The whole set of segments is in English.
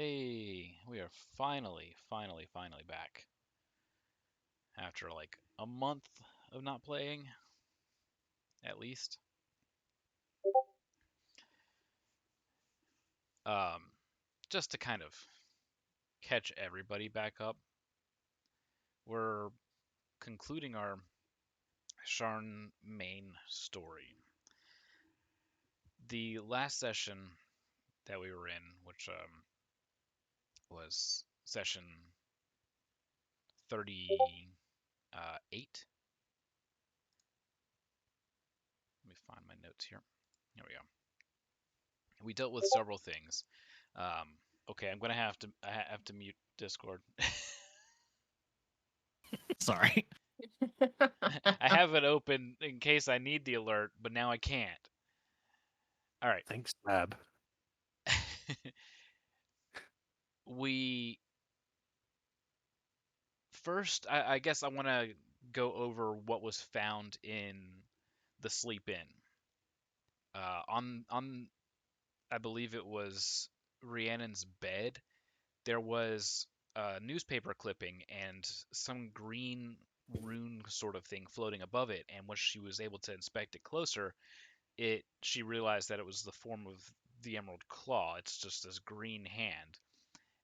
Hey, we are finally back after like a month of not playing, at least. Um, just to kind of catch everybody back up, we're concluding our Sharn main story. The last session that we were in, which was session 38. Let me find my notes here. Here we go. We dealt with several things. Okay, I'm gonna have to mute Discord. Sorry. I have it open in case I need the alert, but now I can't. All right. Thanks, Lab. We first, I guess I want to go over what was found in the sleep in. On I believe it was Rhiannon's bed. There was a newspaper clipping and some green rune sort of thing floating above it. And when she was able to inspect it closer, she realized that it was the form of the Emerald Claw. It's just this green hand.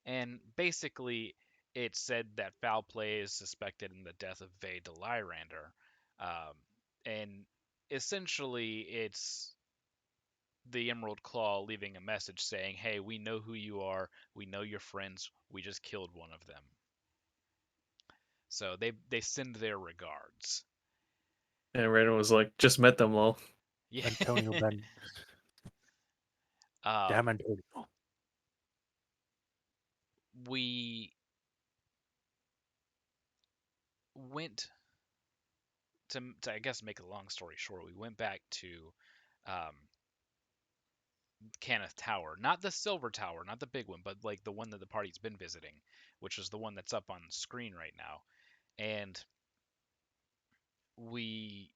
And basically, it said that foul play is suspected in the death of Vay de Lyrander. Um, and essentially, it's the Emerald Claw leaving a message saying, "Hey, we know who you are. We know your friends. We just killed one of them." So they send their regards. And Raiden was like, just met them, lol. Yeah. Antonio Ben. um, Damn Antonio. we went to I guess make a long story short. We went back to um, Cannith Tower, not the Silver Tower, not the big one, but like the one that the party's been visiting, which is the one that's up on screen right now. And we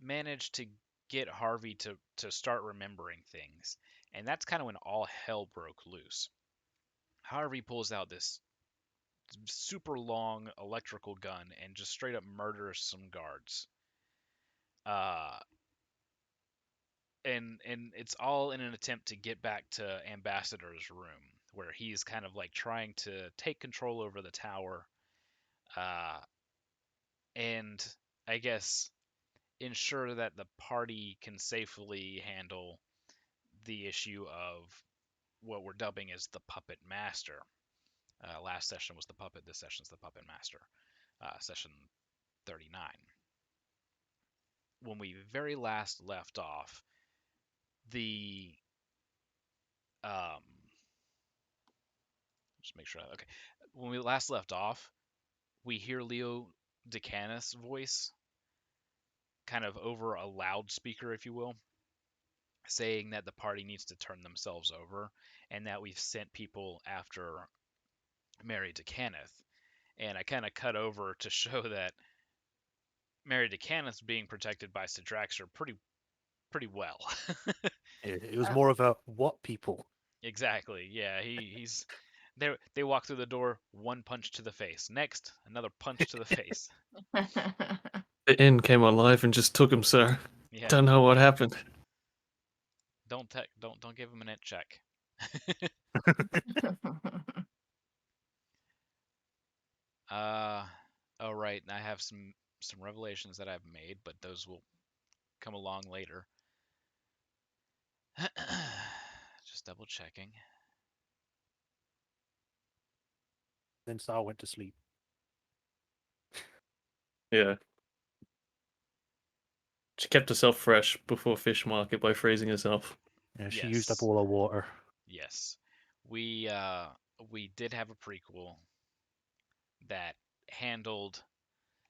managed to get Harvey to start remembering things, and that's kind of when all hell broke loose. Harvey pulls out this super long electrical gun and just straight up murders some guards. Uh, and it's all in an attempt to get back to Ambassador's room, where he's kind of like trying to take control over the tower, uh, and I guess ensure that the party can safely handle the issue of what we're dubbing as the puppet master. Last session was the puppet. This session's the puppet master. Session 39. When we very last left off, the um, just make sure. Okay, when we last left off, we hear Leo Decanus' voice, kind of over a loudspeaker, if you will, saying that the party needs to turn themselves over, and that we've sent people after Mary Decaneth. And I kind of cut over to show that Mary Decaneth's being protected by Sidraxer pretty well. It was more of a what people. Exactly. Yeah, he's there. They walk through the door, one punch to the face. Next, another punch to the face. The inn came alive and just took him, sir. Yeah. Don't know what happened. Don't give him a net check. uh, oh right. I have some revelations that I've made, but those will come along later. Just double checking. Then Sal went to sleep. Yeah. She kept herself fresh before fish market by freezing herself. Yeah, she used up Yes. all her water. Yes. We did have a prequel that handled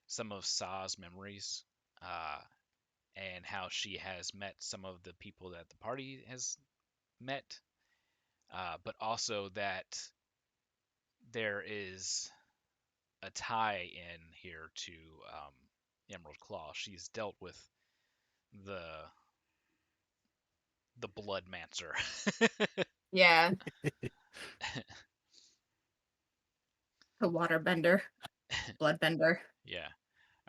some of Sa's memories, uh, and how she has met some of the people that the party has met, but also that there is a tie in here to Emerald Claw. She's dealt with the the Blood Mancer. Yeah. The waterbender, bloodbender. Yeah.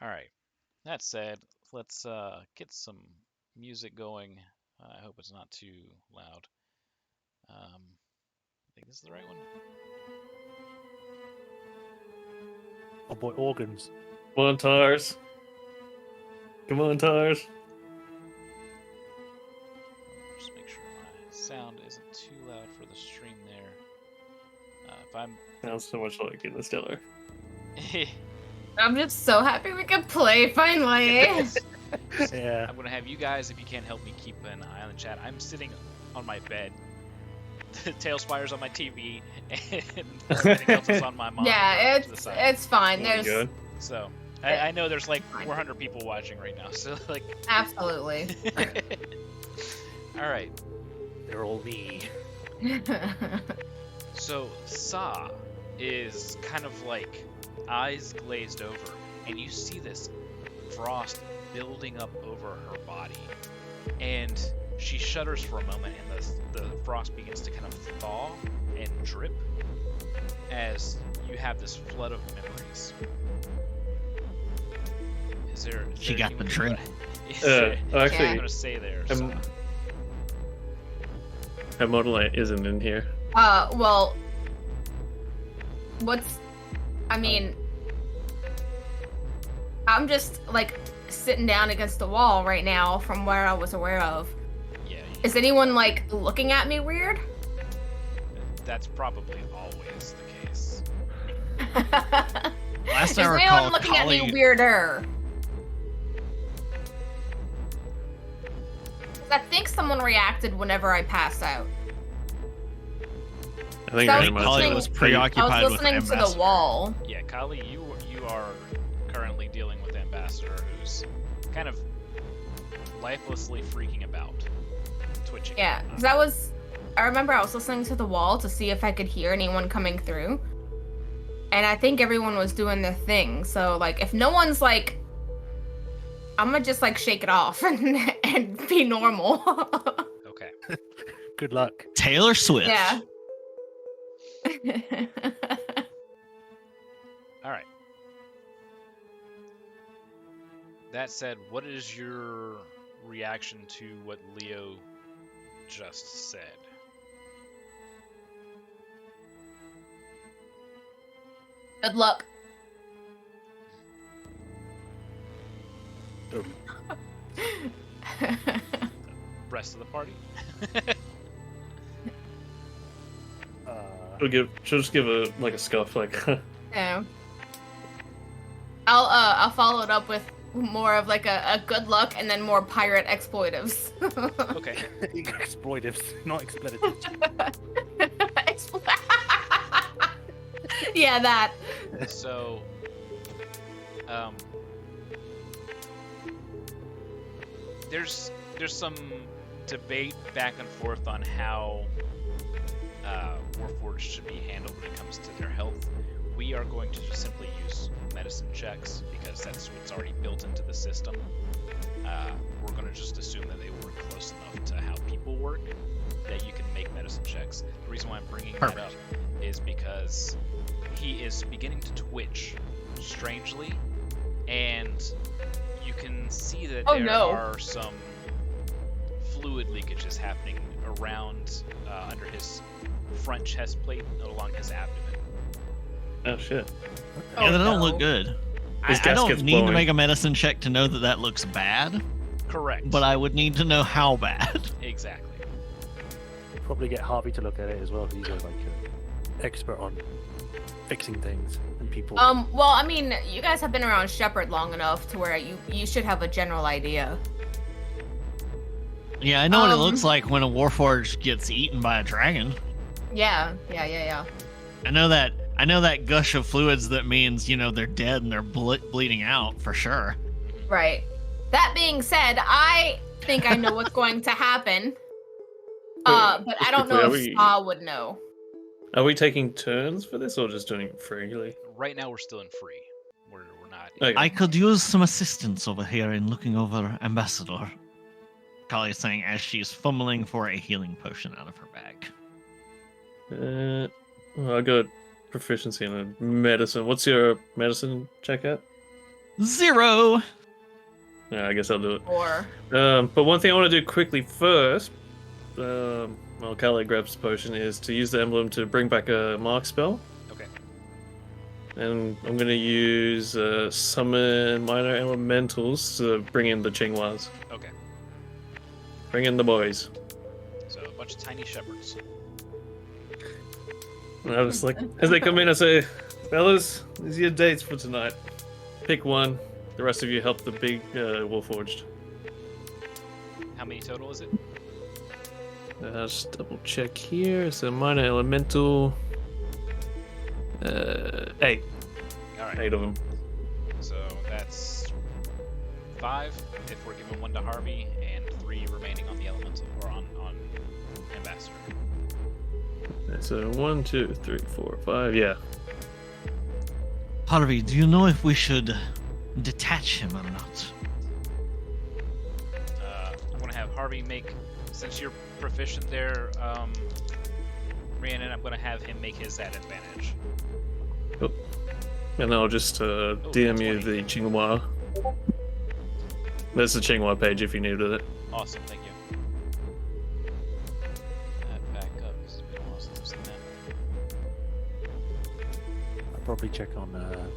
All right. That said, let's get some music going. I hope it's not too loud. I think this is the right one. Oh boy, organs. Come on, Tars. Come on, Tars. Just make sure my sound isn't too loud for the stream there. If I'm Sounds so much like Interstellar. I'm just so happy we could play finally. Yeah. I'm gonna have you guys, if you can't help me, keep an eye on the chat. I'm sitting on my bed. Tailspire's on my TV, and everything else is on my monitor. Yeah, to the side. it's fine. Oh, There's good. So I know there's like Fine. 400 people watching right now. So like. absolutely. All right. They're all me. So Sa is kind of like eyes glazed over, and you see this frost building up over her body, and she shudders for a moment, and the frost begins to kind of thaw and drip as you have this flood of memories. Is there She got anything the you drip. Actually, I'm gonna say there. Sa. her model light isn't in here. Well, I mean, I'm just like sitting down against the wall right now from where I was aware of. Yeah, Is anyone like looking at me weird? that's probably always the case. Last Is I anyone recall, looking at me Kali, weirder? 'Cause I think someone reacted whenever I passed out. I think So I I am was Kali listening- was I preoccupied was with listening to the Ambassador. wall. Yeah, Kali, you are currently dealing with Ambassador, who's kind of lifelessly freaking about, twitching. Yeah, because I remember I was listening to the wall to see if I could hear anyone coming through. And I think everyone was doing their thing. So, like, if no one's like, I'm gonna just like shake it off and be normal. Okay. Good luck. Taylor Swift. Yeah. All right. That said, what is your reaction to what Leo just said? Good luck. Rest of the party? She'll just give a scuff, like. Yeah. I'll follow it up with more of like a good luck and then more pirate exploitives. Okay. Exploitives, not expletives. Yeah, that. So, there's some debate back and forth on how Warforged should be handled when it comes to their health. We are going to just simply use medicine checks because that's what's already built into the system. We're going to just assume that they work close enough to how people work that you can make medicine checks. The reason why I'm bringing that up is because he is beginning to twitch strangely, and you can see that there are some fluid leakages happening around under his front chest plate along his abdomen. Oh shit. Yeah, that don't look good. His I don't gasket's need to blowing. make a medicine check to know that that looks bad, Correct. but I would need to know how bad. Exactly. Probably get Harvey to look at it as well, because he's like an expert on fixing things and people. Well, I mean, you guys have been around Shepard long enough to where you should have a general idea. Yeah, I know what it looks like when a Warforged gets eaten by a dragon. Yeah. I know that gush of fluids that means, they're dead and they're bleeding out for sure. Right. That being said, I think I know what's going to happen. But I don't know if Spa would know. Are we taking turns for this or just doing it freely? Right now we're still in free. We're not. Okay. I could use some assistance over here in looking over Ambassador. Kali is saying as she's fumbling for a healing potion out of her bag. Well, I got proficiency in medicine. What's your medicine check at? 0. Yeah, I guess I'll do it. Or But one thing I want to do quickly first, while Calais grabs the potion, is to use the emblem to bring back a mark spell. Okay. And I'm going to use summon minor elementals to bring in the Qinghuas. Okay. Bring in the boys. So a bunch of tiny shepherds. And I was like, as they come in, I say, fellas, these are your dates for tonight. Pick one. The rest of you help the big Warforged. How many total is it? Just double check here. So minor elemental. 8. All right. 8 of them. So that's 5 if we're giving 1 to Harvey, and 3 remaining on the elemental or on ambassador. So 1, 2, 3, 4, 5. Yeah. Harvey, do you know if we should detach him or not? I'm gonna have Harvey make, since you're proficient there, Rhiannon, I'm gonna have him make his at advantage. Oh. And I'll just DM you 20. the Qinghua. There's the Qinghua page if you needed it. Awesome, thank you. That back up. It's been a while since I've seen that. I'll probably check on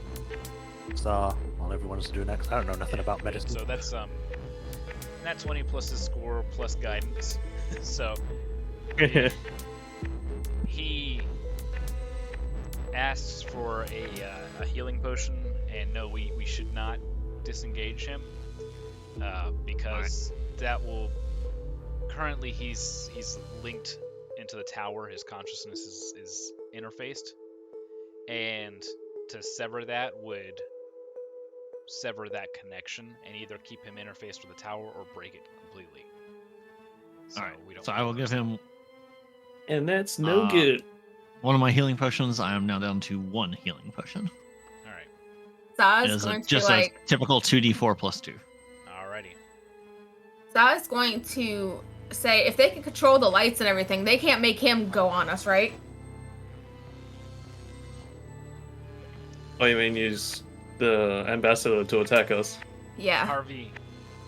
Star while everyone's doing that. 'Cause I don't know nothing about medicine. So that's nat 20 plus his score plus guidance. So he asks for a healing potion, and no, we should not disengage him because that will. Currently, he's linked into the tower. His consciousness is interfaced, and to sever that would sever that connection and either keep him interfaced with the tower or break it completely. So Alright, we don't so I will give him And that's no Uh, good. one of my healing potions. I am now down to 1 healing potion. All right. so I It was is going to just like, a typical 2d4 plus 2. Alrighty. so I was going to say if they can control the lights and everything, they can't make him go on us, right? Oh, you mean use the ambassador to attack us? Yeah. Harvey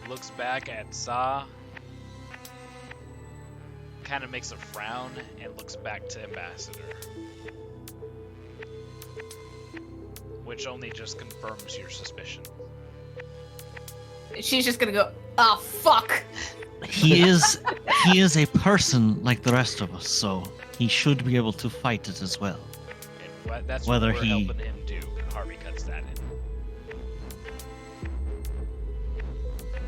looks back at Sa, kind of makes a frown, and looks back to Ambassador. Which only just confirms your suspicion. She's just gonna go, oh fuck. He is a person like the rest of us, so he should be able to fight it as well. And that's Whether what we're he- helping him do. Harvey cuts that in.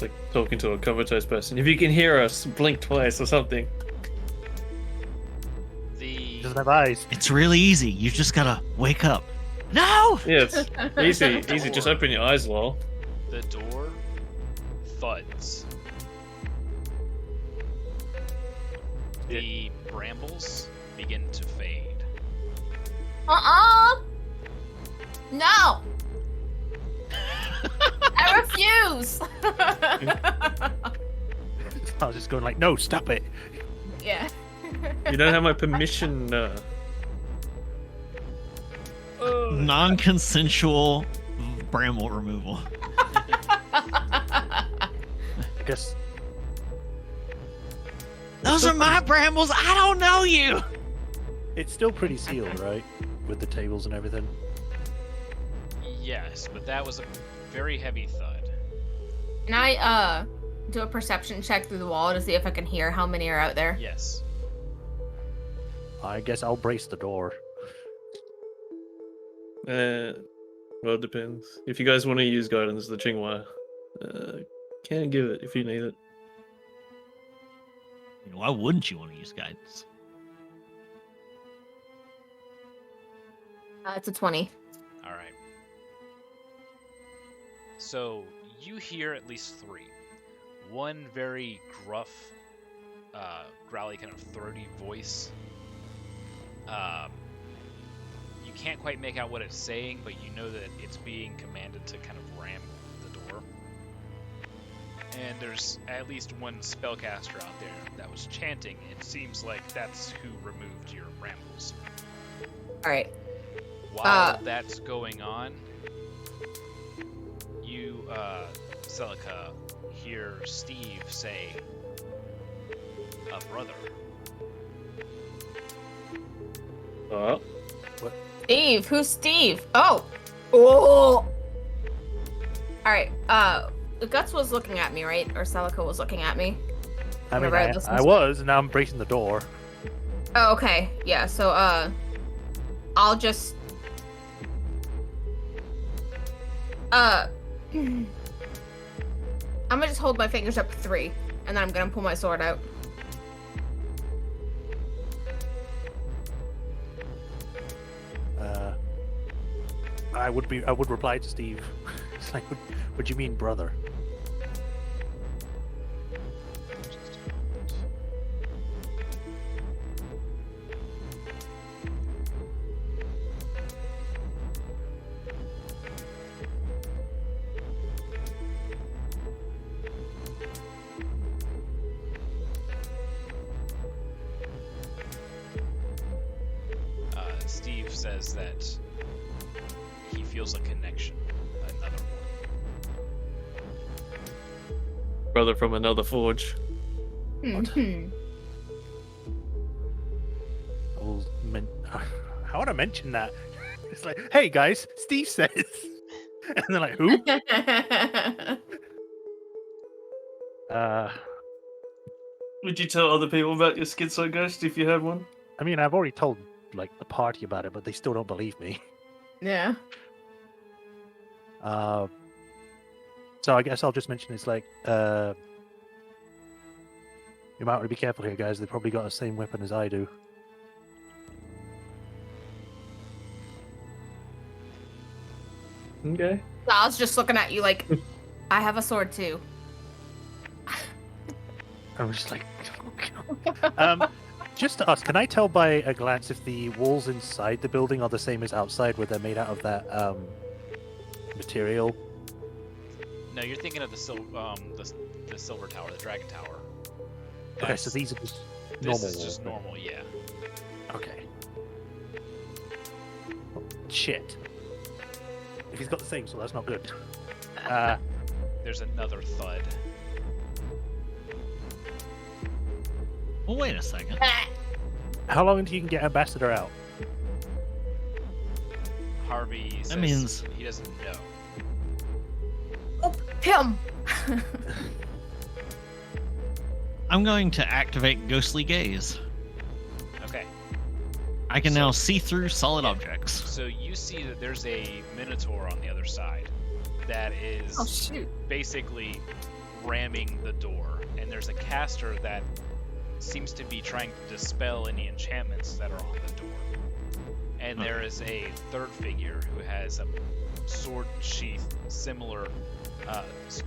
Like talking to a comatose person. If you can hear us, blink twice or something. He The doesn't have eyes. It's really easy. You just gotta wake up. No! Yeah, it's easy. Just open your eyes, lol. the door thuds. The brambles begin to fade. No. I refuse. I was just going like, no, stop it. Yeah. You don't have my permission. Non-consensual bramble removal. I guess Those are my brambles. I don't know you. it's still pretty sealed, right? With the tables and everything. Yes, but that was a very heavy thud. Can I do a perception check through the wall to see if I can hear how many are out there? Yes. I guess I'll brace the door. Well, it depends. If you guys want to use guidance, the Qinghua can give it if you need it. Why wouldn't you want to use guidance? It's a 20. All right. So you hear at least 3. One very gruff, growly, kind of throaty voice. You can't quite make out what it's saying, but you know that it's being commanded to kind of ram the door. and there's at least one spellcaster out there that was chanting. It seems like that's who removed your brambles. All right. While that's going on, you, Celica, hear Steve say, "A brother." Oh, Steve, who's Steve? Oh. All right. Guts was looking at me, right? Or Celica was looking at me. I mean, Whenever I listened to- was, and now I'm bracing the door. Oh, okay. Yeah. So, I'll just. I'm gonna just hold my fingers up 3, and then I'm gonna pull my sword out. I would reply to Steve. It's like, what do you mean, brother? Steve says that he feels a connection, another one. brother from another forge. Hmm. How would I mention that? It's like, hey guys, Steve says, and they're like, who? Would you tell other people about your schizo ghost if you had one? I mean, I've already told like the party about it, but they still don't believe me. Yeah. So I guess I'll just mention it's like, you might want to be careful here, guys. They probably got the same weapon as I do. Okay. So I was just looking at you like, I have a sword too. I'm just like, just to ask, can I tell by a glance if the walls inside the building are the same as outside, where they're made out of that material? No, you're thinking of the silver tower, the dragon tower. Okay, so these are just This normal is walls. just then. normal, yeah. Okay. Oh, shit. If he's got the same, so that's not good. There's another thud. Well, wait a second. How long until you can get Ambassador out? Harvey says means- he doesn't know. Oh, him. I'm going to activate Ghostly Gaze. Okay, I can now see through solid objects. so you see that there's a minotaur on the other side that is Oh shoot. basically ramming the door, and there's a caster that seems to be trying to dispel any enchantments that are on the door. And there is a third figure who has a sword sheath similar,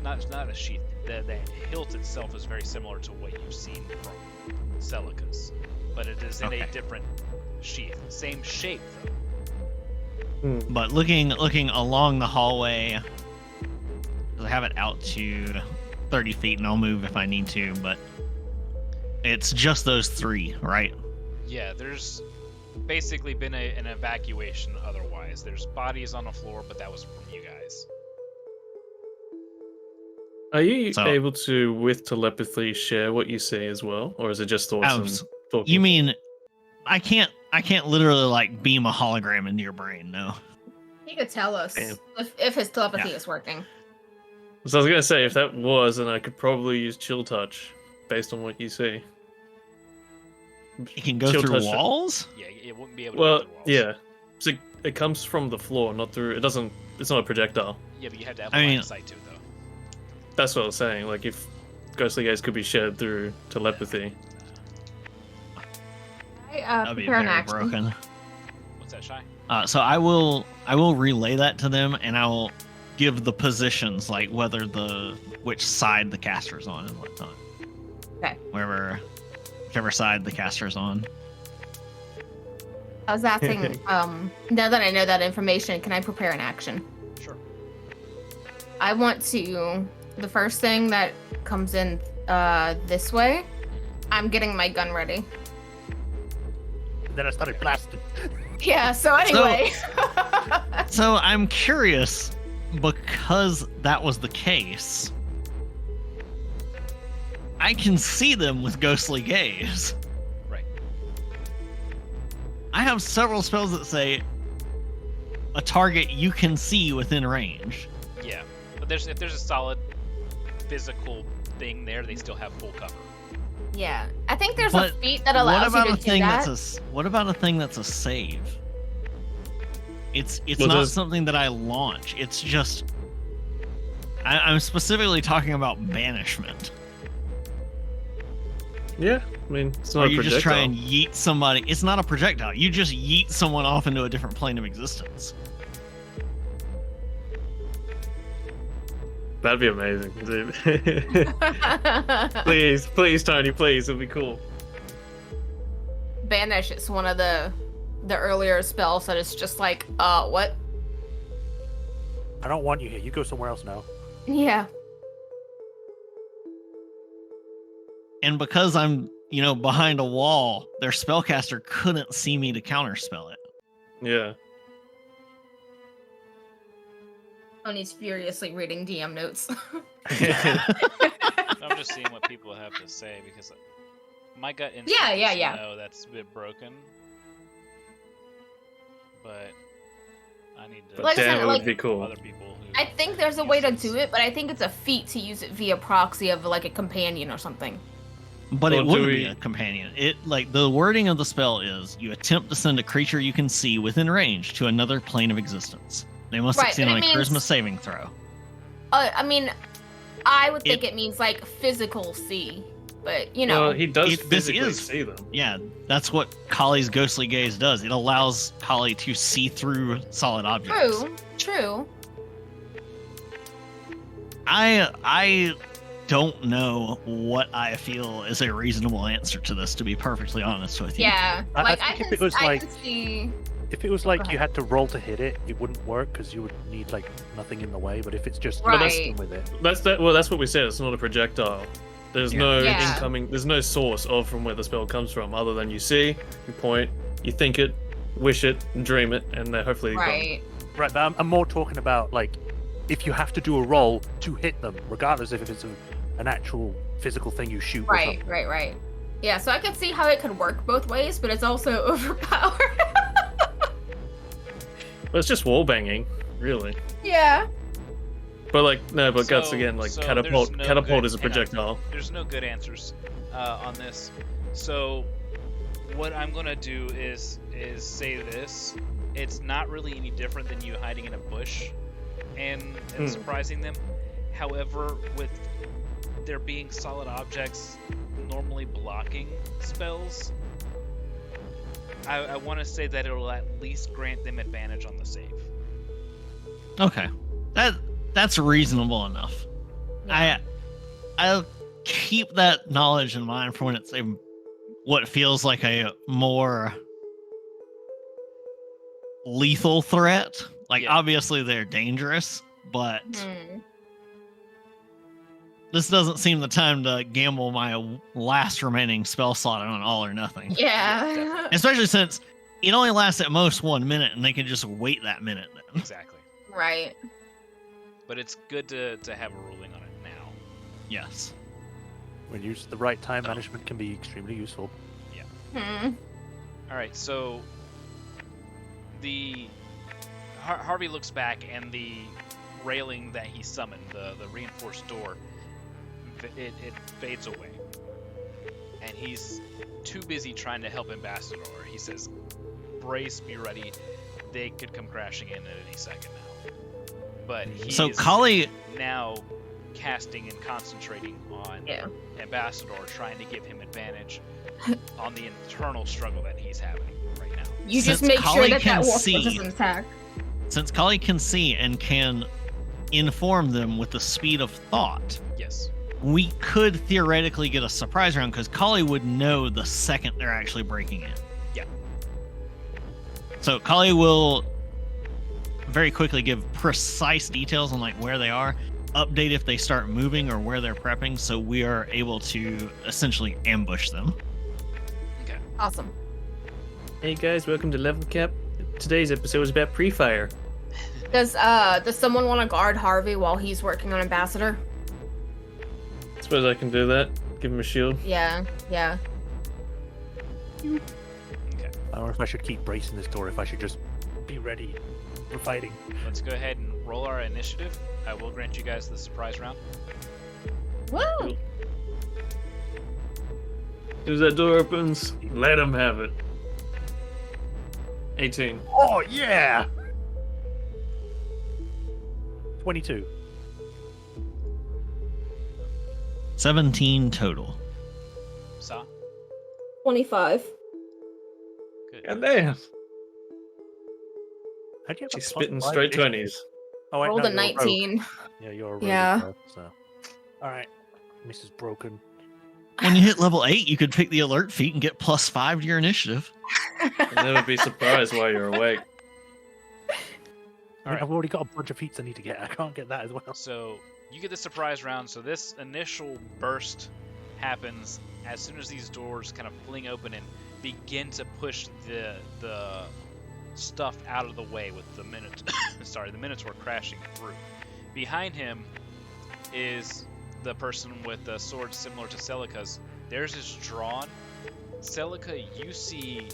not a sheath. The hilt itself is very similar to what you've seen from Celica's, but it is in a Okay. different sheath. Same shape though. But looking along the hallway, 'cause I have it out to 30 feet, and I'll move if I need to. But it's just those 3, right? Yeah, there's basically been an evacuation otherwise. There's bodies on the floor, but that was from you guys. Are you So- able to, with telepathy, share what you see as well, or is it just thoughts Abs- and talking? You mean I can't literally like beam a hologram into your brain? No. He could tell us Damn. if his telepathy Yeah. is working. So I was gonna say, if that was, then I could probably use chill touch, based on what you see. It can go Chill through touch. walls. Yeah, it wouldn't be able to Well, go through walls. yeah. So it comes from the floor, not through. It doesn't. It's not a projectile. Yeah, but you have to have I line mean- of sight too, though. That's what I was saying. Like if ghostly gaze could be shared through telepathy. I That'd be prepare an very action. broken. What's that, Shy? So I will relay that to them, and I will give the positions, like which side the caster's on and whatnot. Okay. Whichever side the caster's on. I was asking, now that I know that information, can I prepare an action? Sure. I want to the first thing that comes in this way, I'm getting my gun ready. And then I started blasting. Yeah, so anyway. So I'm curious, because that was the case, I can see them with ghostly gaze. Right. I have several spells that say a target you can see within range. Yeah, but if there's a solid physical thing there, they still have full cover. Yeah, I think there's But a feat that allows you to do that. What about a thing that's a save? It's Well, not there's- something that I launch. It's just I'm specifically talking about banishment. Yeah, I mean, it's not Where a you projectile. just try and yeet somebody. It's not a projectile. You just yeet someone off into a different plane of existence. That'd be amazing, dude. please, Tony, please, it'd be cool. Banish is one of the earlier spells that is just like, what? I don't want you here. You go somewhere else now. Yeah. And because I'm, behind a wall, their spellcaster couldn't see me to counterspell it. Yeah. Tony's furiously reading DM notes. I'm just seeing what people have to say because my gut instinct is no, that's a bit broken. But I need to. Like I said, Damn, it would be cool. Other people who I think there's a way to do it, but I think it's a feat to use it via proxy of like a companion or something. But Well, it do wouldn't we- be a companion. The wording of the spell is you attempt to send a creature you can see within range to another plane of existence. They must Right, succeed but on a it means- charisma saving throw. I mean, I would think it means like physical see, but Well, he does This physically is- see them. Yeah, that's what Kali's ghostly gaze does. It allows Kali to see through solid objects. true. I don't know what I feel is a reasonable answer to this, to be perfectly honest with you. Yeah, I like think I if it was can like- see. If it was like Go you ahead. had to roll to hit it, it wouldn't work because you would need like nothing in the way. But if it's just Right. resting with it, Well, that's what we said. It's not a projectile. There's no Yeah. incoming. There's no source of from where the spell comes from, other than you see, you point, you think it, wish it, and dream it, and then hopefully. you come. Right. right? But I'm more talking about like if you have to do a roll to hit them, regardless if it's an actual physical thing you shoot. Or something. Right. Yeah, so I can see how it could work both ways, but it's also overpowered. Well, it's just wall banging, really. Yeah. But but guts So- again, like so catapult. there's no Catapult good- is a hang on. projectile. There's no good answers on this. So what I'm gonna do is say this. It's not really any different than you hiding in a bush and surprising them. However, with there being solid objects normally blocking spells, I want to say that it'll at least grant them advantage on the save. Okay, that's reasonable enough. I'll keep that knowledge in mind for when it's what feels like a more lethal threat. Like Yeah. obviously they're dangerous, but Hmm. this doesn't seem the time to gamble my last remaining spell slot on all or nothing. Yeah. Especially since it only lasts at most 1 minute, and they can just wait that minute then. Exactly. Right. But it's good to have a ruling on it now. Yes. When used at the right time, management can be extremely useful. Hmm. All right, so the Harvey looks back, and the railing that he summoned, the reinforced door, it fades away, and he's too busy trying to help Ambassador. He says, "Brace, be ready. They could come crashing in at any second now." But he's So Kali, now casting and concentrating on Yeah. Ambassador, trying to give him advantage on the internal struggle that he's having right now. You just Since make sure Kali that can wolf see- doesn't attack. since Kali can see and can inform them with the speed of thought, Yes. we could theoretically get a surprise round because Kali would know the second they're actually breaking in. Yeah. So Kali will very quickly give precise details on like where they are, update if they start moving or where they're prepping, so we are able to essentially ambush them. Okay. Awesome. Hey guys, welcome to Level Cap. Today's episode is about pre-fire. Does someone want to guard Harvey while he's working on Ambassador? I suppose I can do that. Give him a shield. Yeah. Okay. I don't know if I should keep bracing this door, if I should just be ready for fighting. Let's go ahead and roll our initiative. I will grant you guys the surprise round. Woo! As soon as that door opens, let him have it. 18. Oh, yeah! 22. 17 total. Sa? 25. Good. God damn. How'd you have a She's plus spitting 5 straight initiative? 20s. Oh, wait, Rolled no, a you're rogue. 19. Yeah, you're a rogue. Yeah. as well, so. Alright. Mrs. Broken. When you hit level 8, you could pick the alert feat and get +5 to your initiative. You'll never be surprised while you're awake. I mean, I've already got a bunch of feats I need to get. I can't get that as well. So you get the surprise round. So this initial burst happens as soon as these doors kind of fling open and begin to push the stuff out of the way with the the Minotaur crashing through. Behind him is the person with the sword similar to Celica's. Theirs is drawn. Celica, you see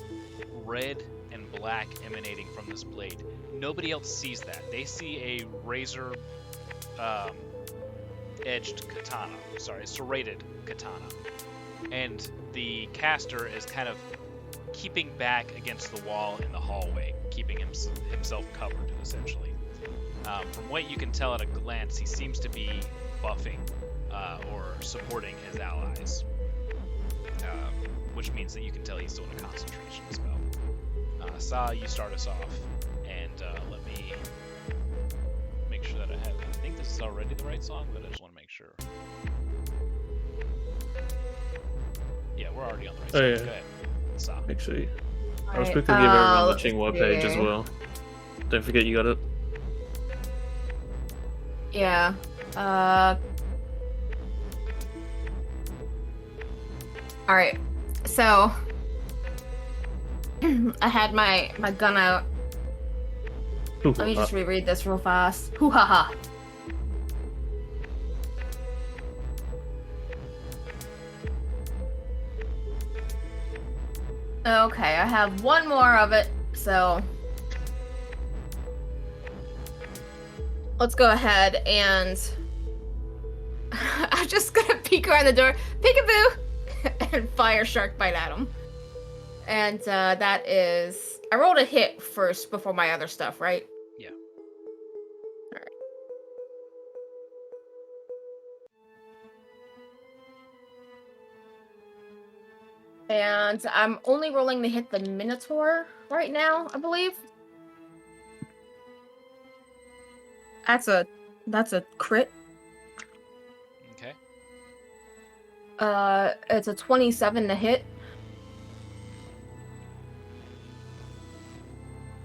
red and black emanating from this blade. Nobody else sees that. They see a razor edged katana. Sorry, serrated katana. And the caster is kind of keeping back against the wall in the hallway, keeping himself covered, essentially. From what you can tell at a glance, he seems to be buffing or supporting his allies, which means that you can tell he's doing a concentration spell. Sa, you start us off, and let me make sure that I think this is already the right song, but I just want to make sure. Yeah, we're already on the right song. yeah. Go ahead, Sa. Actually, I was Alright, quickly give everyone the let's Tsinghua page as see. well. Don't forget you got it. Yeah. Alright. So I had my gun out. Let me just reread this real fast. Hoo ha ha. Okay, I have one more of it, so let's go ahead and I'm just gonna peek around the door, peekaboo, and fire shark bite at him. And that is, I rolled a hit first before my other stuff, right? Yeah. All right. And I'm only rolling to hit the Minotaur right now, I believe. That's a crit. Okay. It's a 27 to hit.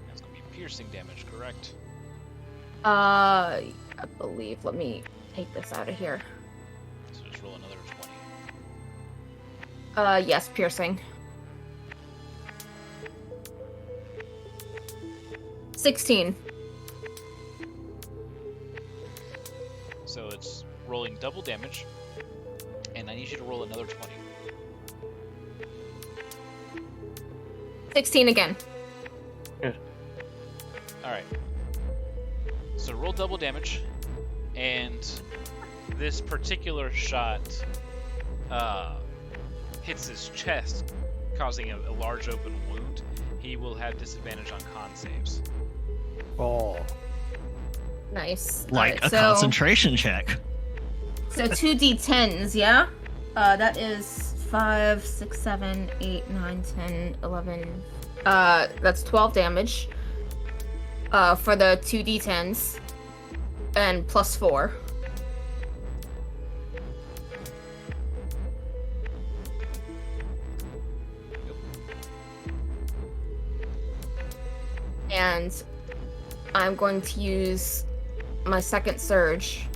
That's gonna be piercing damage, correct? I believe. Let me take this out of here. So just roll another 20. Yes, piercing. 16. So it's rolling double damage, and I need you to roll another 20. 16 again. Alright. So roll double damage, and this particular shot hits his chest, causing a large open wound. He will have disadvantage on con saves. Oh. Nice. Like Alright, a so, concentration check. So 2d10s, yeah? That is 5, 6, 7, 8, 9, 10, 11. That's 12 damage. For the 2d10s. And plus 4. And I'm going to use my second surge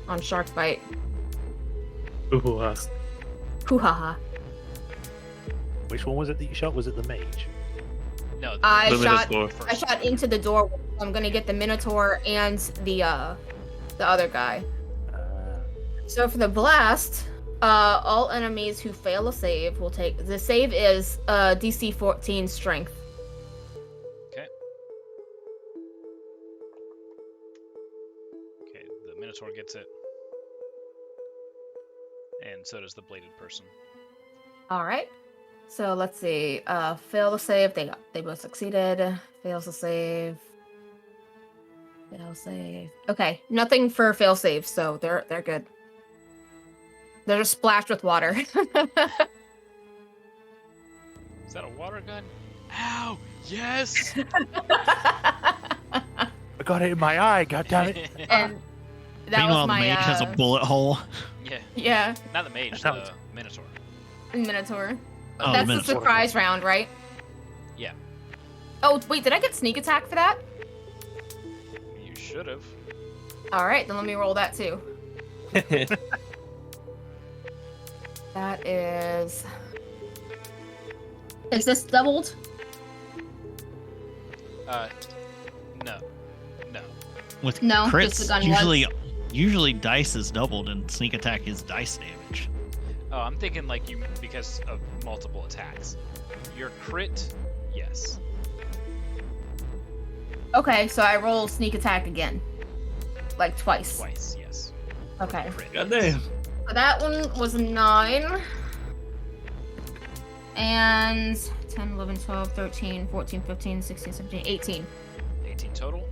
on Shark Bite. Ooh, Hoo ha ha. Which one was it that you shot? Was it the mage? No, I The shot. Minotaur. I shot into the door. I'm gonna get the Minotaur and the other guy. So for the blast, all enemies who fail a save will take. The save is DC 14 Strength. Okay. Okay, the Minotaur gets it. And so does the bladed person. All right. So let's see. Fail the save. They both succeeded. Fails the save. Fail save. Okay, nothing for fail save, so they're good. They're just splashed with water. Is that a water gun? Ow! Yes! I got it in my eye. God damn it! And that Meanwhile, was my the mage has a bullet hole. Yeah. yeah, Not the mage, That the was- Minotaur. Minotaur. Oh, That's the Minotaur. surprise round, right? Yeah. Oh wait, did I get sneak attack for that? You should have. All right, then let me roll that too. That is. Is this doubled? No. No. With No, just crits, the gun was. usually dice is doubled and sneak attack is dice damage. Oh, I'm thinking like you because of multiple attacks. Your crit, yes. Okay, so I roll sneak attack again, like twice. Twice, yes. Okay. Crit, God yes. damn. So that one was 9. And 10, 11, 12, 13, 14, 15, 16, 17, 18. 18 total?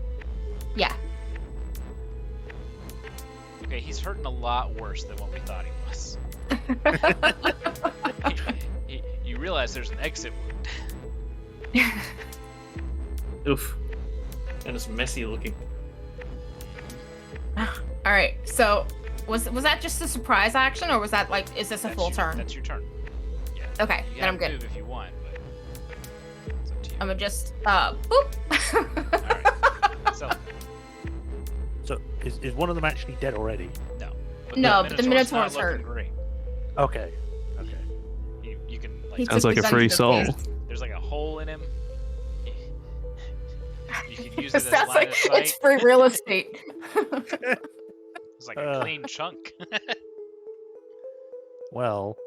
Yeah. Okay, he's hurting a lot worse than what we thought he was. You realize there's an exit wound. Oof. And it's messy looking. All right. So was that just a surprise action, or was that like, is this a full turn? That's your turn. Yeah. Okay, You then I'm gotta good. move if you want, but it's up to you. I'm gonna just boop. Alright. So, So is one of them actually dead already? no. No, but the Minotaur's Minotaur's not looking hurt. Great. Okay. Okay. You can like He Sounds took like the a gun free to the soul. face. there's like a hole in him. You can use it as Sounds line like of sight. it's free real estate. It's like a clean chunk. Well,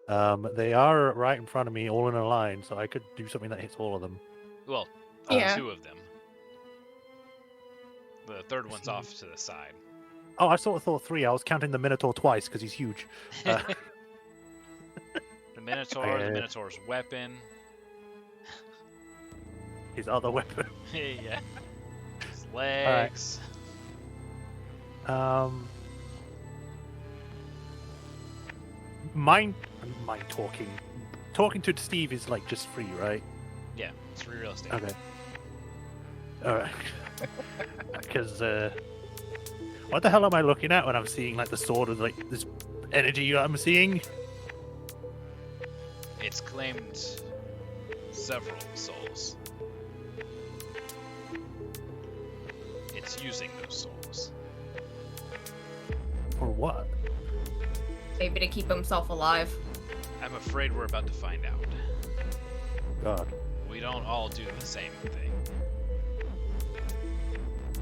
they are right in front of me, all in a line, so I could do something that hits all of them. Well, Yeah. 2 of them. The third one's off to the side. Oh, I sort of thought 3. I was counting the Minotaur twice because he's huge. The Minotaur, the Uh, Minotaur's weapon. His other weapon. Yeah. His legs. Mine talking. Talking to Steve is like just free, right? Yeah, it's free real estate. Okay. All right. Because what the hell am I looking at when I'm seeing like the sword of like this energy I'm seeing? It's claimed several souls. It's using those souls. For what? Maybe to keep himself alive. I'm afraid we're about to find out. God. We don't all do the same thing.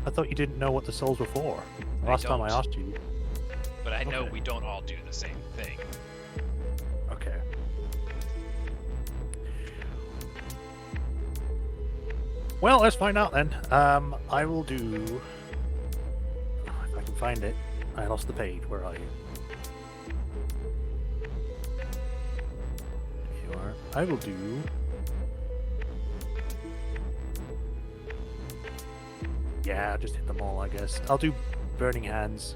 I thought you didn't know what the souls were for. I Last time I don't. asked you. But I know Okay. we don't all do the same thing. Okay. Well, let's find out then. I will do. Oh, if I can find it. I lost the page. Where are you? There you are. I will do. Yeah, just hit them all, I guess. I'll do Burning Hands.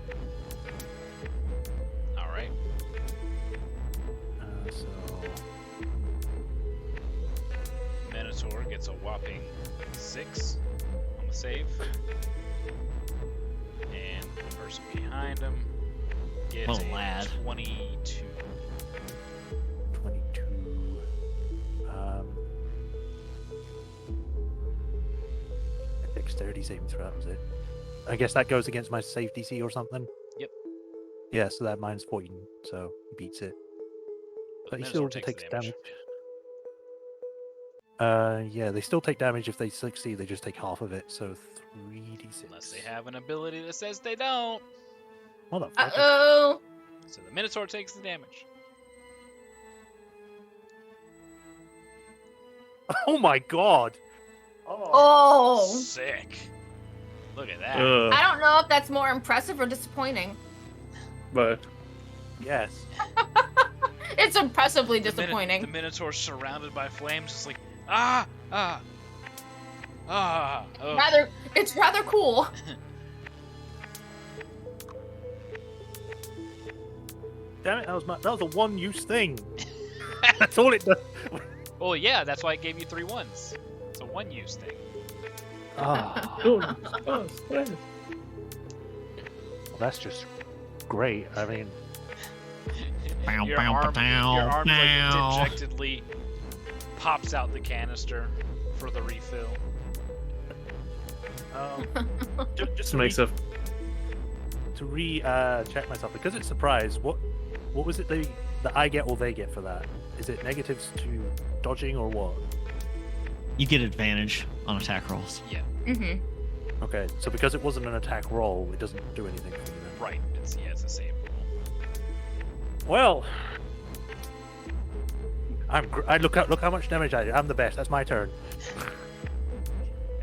Alright. So. Minotaur gets a whopping 6 on the save. And the person behind him gets Oh, a lad. 22. 22. Dexterity saving throw, that was it. I guess that goes against my save DC or something. Yep. Yeah, so that mine's 14, so he beats it. The But he Minotaur still takes takes the damage. Yeah, they still take damage if they succeed. They just take half of it, so 3d6. Unless they have an ability that says they don't. Motherfucker. Uh-oh. So the Minotaur takes the damage. Oh my god! Oh. Sick. Look at that. I don't know if that's more impressive or disappointing. But Yes. It's impressively The disappointing. Minotaur surrounded by flames, just like oh. It's rather cool. Damn it, that was a one-use thing. That's all it does. Well, yeah, that's why I gave you 3 ones. It's a one-use thing. Ah, oh, well, that's just great. I mean, Bow, your bow, arm, bow, your arm bow. like dejectedly pops out the canister for the refill. just to make stuff. check myself, because it's surprise. What was it that I get or they get for that? Is it negatives to dodging or what? You get advantage on attack rolls. Yeah, Mm-hmm. Okay, so because it wasn't an attack roll, it doesn't do anything for me then. right. It's the same rule. Well, look how much damage I do. I'm the best. That's my turn.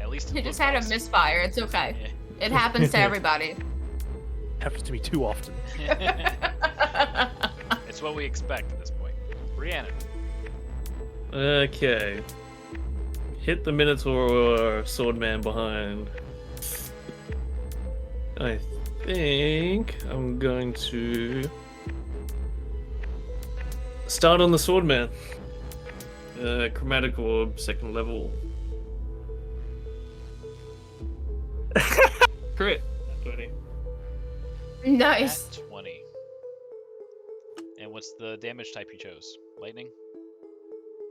At least You it just looked had a awesome. misfire. It's okay. Yeah. It happens to everybody. Happens to me too often. It's what we expect at this point. Rhiannon. Okay. Hit the Minotaur swordman behind. I think I'm going to start on the swordman. Chromatic orb, 2nd level. Crit. 20. Nice. At 20. And what's the damage type you chose? Lightning?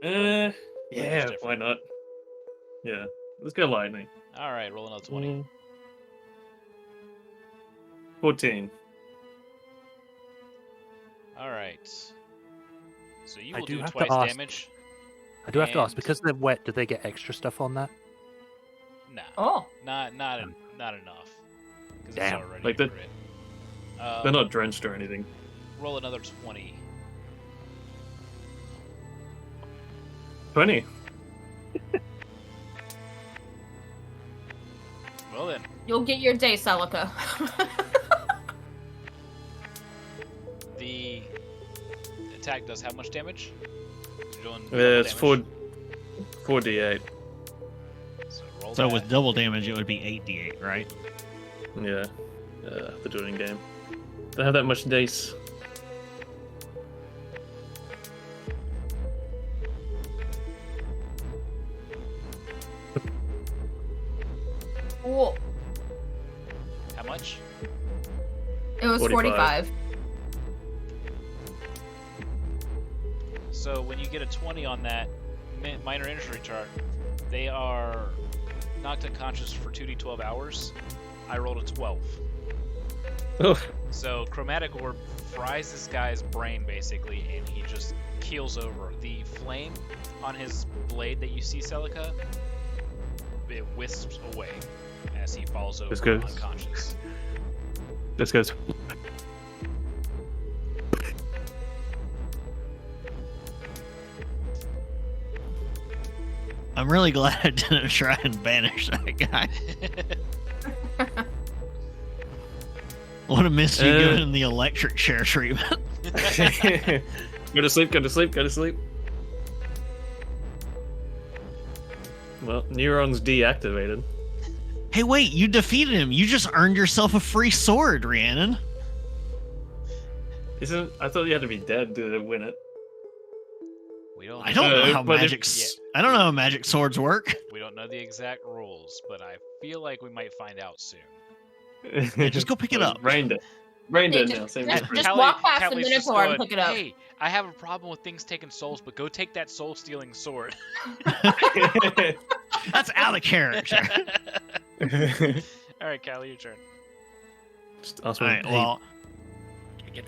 Yeah, different. why not? Yeah, let's go lightning. Alright, roll another 20. 14. Alright. So you I will do do have to twice ask- damage. I do have to ask, And- because they're wet, do they get extra stuff on that? Nah. Oh. Not enough. Because it's Damn. already Like a the- crit. They're not drenched or anything. Roll another 20. 20. Well then. You'll get your day, Celica. The attack does how much damage? You're doing It's double 4d8. So roll So that. with double damage, it would be 8d8, right? Yeah. The dueling game. Don't have that much dice. Cool. How much? It was 45. 45. So when you get a 20 on that minor injury chart, they are knocked unconscious for 2d12 hours. I rolled a 12. Oh, So chromatic orb fries this guy's brain basically, and he just keels over. The flame on his blade that you see, Celica, it wisps away as he falls over That's good. unconscious. this goes. I'm really glad I didn't try and banish that guy. Would have missed you Uh. getting the electric chair treatment. Go to sleep, go to sleep, go to sleep. Well, Neuron's deactivated. Hey, wait, you defeated him. You just earned yourself a free sword, Rhiannon. Isn't I thought you had to be dead to win it. We don't. I don't know how but if- I don't know how magic swords work. We don't know the exact rules, but I feel like we might find out soon. Yeah, just go pick it up. Brain dead. Brain Yeah, dead just- now. Same just- difference. just walk past the Callie's just Minotaur and going, pick it up. Hey, I have a problem with things taking souls, but go take that soul-stealing sword. That's out of character. All right, Callie, your turn. Just ask All me, right, hey, well,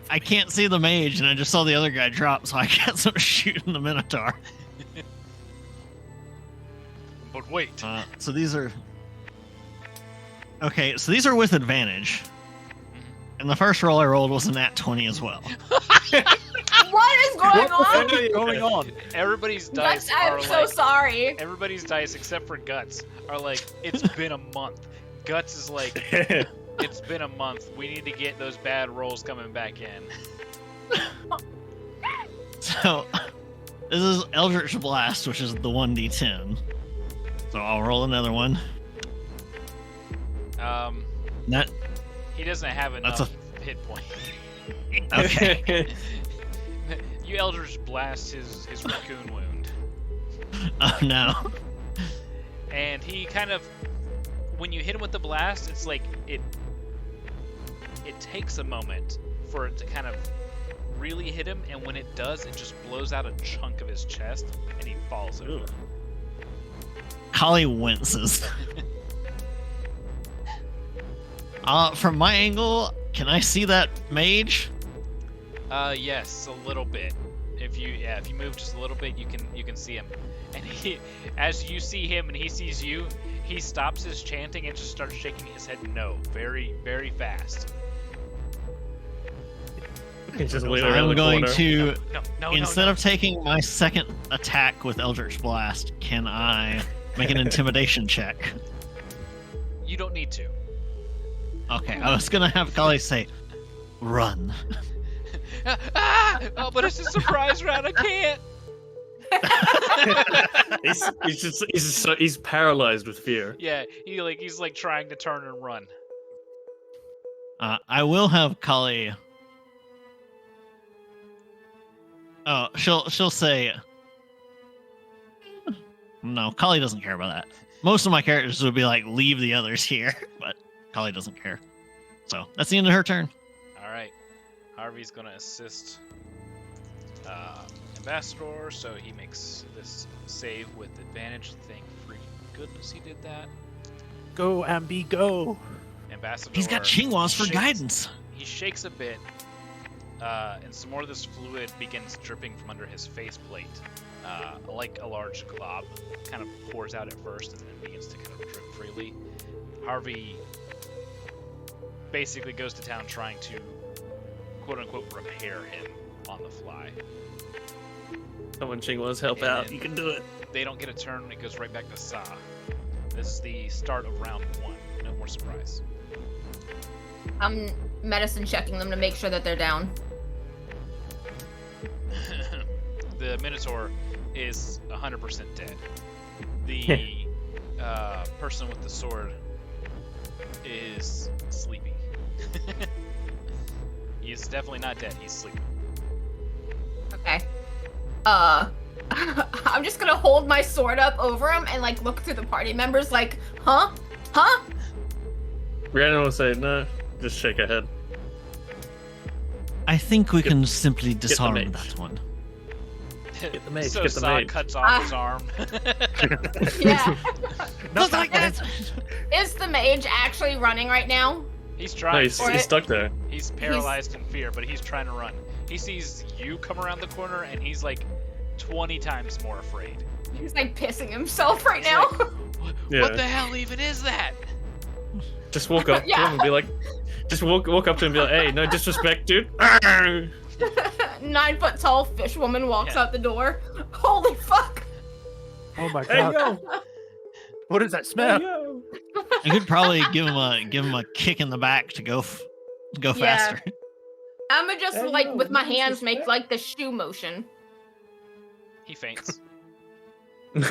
I can't see the mage, and I just saw the other guy drop, so I guess I'm shooting the Minotaur. But wait. So these are... Okay, so these are with advantage. And the first roll I rolled was a nat 20 as well. What is going on? What is going on? Everybody's dice Guts, I'm are so like, sorry. everybody's dice except for Guts are like, it's been a month. Guts is like, it's been a month. We need to get those bad rolls coming back in. So, this is Eldritch Blast, which is the 1d10. So I'll roll another one. That He doesn't have enough That's hit points. okay. You Eldritch Blast his raccoon wound. Oh no. And he kind of, when you hit him with the blast, it's like it takes a moment for it to kind of really hit him, and when it does, it just blows out a chunk of his chest, and he falls over. Holly winces. From my angle, can I see that mage? Yes, a little bit. If you move just a little bit, you can see him. And he, as you see him and he sees you, he stops his chanting and just starts shaking his head no, very, very fast. He's just waiting around I'm the going corner. to, No, instead of taking my second attack with Eldritch Blast, can I make an intimidation check? You don't need to. Okay, I was gonna have Kali say, run. Oh, but it's a surprise round. I can't. He's paralyzed with fear. Yeah, he's like trying to turn and run. I will have Kali. Oh, she'll say. No, Kali doesn't care about that. Most of my characters would be like, leave the others here, but Kali doesn't care. So that's the end of her turn. All right, Harvey's gonna assist Ambassador, so he makes this save with advantage. Thank freaking goodness he did that. Go, Ambi, go. Ambassador. He's got Chingwas for shakes- guidance. He shakes a bit, and some more of this fluid begins dripping from under his faceplate. Like a large glob, kind of pours out at first and then begins to kind of drip freely. Harvey basically goes to town trying to, quote-unquote, repair him on the fly. Someone Chingwas help And out. then You can do it. They don't get a turn, it goes right back to Sa. This is the start of round 1. No more surprise. I'm medicine checking them to make sure that they're down. The Minotaur is 100% dead. The person with the sword is sleepy. He's definitely not dead. He's sleeping. Okay. I'm just gonna hold my sword up over him and like look through the party members like, huh? Huh? Rhiannon will say, no, just shake her head. I think we can simply the disarm mage. that one. Get the mage, So get the Sa mage. cuts off his arm. Yeah. Not that one. Is the mage actually running right now? He's No, trying. he's stuck there. He's paralyzed in fear, but he's trying to run. He sees you come around the corner, and he's like 20 times more afraid. He's like pissing himself right He's now. like, Yeah. what the hell even is that? Just walk up to Yeah. him and be like, just walk up to him and be like, hey, no disrespect, dude. 9 foot tall fish woman walks Yeah. out the door. Holy fuck! Oh my Hey, god. yo. What is that Hey, smell? yo. You could probably give him a kick in the back to go Yeah. faster. I'ma just Hey, like no, with my no hands make disrespect. like the shoe motion. He faints. You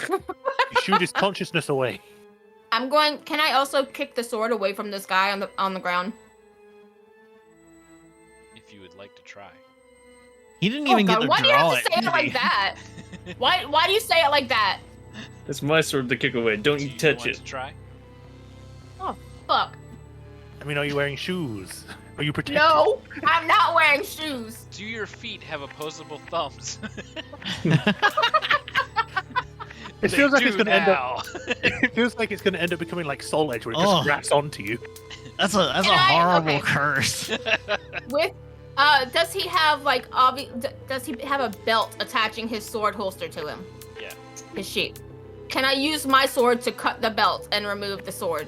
shoot his consciousness away. I'm going. Can I also kick the sword away from this guy on the ground? If you would like to try. He didn't Oh even god! get to Why do you draw have to say it did like he? that? Why do you say it like that? It's my sword to kick away. Don't Do you you touch want it. to try? Fuck. I mean, are you wearing shoes? Are you protected? No, I'm not wearing shoes. Do your feet have opposable thumbs? It They feels like it's do gonna end up. now. It feels like it's gonna end up becoming like Soul Edge, where it Oh. just grafts onto you. That's a Can I- horrible okay. curse. With Does he have does he have a belt attaching his sword holster to him? Yeah. His sheath. Can I use my sword to cut the belt and remove the sword?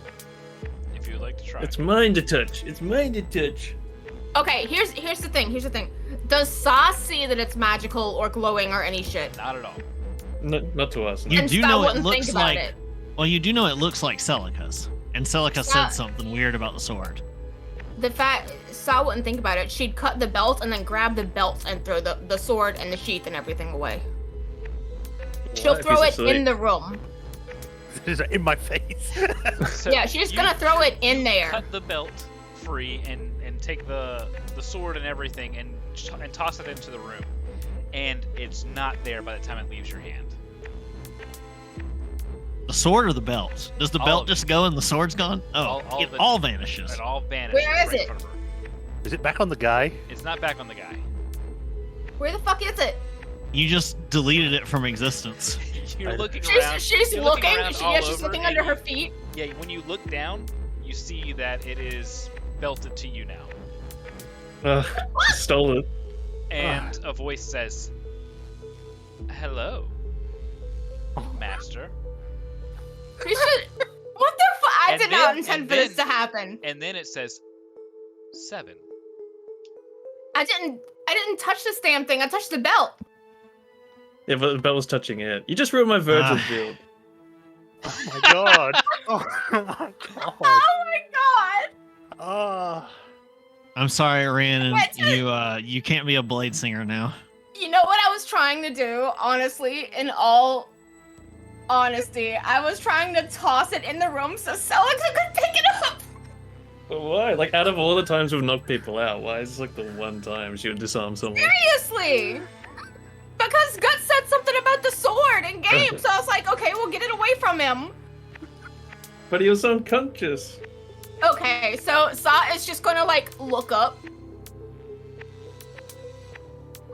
If you would like to try. It's mine to touch. It's mine to touch. Okay, here's the thing. Does Sa see that it's magical or glowing or any shit? Not at all. No, not to us. You And do Sa know it wouldn't think looks about like. it. Well, you do know it looks like Celica's, and Celica Sa- said something weird about the sword. The fact Sa wouldn't think about it. She'd cut the belt and then grab the belt and throw the sword and the sheath and everything away. She'll What? throw Piece it of slate. in the room. In my face. So Yeah, she's you gonna throw it in there. Cut the belt free and take the sword and everything and toss it into the room, and it's not there by the time it leaves your hand. The sword or the belt? Does the All belt of just go and the sword's gone? Oh, All it of it. all vanishes. It all vanishes. Where is right in it? front of her. Is it back on the guy? It's not back on the guy. Where the fuck is it? You just deleted it from existence. You're looking around. She's you're looking. around She's all over, looking and under her feet. Yeah, when you look down, you see that it is belted to you now. Stole it. And a voice says, "Hello, Oh. master." She should. What the fuck? I And did not then- intend and for this to then- happen. And then it says, 7. I didn't touch this damn thing. I touched the belt. Yeah, but the belt was touching it. You just ruined my Virgil build. Oh my god. Oh my god. Oh my god. Oh. I'm sorry, Rhiannon. What? You can't be a blade singer now. You know what I was trying to do, honestly, in all honesty? I was trying to toss it in the room so Celica could pick it up. But why? Like, out of all the times we've knocked people out, why is this like the one time she would disarm someone? Seriously. Because Guts said something about the sword in game, so I was like, okay, we'll get it away from him. But he was unconscious. Okay, so Sa is just gonna, like, look up.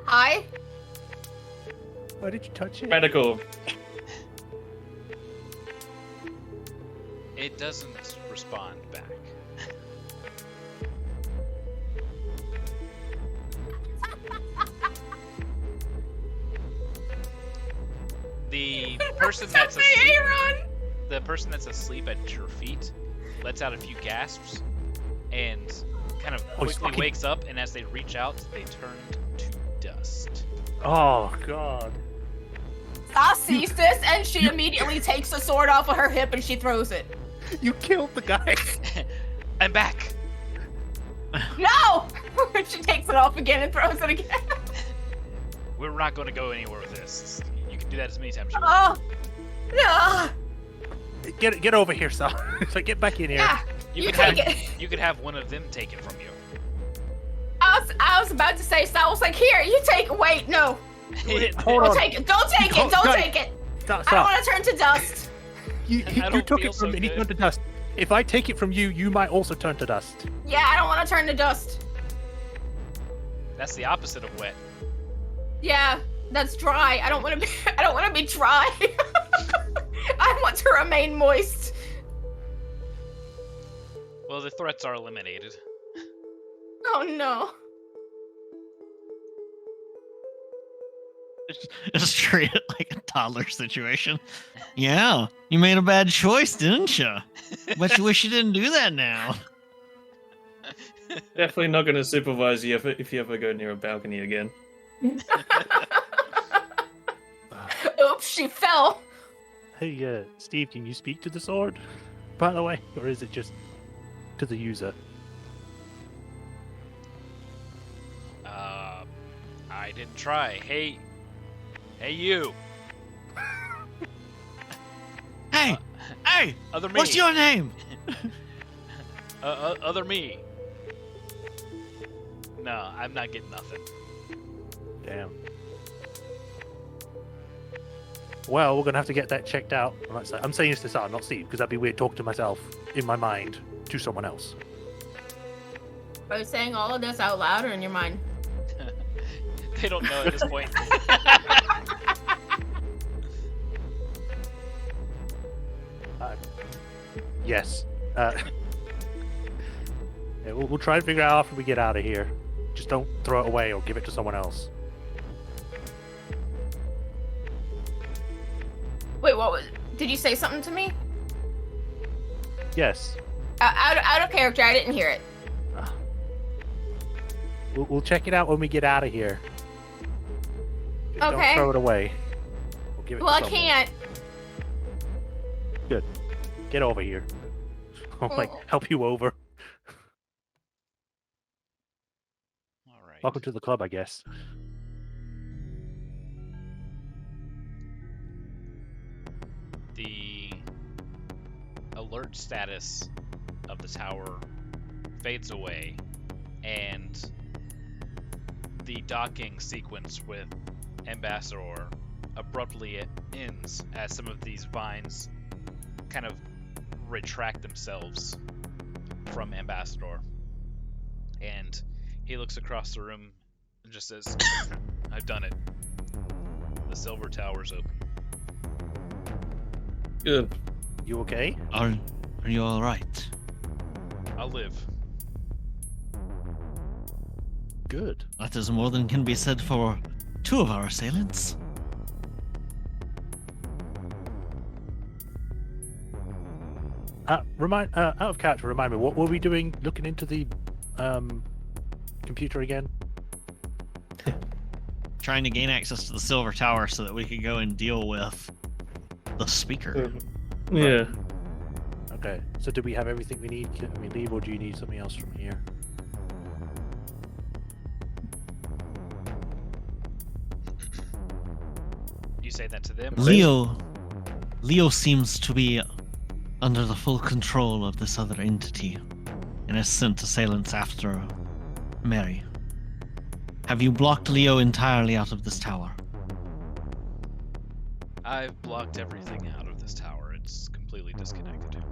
Hi? Why did you touch it? Radical. It doesn't respond back. The person that's asleep, Aaron! the person that's asleep at your feet, lets out a few gasps, and kind of Oh, he's quickly fucking- wakes up. And as they reach out, they turn to dust. Oh god. Sa sees this, and she immediately takes the sword off of her hip and she throws it. You killed the guy. I'm back. No! She takes it off again and throws it again. We're not going to go anywhere with this. You can do that as many times as you Oh! want. No! Get over here, Sal. So get back in here. Yeah, You you could take have it. you could have one of them taken from you. I was about to say, Sal was like, here, you take it. Wait, no. Hold Don't on. take it. Don't take it. Don't Guys, take it. Stop, I don't stop. want to turn to dust. You I don't took feel it from so me and he good. turned to dust. If I take it from you, you might also turn to dust. Yeah, I don't want to turn to dust. That's the opposite of wet. Yeah, that's dry. I don't want to be. I don't want to be dry. I want to remain moist. Well, the threats are eliminated. Oh no. Just treat it like a toddler situation. Yeah, you made a bad choice, didn't you? But you wish you didn't do that now. Definitely not going to supervise you if you ever go near a balcony again. Oops, she fell. Hey, Steve, can you speak to the sword? By the way, or is it just to the user? I didn't try. Hey, you, Hey, hey, other me. what's your name? Other me. No, I'm not getting nothing. Damn. Well, we're gonna have to get that checked out. I'm saying this to Sal, not Steve, because that'd be weird talking to myself in my mind to someone else. Are you saying all of this out loud or in your mind? They don't know at this point. Yes. Yeah, we'll try and figure out after we get out of here. Just don't throw it away or give it to someone else. Wait, what was? Did you say something to me? Yes. Out of character, I didn't hear it. We'll check it out when we get out of here. Just Okay. Don't throw it away. We'll give it Well, I to someone. can't. Good. Get over here. I'll like Oh. help you over. All right. Welcome to the club, I guess. The alert status of the tower fades away, and the docking sequence with Ambassador abruptly ends as some of these vines kind of retract themselves from Ambassador. And he looks across the room and just says, I've done it. The Silver Tower's open. Good. You okay? Are you all right? I'll live. Good. That is more than can be said for two of our assailants. Out of character, remind me, what were we doing looking into the computer again? Trying to gain access to the Silver Tower so that we could go and deal with the speaker. Yeah. Okay. So do we have everything we need? Can we leave, or do you need something else from here? You say that to them? or- Leo seems to be under the full control of this other entity and has sent assailants after Mary. Have you blocked Leo entirely out of this tower? I've blocked everything out of this tower. It's completely disconnected.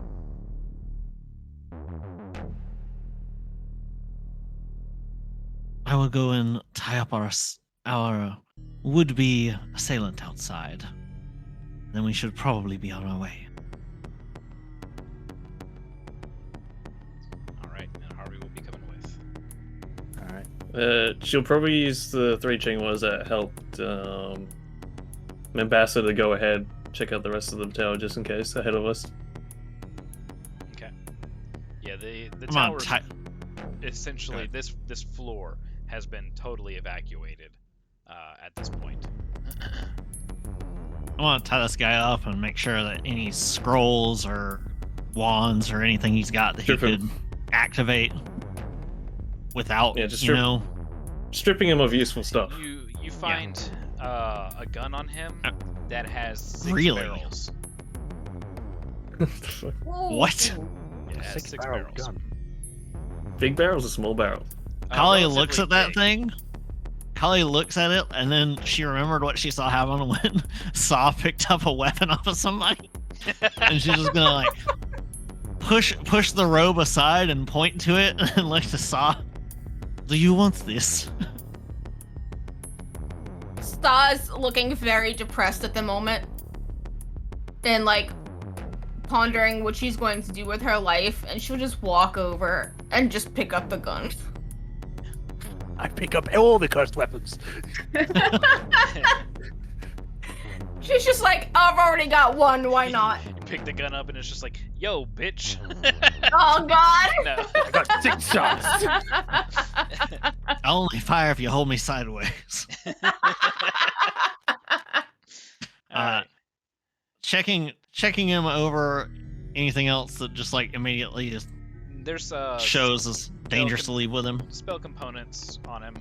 I will go and tie up our would-be assailant outside. Then we should probably be on our way. Alright, and Harvey will be coming with. All right. She'll probably use the 3 Chingwas that helped Ambassador to go ahead, check out the rest of the tower just in case, ahead of us. Okay. Yeah, the Come on, tower essentially this floor has been totally evacuated at this point. I want to tie this guy up and make sure that any scrolls or wands or anything he's got that he Strip him. could activate without, Yeah, just you strip- know, Stripping him of useful stuff. You find a gun on him that has 6 Really? barrels. What? Yeah, it has 6 Six-barrel barrels. gun. Big barrels or small barrels? Holly looks at that relatively thing. Holly looks at it, and then she remembered what she saw happen when Saw picked up a weapon off of somebody, and she's just gonna like push the robe aside and point to it and look to Saw. Do you want this? Staw's looking very depressed at the moment. And like pondering what she's going to do with her life, and she'll just walk over and just pick up the gun. I pick up all the cursed weapons. She's just like, I've already got one, why not? You pick the gun up and it's just like, yo, bitch. Oh god! No. I got 6 shots. I'll only fire if you hold me sideways. Alright. Checking him over. Anything else that just like immediately just There's shows us dangerous to leave with him? spell components on him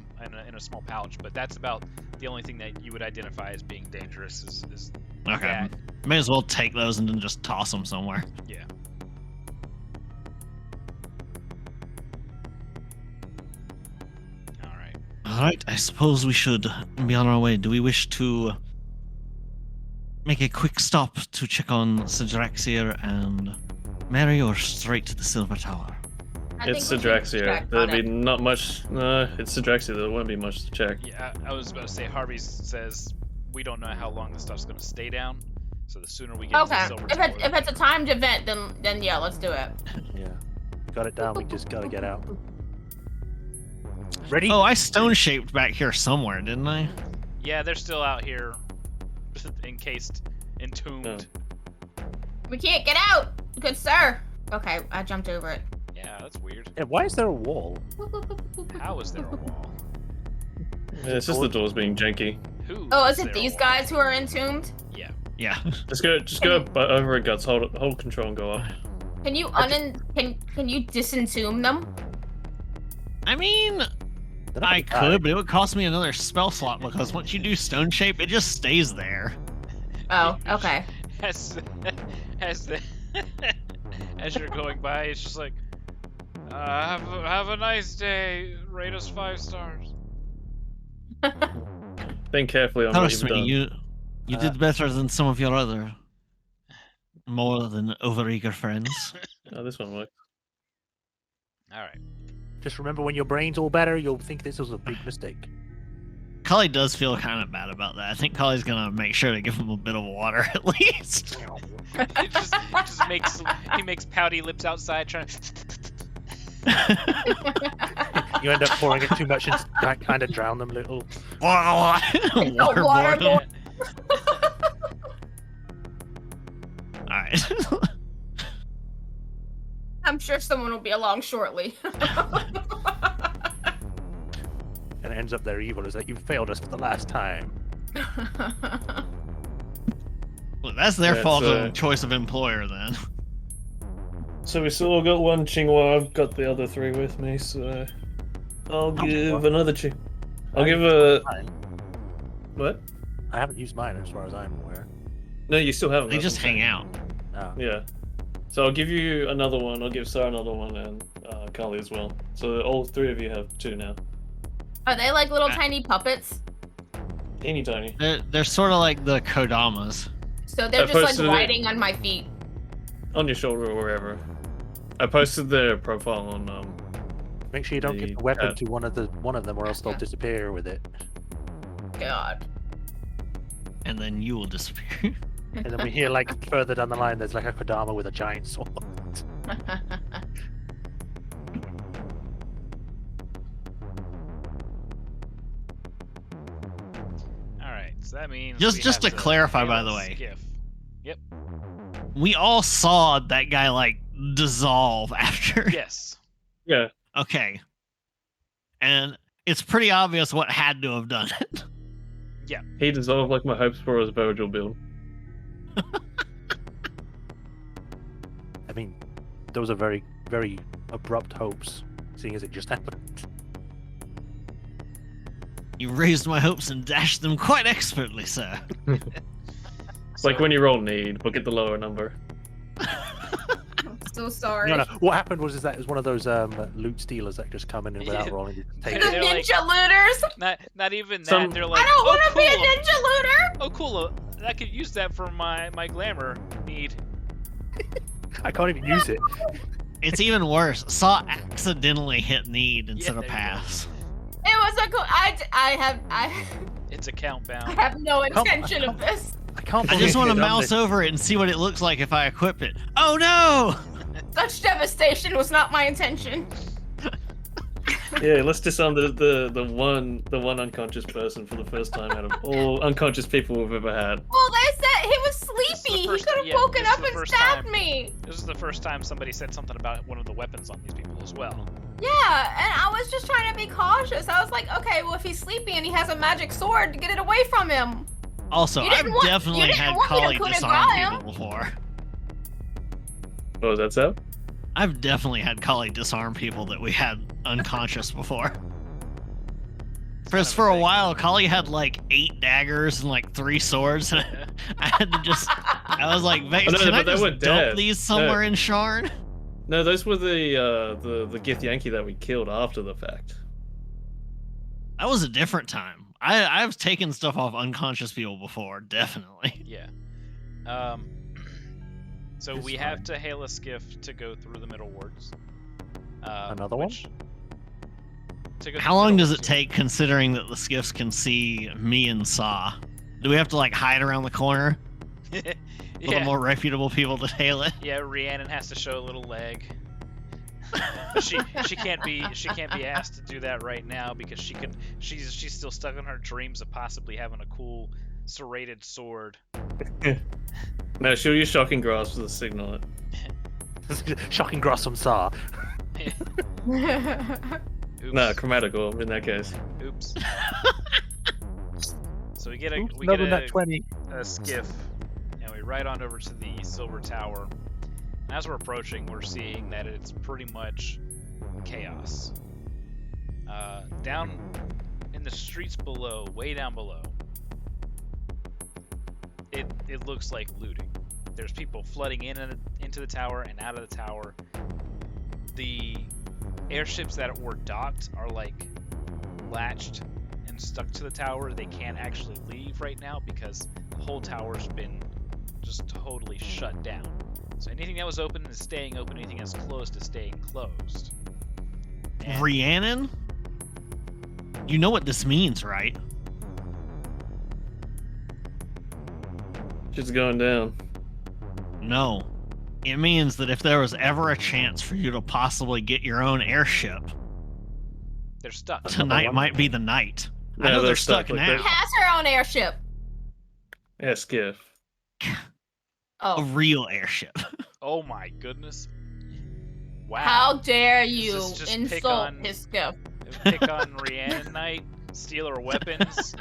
in a small pouch, but that's about the only thing that you would identify as being dangerous is Okay. that. May as well take those and then just toss them somewhere. Yeah. Alright. Alright, I suppose we should be on our way. Do we wish to make a quick stop to check on Sidraxir and Mary, or straight to the Silver Tower? It's Sidraxia. There'll be not much. It's Sidraxia. There won't be much to check. Yeah, I was about to say, Harvey says we don't know how long this stuff's going to stay down, so the sooner we get to the Okay. Silver If Tower... it's a timed event, then yeah, let's do it. Yeah. Got it down. We just gotta get out. Ready? Oh, I stone shaped back here somewhere, didn't I? Yeah, they're still out here, encased, Oh. entombed. We can't get out, good sir. Okay, I jumped over it. Yeah, that's weird. Yeah, why is there a wall? How is there a wall? Yeah, it's just the doors being janky. Who? Oh, is there it a these wall? guys who are entombed? Yeah. Yeah. Just go over it, guts. Hold control and go up. Can you can you disentomb them? I mean, I could, but it would cost me another spell slot because once you do stone shape, it just stays there. Oh, okay. As the as you're going by, it's just like, have a nice day. Rate us 5 stars. Think carefully on what Trust you've me, done. you did better than some of your other more than overeager friends. Oh, this one worked. All right. Just remember, when your brain's all better, you'll think this was a big mistake. Kali does feel kind of bad about that. I think Kali's gonna make sure to give him a bit of water at least. It just makes pouty lips outside trying to. You end up pouring it too much and kind of drown them a little. Waterboard. Alright. I'm sure someone will be along shortly. And it ends up their evil is that you failed us for the last time. Well, that's their Yeah, fault it's, of choice of employer then. So we still got one Qinghua. I've got the other 3 with me, so I'll give another Qing. I'll give a Mine. what? I haven't used mine as far as I'm aware. No, you still haven't. They that's just what I'm hang saying. out. Oh. Yeah. So I'll give you another one. I'll give Sarah another one, and Kali as well. So all 3 of you have 2 now. Are they like little tiny puppets? Teeny tiny. They're sort of like the Kodamas. So they're I just like posted it- riding on my feet. On your shoulder or wherever. I posted their profile on Make sure you don't The give the weapon cat. to one of them, or else they'll disappear with it. God. And then you will disappear. And then we hear like further down the line, there's like a Kodama with a giant sword. All right. So that means Just- we just have to clarify, hail by a the way. skiff. We all saw that guy like dissolve after. Yes. yeah. Okay. And it's pretty obvious what had to have done it. He dissolved like my hopes for his Virgil build. I mean, those are very, very abrupt hopes, seeing as it just happened. You raised my hopes and dashed them quite expertly, sir. It's like when you roll need, but get the lower number. I'm so sorry. No, no. What happened was that it was one of those loot stealers that just come in and without Yeah. rolling, just The take They're it. like- ninja looters. Not even that. Some- They're like, I don't want to oh, be a cool. ninja looter. Oh, cool. I could use that for my glamour need. I can't even use it. It's even worse. Saw accidentally hit need instead Yeah, of there you go. pass. It was a cool. I It's account bound. have no intention of this. I can't. I believe just want to they've done mouse this. over it and see what it looks like if I equip it. Oh no! Such devastation was not my intention. Yeah, let's disarm the one unconscious person for the first time out of all unconscious people we've ever had. Well, they said he was This is the sleepy. He first- could have yeah, woken this is up the and first stabbed time. me. This is the first time somebody said something about one of the weapons on these people as well. Yeah, and I was just trying to be cautious. I was like, okay, well, if he's sleepy and he has a magic sword, get it away from him. Also, You I've didn't want- definitely you didn't had want me to Kali coup de disarm grace him. people before. What was that, Seb? I've definitely had Kali disarm people that we had unconscious before. kind of For a a thing. while, Kali had like 8 daggers and like 3 swords. And I had to just. I was like, Vex, Oh, no, can I but they just were dump dead. these somewhere No. in Sharn? No, those were the Gith Yankee that we killed after the fact. That was a different time. I've taken stuff off unconscious people before, definitely. Yeah. So It's we fine. have to hail a skiff to go through the middle wards. Another one? To go How through the long middle does it wards, take, considering that the skiffs can see me and Saw? Do we have to like hide around the corner yeah. for the more reputable people to hail it? Yeah, Rhiannon has to show a little leg. But she can't be asked to do that right now because she's still stuck in her dreams of possibly having a cool serrated sword. No, she'll use shocking grasp to signal it. Shocking Grossum Saw. Oops. No, chromatic orb in that case. Oops. So we get Another nat 20. a skiff, and we ride on over to the Silver Tower. And as we're approaching, we're seeing that it's pretty much chaos. Down in the streets below, way down below, it looks like looting. There's people flooding into the tower and out of the tower. The airships that were docked are like latched and stuck to the tower. They can't actually leave right now because the whole tower's been just totally shut down. So anything that was open is staying open, anything that's closed is staying closed. And Rhiannon? You know what this means, right? Shit's going down. No. It means that if there was ever a chance for you to possibly get your own airship, they're stuck. tonight might be the night. I Yeah, know they're they're stuck stuck, like now. they- Has her own airship. Yeah, skiff. A Oh, real airship. Oh my goodness. Wow. how dare Does you this just pick insult on- his skiff? Pick on Rhiannon Knight, steal her weapons,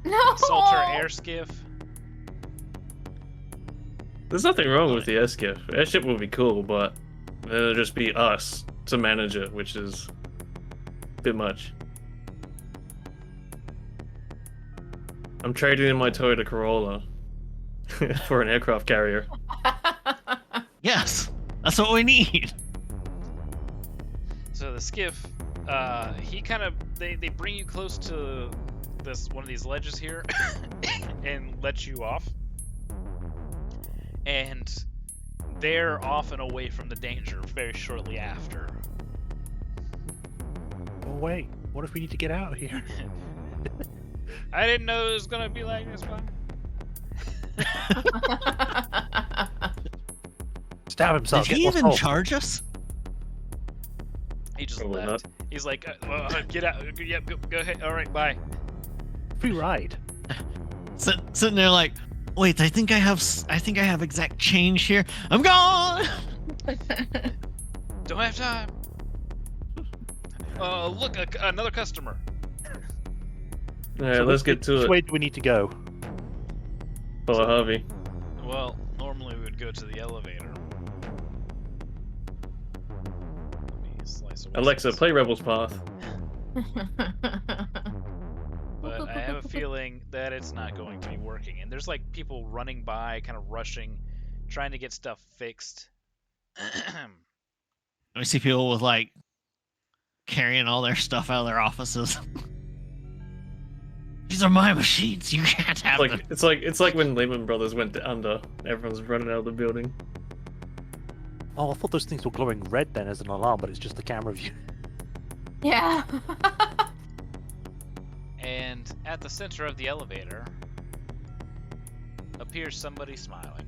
No. assault her air skiff. There's nothing wrong with the air skiff. Airship would be cool, but then it'll just be us to manage it, which is a bit much. I'm trading in my Toyota Corolla for an aircraft carrier. Yes. That's what we need. So the skiff, he kind of they bring you close to this one of these ledges here and let you off. And they're off and away from the danger very shortly after. Oh wait, what if we need to get out of here? I didn't know it was gonna be like this one. Stab himself. Did he get even lost. charge us? He just Probably left. He's like, get out. Yep, go ahead. All right, bye. Free ride. Sitting there like, wait, I think I have exact change here. I'm gone. Don't have time. Look, another customer. Yeah, So let's get to which it. way do we need to go? Follow Harvey. Well, normally we would go to the elevator. Let me slice away Alexa, some- play Rebel's Path. But I have a feeling that it's not going to be working. And there's like people running by, kind of rushing, trying to get stuff fixed. I see people with like carrying all their stuff out of their offices. These are my machines. You can't have them. It's like when Lehman Brothers went under. Everyone's running out of the building. Oh, I thought those things were glowing red then as an alarm, but it's just the camera view. Yeah. And at the center of the elevator appears somebody smiling.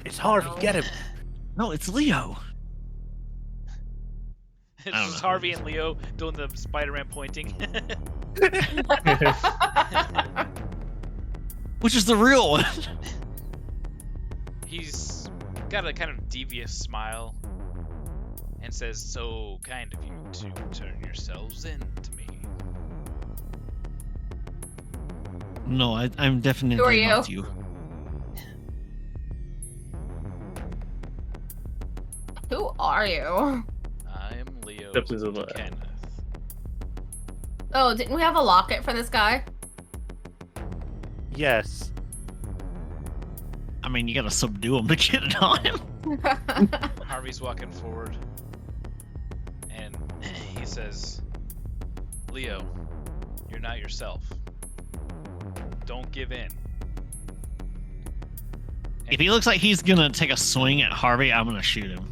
It's Harvey, No. get him! No, it's Leo. It's I don't just know. Harvey and Leo doing the Spider-Man pointing. Which is the real one. He's got a kind of devious smile and says, "So kind of you to turn yourselves in to me." No, I'm definitely Who are you? not you. Who are you? I am Leo Steps into the- Kenneth. Oh, didn't we have a locket for this guy? Yes. I mean, you gotta subdue him to get it on him. Harvey's walking forward, and he says, "Leo, you're not yourself. Don't give in." If he looks like he's gonna take a swing at Harvey, I'm gonna shoot him.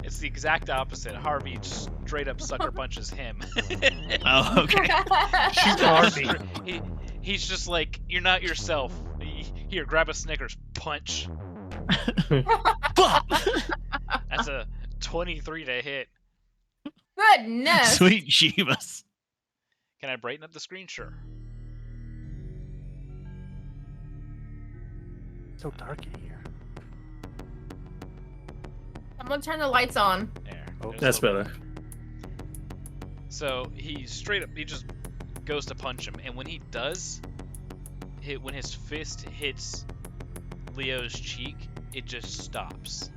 It's the exact opposite. Harvey just straight up sucker punches him. Oh, okay. Shoot Harvey. He's just like, "You're not yourself. Here, grab a Snickers." Punch. Bop! That's a 23 to hit. Goodness. Sweet Jeebus. Can I brighten up the screen? Sure. So dark in here. I'm gonna turn the lights on. There. Oh, There's That's a little- better. So he straight up, he just goes to punch him, and when he does, when his fist hits Leo's cheek, it just stops.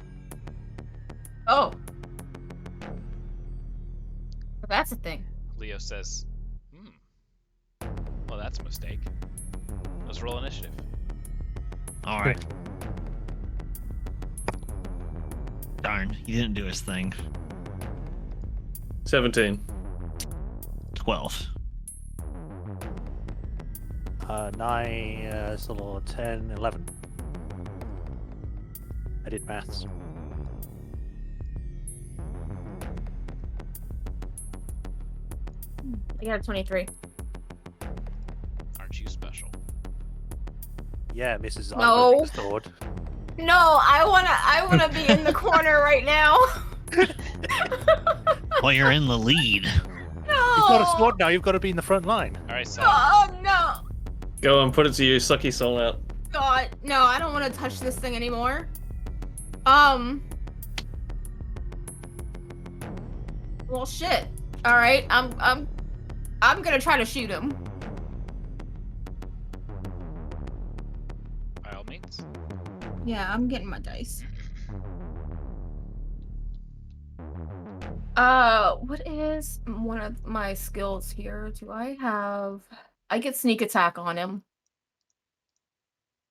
Oh. Well, that's a thing. Leo says, well, that's a mistake. Let's roll initiative. All right. Darn, he didn't do his thing. 17. 12. 9, so 10, 11. I did maths. I got a 23. Aren't you special? Yeah, Mrs. No. Iron Sword. No, I wanna be in the corner right now. Well, you're in the lead. No. You've got a sword now. You've got to be in the front line. All right, so Oh no. Go on, put it to you. Suck your soul out. God, no, I don't want to touch this thing anymore. Well, shit. All right, I'm gonna try to shoot him. by all means. Yeah, I'm getting my dice. What is one of my skills here? Do I have? I get sneak attack on him.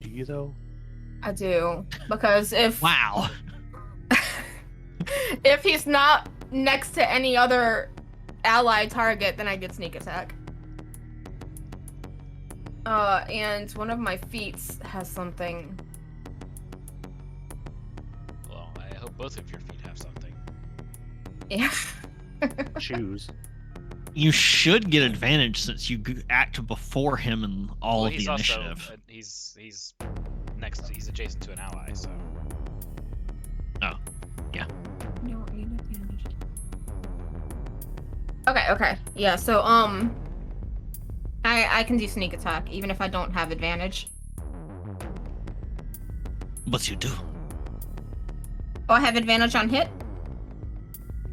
Do you though? I do because if Wow. if he's not next to any other ally target, then I get sneak attack. And one of my feats has something. Well, I hope both of your feet have something. Yeah. Shoes. You should get advantage since you act before him in all Well, of he's the also initiative. he's next. He's adjacent to an ally, so Don't need advantage. Okay. Yeah, so I can do sneak attack even if I don't have advantage. But you do. Oh, I have advantage on hit?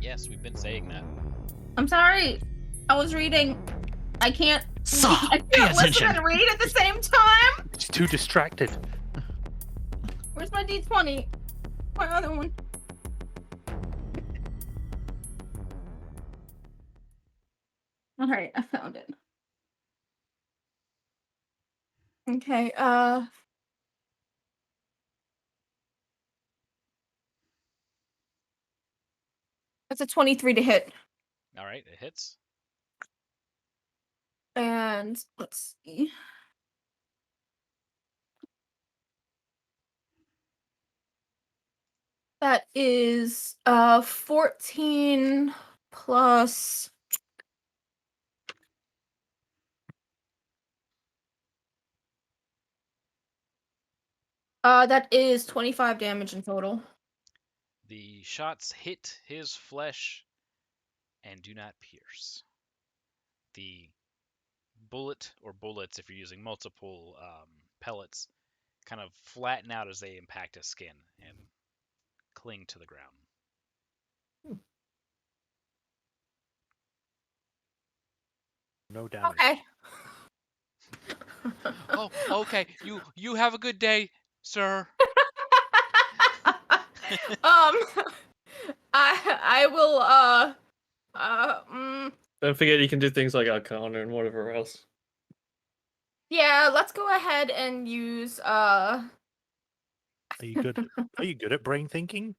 yes, we've been saying that. I'm sorry. I was reading. I can't Stop. I Pay can't listen attention. and read at the same time. She's too distracted. Where's my D20? My other one. Alright, I found it. Okay, that's a 23 to hit. All right, it hits. And let's see. That is 14 plus that is 25 damage in total. The shots hit his flesh and do not pierce. The bullet or bullets, if you're using multiple pellets, kind of flatten out as they impact his skin and cling to the ground. No damage. Okay. Oh, okay. You have a good day, sir. I will Don't forget you can do things like Arcana and whatever else. yeah, let's go ahead and use Are you good? Are you good at brain thinking?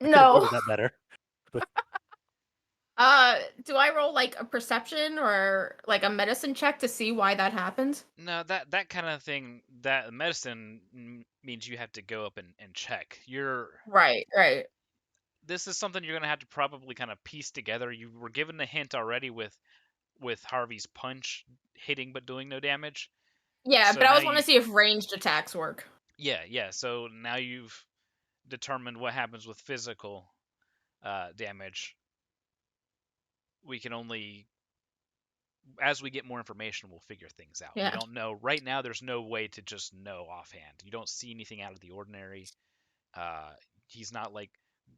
I could've no. worded that better. Do I roll like a perception or like a medicine check to see why that happened? No, that kind of thing, that medicine means you have to go up and check. Right. This is something you're going to have to probably kind of piece together. You were given the hint already with Harvey's punch hitting but doing no damage. Yeah, So but I now was want to see if ranged attacks work. Yeah. So now you've determined what happens with physical damage. We can only, as we get more information, we'll figure things out. We Yeah. don't know right now. There's no way to just know offhand. You don't see anything out of the ordinary. He's not like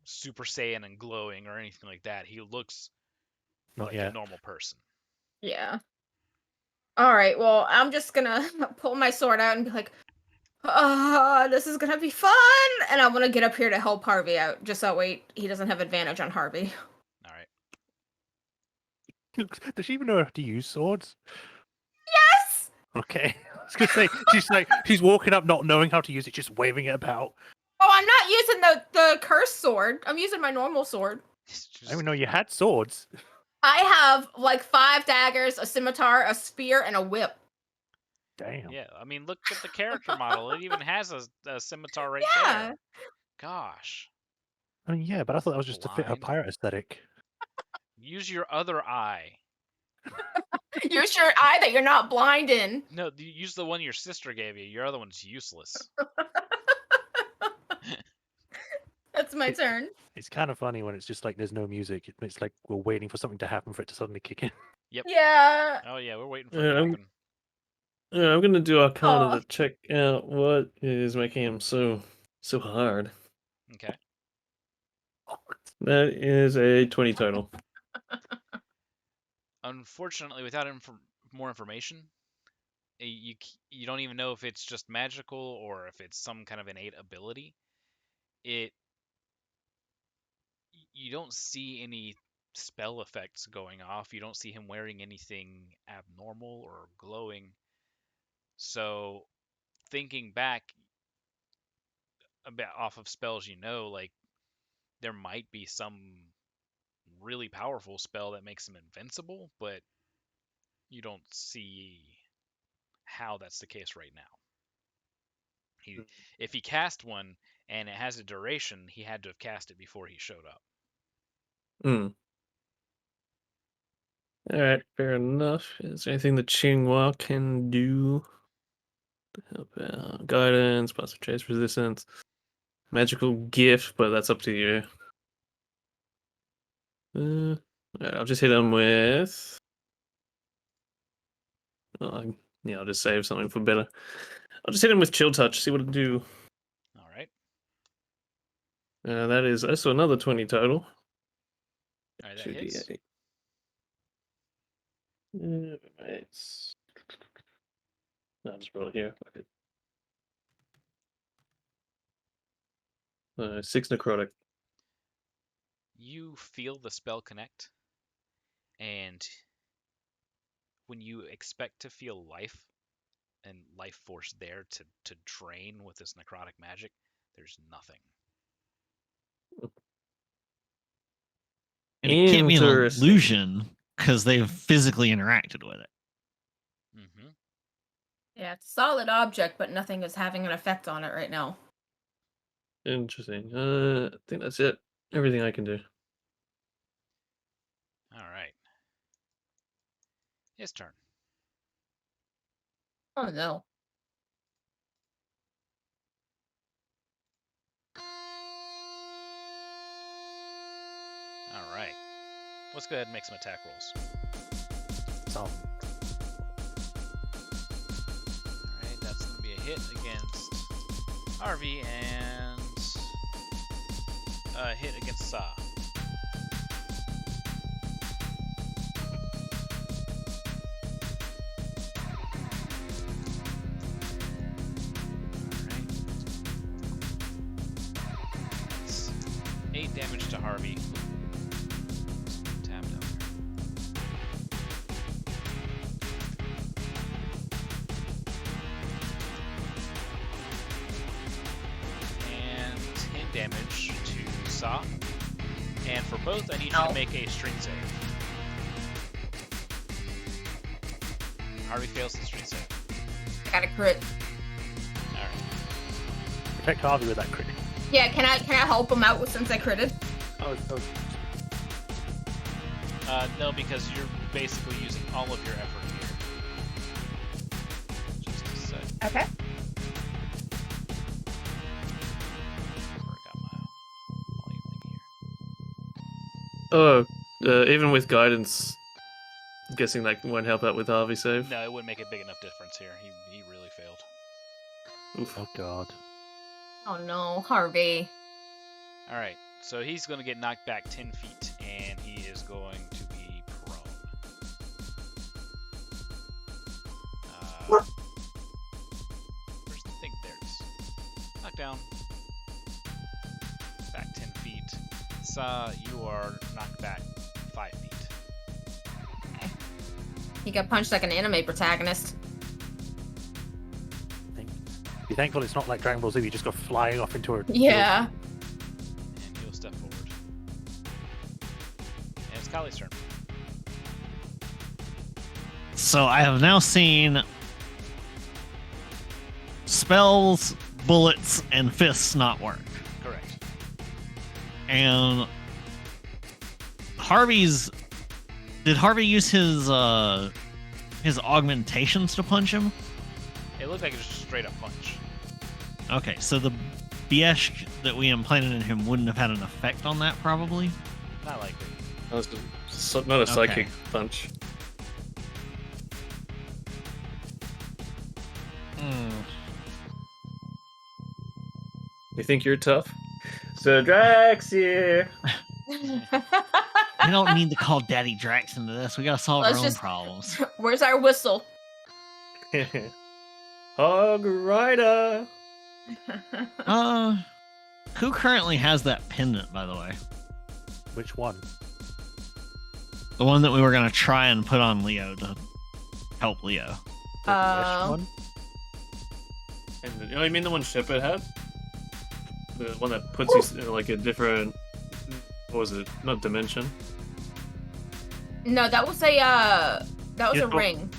Super Saiyan and glowing or anything like that. He looks Not like yet. a normal person. Yeah. All right. Well, I'm just gonna pull my sword out and be like, this is gonna be fun, and I'm gonna get up here to help Harvey out, just so he doesn't have advantage on Harvey. All right. Does she even know how to use swords? Yes. Okay. I was gonna say she's walking up not knowing how to use it, just waving it about. Oh, I'm not using the cursed sword. I'm using my normal sword. I didn't even know you had swords. I have like 5 daggers, a scimitar, a spear, and a whip. Damn. Yeah, I mean, look at the character model. It even has a scimitar right Yeah. there. Gosh. I mean, yeah, but I thought that was just to fit her Blind. pirate aesthetic. Use your other eye. Use your eye that you're not blind in. No, use the one your sister gave you. Your other one's useless. That's my turn. It's kind of funny when it's just like there's no music. It's like we're waiting for something to happen for it to suddenly kick in. Yeah. Oh yeah, we're waiting for Yeah, it to happen. I'm gonna do Arcana Aw. to check out what is making him so hard. Okay. That is a 20 total. Unfortunately, without more information, you don't even know if it's just magical or if it's some kind of innate ability. You don't see any spell effects going off. You don't see him wearing anything abnormal or glowing. So, thinking back off of spells, like there might be some really powerful spell that makes him invincible, but you don't see how that's the case right now. If he cast one and it has a duration, he had to have cast it before he showed up. Alright, fair enough. Is there anything the Qinghua can do to help out? Guidance, positive chase resistance, magical gift, but that's up to you. Alright, I'll just hit him with. I'll just save something for better. I'll just hit him with chill touch, see what it'll do. All right. That is also another 20 total. All right, that hits. 2d8. It's. No, I'll just roll it here. Okay. 6 necrotic. You feel the spell connect, and when you expect to feel life and life force there to drain with this necrotic magic, there's nothing. And it can't be an Interesting. illusion because they've physically interacted with it. Mm-hmm. Yeah, it's a solid object, but nothing is having an effect on it right now. Interesting. I think that's it. Everything I can do. All right. His turn. Oh no. All right. Let's go ahead and make some attack rolls. So, All right, that's going to be a hit against Harvey and a hit against Sa. That's 8 damage to Harvey. Tapped out there. And 10 damage to Sa. And for both, I need you to make a strength save. Harvey fails the strength save. Got a crit. Alright. protect Harvey with that crit. Yeah, can I help him out since I critted? Oh, No, because you're basically using all of your effort here. Just a sec. Okay. Oh, even with guidance, I'm guessing that won't help out with Harvey save. No, it wouldn't make a big enough difference here. He really failed. Oof. Oh god. Oh no, Harvey. All right, so he's going to get knocked back 10 feet, and he is going to be prone. Where's the thing? There it is. Knock down. Back 10 feet. You are knocked back 5 feet. He got punched like an anime protagonist. Be thankful it's not like Dragon Ball Z. You just go flying off into a. Yeah. And he'll step forward. And it's Kali's turn. So I have now seen spells, bullets, and fists not work. Correct. And did Harvey use his augmentations to punch him? It looked like it was just a straight up punch. Okay, so the Biesh that we implanted in him wouldn't have had an effect on that, probably. Not likely. That's not a psychic punch. You think you're tough? So Drax here. We don't need to call Daddy Drax into this. We gotta solve Let's our own just- problems. Where's our whistle? Hog Rider. Who currently has that pendant, by the way? Which one? The one that we were gonna try and put on Leo to help Leo. The Wish one? And you mean the one Shepard had? The one that puts you in like a different. What was it? Not dimension. No, that was a You're talk- ring.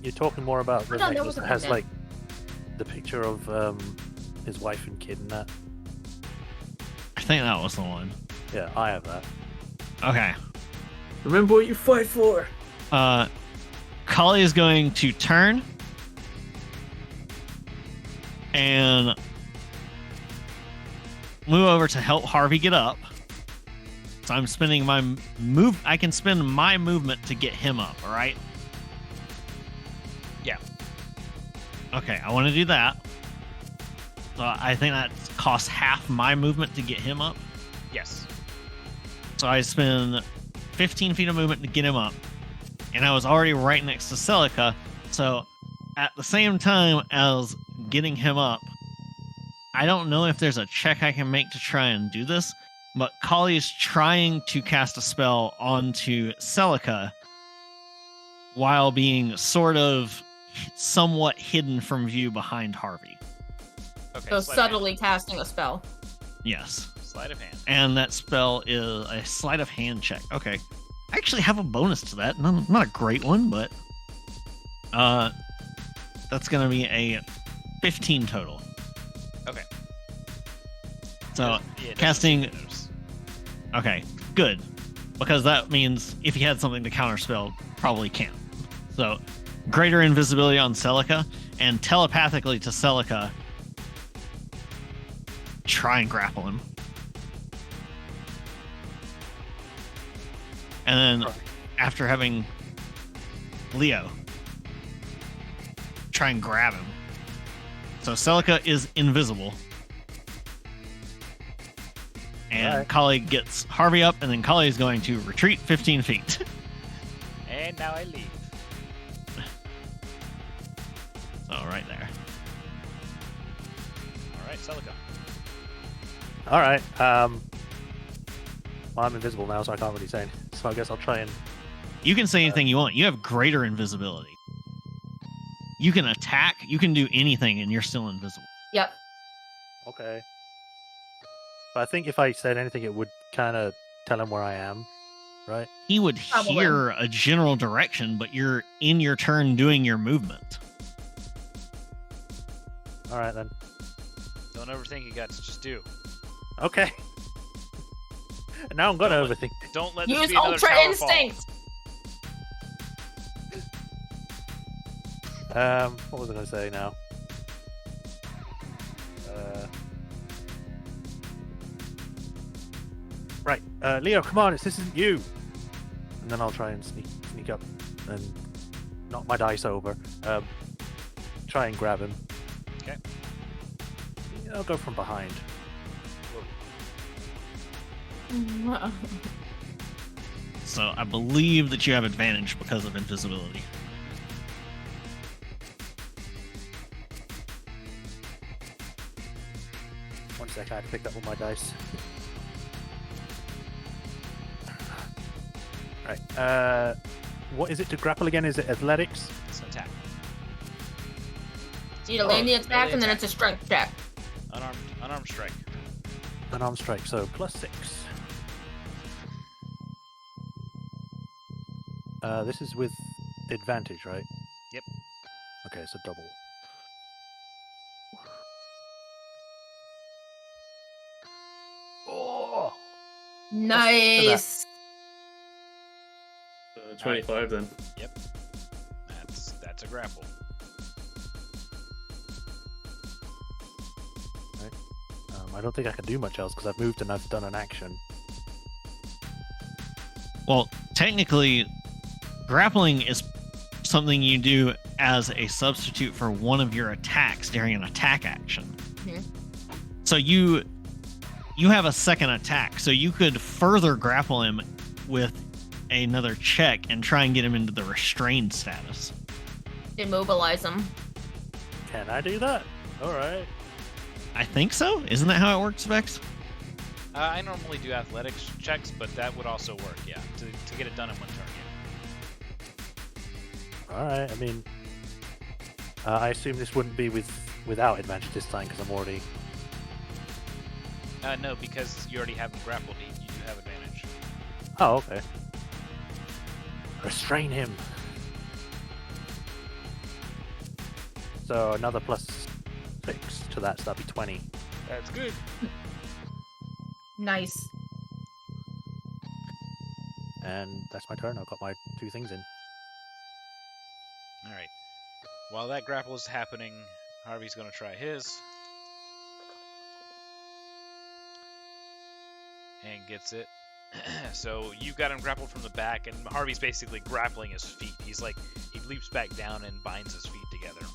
You're talking more about the no, that necklace was a that has pendant. like the picture of his wife and kid and that. I think that was the one. Yeah, I have that. Okay. Remember what you fight for. Kali is going to turn and move over to help Harvey get up. So I'm spending my move. I can spend my movement to get him up. All right. Yeah. Okay, I want to do that. So I think that costs half my movement to get him up. Yes. So I spend 15 feet of movement to get him up. And I was already right next to Celica. So at the same time as getting him up, I don't know if there's a check I can make to try and do this, but Kali is trying to cast a spell onto Celica while being sort of somewhat hidden from view behind Harvey. Okay. So sleight of subtly casting a spell. Yes. hand. Sleight of hand. And that spell is a sleight of hand check. Okay. I actually have a bonus to that. Not a great one, but that's going to be a 15 total. Okay. So Yeah, it doesn't casting- seem to notice. Okay, good. Because that means if he had something to counterspell, probably can't. So, greater invisibility on Celica, and telepathically to Celica, try and grapple him. And then, after having Leo, try and grab him. So, Celica is invisible. And Alright. Kali gets Harvey up, and then Kali is going to retreat 15 feet. And now I leave. So, right there. All right, Celica. All right. Well, I'm invisible now, so I can't really say anything. So I guess I'll try and. You can say anything you want. You have greater invisibility. You can attack, you can do anything, and you're still invisible. Yep. Okay. But I think if I said anything, it would kind of tell him where I am, right? He would Probably. hear a general direction, but you're in your turn doing your movement. All right then. Don't overthink it, guys. Just do. Okay. And now I'm gonna Don't let- overthink. Don't let this Use be another Ultra tower Instinct. What was I gonna say now? Right. Leo, come on, this isn't you. And then I'll try and sneak up and knock my dice over. Try and grab him. Okay. Yeah, I'll go from behind. So I believe that you have advantage because of invisibility. One sec, I had to pick up all my dice. Right. What is it to grapple again? Is it athletics? It's an attack. You need to land the melee attack, and then attack. it's a strength check. Unarmed strike. An arm strike, so +6. This is with advantage, right? Yep. Okay, so double. Oh! Nice. 25 then. Yep. That's a grapple. I don't think I can do much else because I've moved and I've done an action. Well, technically, grappling is something you do as a substitute for one of your attacks during an attack action. Mhm. So you have a second attack, so you could further grapple him with another check and try and get him into the restrained status. Immobilize him. Can I do that? Alright. I think so. Isn't that how it works, Vex? I normally do athletics checks, but that would also work, yeah. To get it done in one turn, yeah. Alright, I mean... I assume this wouldn't be without advantage this time because I'm already... No, because you already have him grappled, you do have advantage. Oh, okay. Restrain him. So another +6 to that, so that'd be 20. That's good. Nice. And that's my turn. I've got my 2 things in. Alright. While that grapple is happening, Harvey's going to try his. And gets it. So you got him grappled from the back, and Harvey's basically grappling his feet. He's like, he leaps back down and binds his feet together.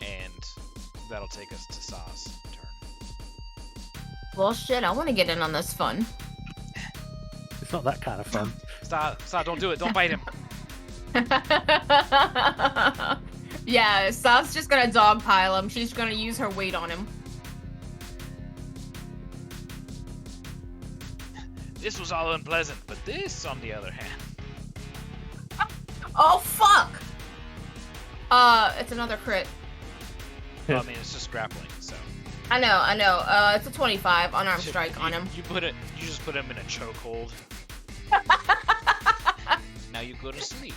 And that'll take us to Saw's turn. Well, shit, I want to get in on this fun. It's not that kind of fun. Saw, don't do it. Don't bite him. Yeah, Saw's just gonna dogpile him. She's gonna use her weight on him. This was all unpleasant, but this, on the other hand... Oh, fuck! It's another crit. Well, I mean, it's just grappling, so... I know. It's a 25 unarmed strike on him. You just put him in a chokehold. Now you go to sleep.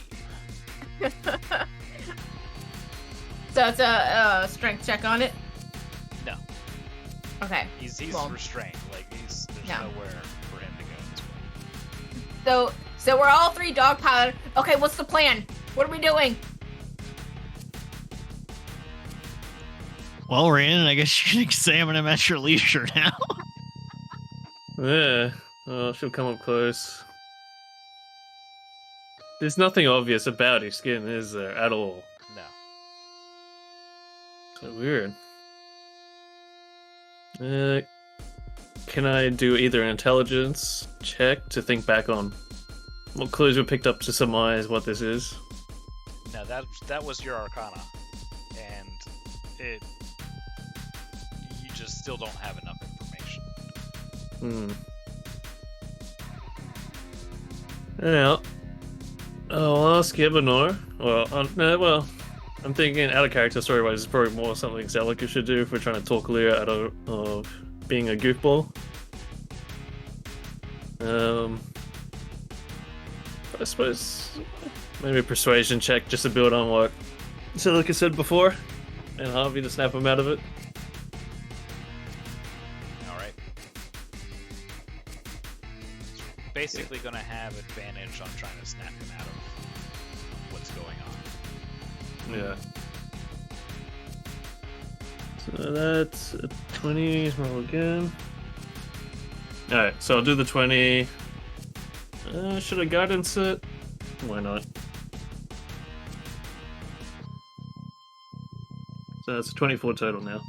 So it's a strength check on it? No. Okay. He's Well. restrained. Like, there's No. nowhere for him to go at this point. So we're all 3 dogpiled. Okay, what's the plan? What are we doing? Well, Rhiannon, I guess you can examine him at your leisure now. Yeah. Oh, she'll come up close. There's nothing obvious about his skin, is there, at all? No. So weird. Can I do either an intelligence check to think back on what clues we picked up to surmise what this is? No, that was your Arcana, and you just still don't have enough information. Yeah. I'll ask Ebenor. Well, I'm thinking out of character story-wise, it's probably more something Zelica should do if we're trying to talk Leah out of being a goofball. I suppose maybe a persuasion check just to build on what Zelica said before, and Harvey to snap him out of it. Alright. Basically gonna have advantage on trying to snap him out of what's going on. Yeah. So that's a 20. Roll again. Alright, so I'll do the 20. Should I guidance it? Why not? So that's 24 total now.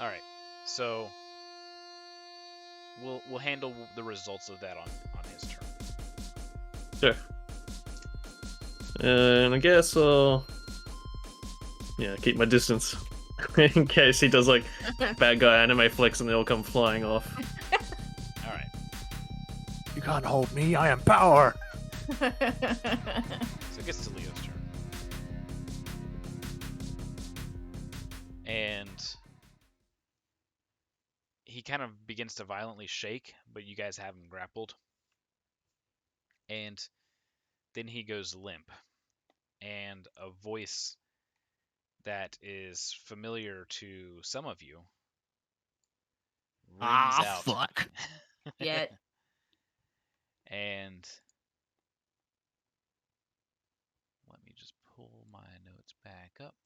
All right, so we'll handle the results of that on his turn. Sure. And I guess I'll keep my distance in case he does like bad guy anime flicks and they all come flying off. All right, You can't hold me. I am power. so it gets to Leo's turn, and he kind of begins to violently shake, but you guys have him grappled, and then he goes limp, and a voice that is familiar to some of you rings out. Fuck. Yet. And let me just pull my notes back up.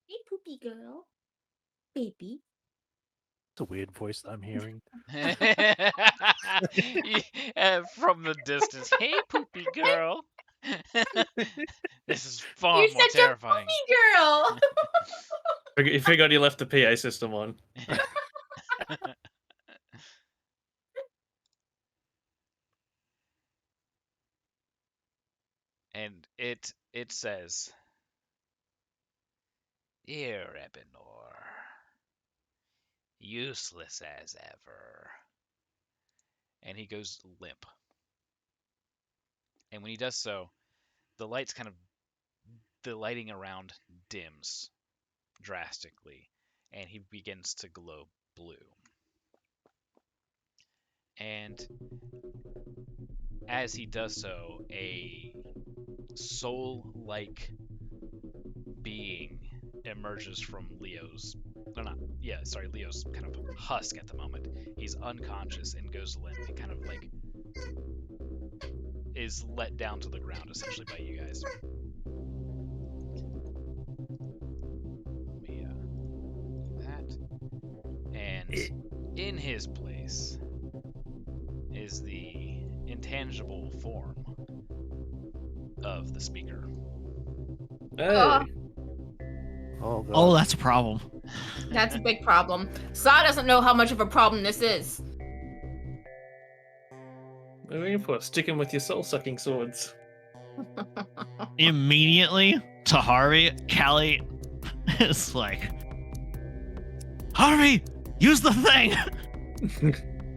Hey, poopy girl. Baby. It's a weird voice that I'm hearing. From the distance, hey, poopy girl. This is far You're more such terrifying. a poopy girl. You forgot you left the PA system on. And it says, "Dear Ebenor, useless as ever." And he goes limp. And when he does so, the lighting around dims drastically, and he begins to glow blue. And as he does so, a soul-like being emerges from Leo's kind of husk at the moment. He's unconscious and goes limp and kind of like is let down to the ground essentially by you guys. Let me do that. And in his place is the intangible form of the speaker. Hey. Oh, God. Oh, that's a problem. That's a big problem. Saw doesn't know how much of a problem this is. What are you waiting for? Sticking with your soul-sucking swords. Immediately to Harvey, Callie is like, Harvey, use the thing.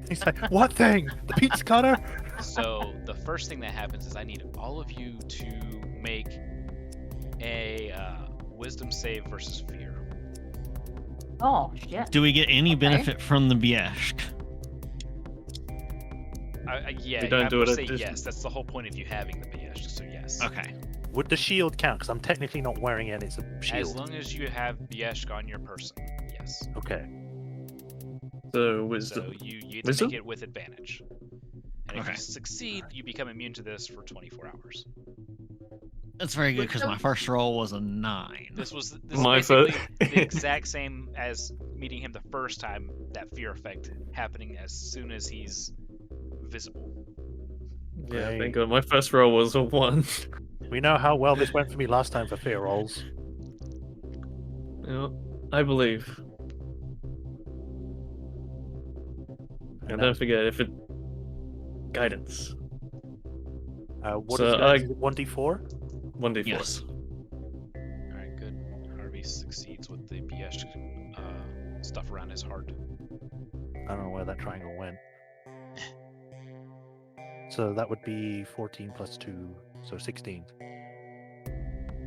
He's like, what thing? The pizza cutter? So the first thing that happens is I need all of you to make a wisdom save versus fear. Oh, shit. Do we get any Okay. benefit from the Bieshk? Yeah, We don't I do would it say at this- yes. That's the whole point of you having the BS, so yes. Okay. Would the shield count? Because I'm technically not wearing it. It's a As shield. long as you have Bieshk on your person, yes. Okay. So So wisdom. you get to Wisdom? make it with advantage. And if Okay. you succeed, you become immune to this for 24 hours. That's very good because my first roll was a 9. This is My basically foot. the exact same as meeting him the first time, that fear effect happening as soon as he's visible. Yeah, Great. thank God. My first roll was a 1. We know how well this went for me last time for fear rolls. Yeah, I believe. And don't forget, if it guidance. What So is I- it? 1d4? 1d4. Yes. Alright, good. Harvey succeeds with the BS stuff around his heart. I don't know where that triangle went. So that would be 14 plus 2, so 16.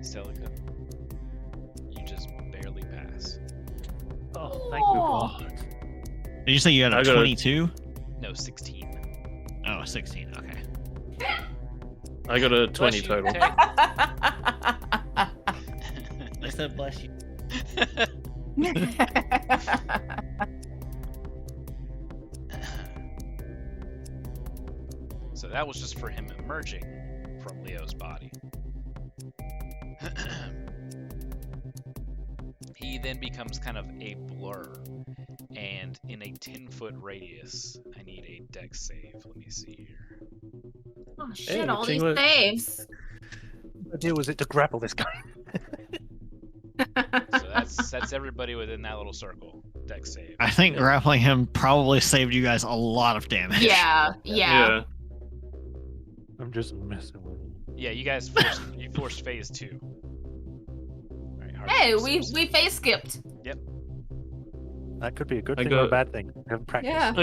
Celica, you just barely pass. Oh, thank you, Oh. God. Did you say you had I a got a- 22? No, 16. Oh, 16. Okay. I got a 20 Bless you, total. Ted. I said bless you. So that was just for him emerging from Leo's body. He then becomes kind of a blur, and in a 10-foot radius, I need a dex save. Let me see here. Oh Hey, shit! All these Chingwa- saves. The idea was it to grapple this guy. So that's everybody within that little circle. Dex save. I think grappling him probably saved you guys a lot of damage. Yeah. Yeah. I'm just messing with him. Yeah, you guys forced phase 2. All right, Harvey, Hey, dex we saves. phase skipped. That could be a good I thing or a got- bad thing. I haven't practiced. Yeah.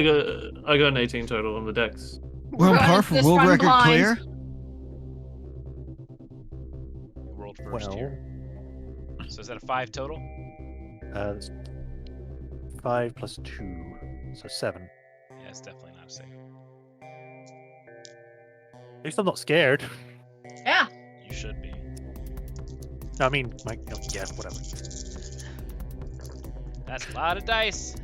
I got an 18 total on the dex. We're on par for Just world run record blind. clear. World first Well, here. So is that a 5 total? that's 5 plus 2, so 7. Yeah, it's definitely not a save. At least I'm not scared. Yeah. You should be. I mean, yeah, whatever. That's a lot of dice.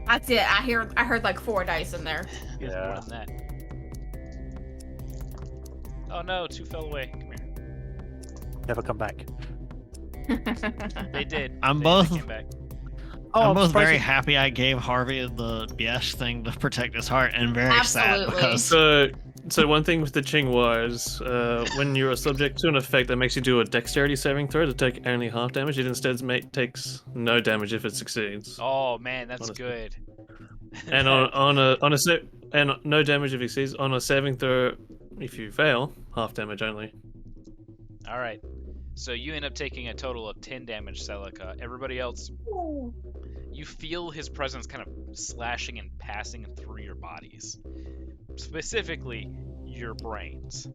That's it. I heard like 4 dice in there. There's more Yeah. than that. Oh no, 2 fell away. Come here. Never come back. They did. I'm They both- came back. I'm both surprised very you- happy I gave Harvey the Biesh thing to protect his heart, and very sad Absolutely. because So one thing with the Qinghua is when you're a subject to an effect that makes you do a dexterity saving throw to take only half damage, it instead takes no damage if it succeeds. Oh man, that's Honestly. good. And and no damage if it succeeds. On a saving throw, if you fail, half damage only. All right. So you end up taking a total of 10 damage, Celica. Everybody else, you feel his presence kind of slashing and passing through your bodies, specifically your brains.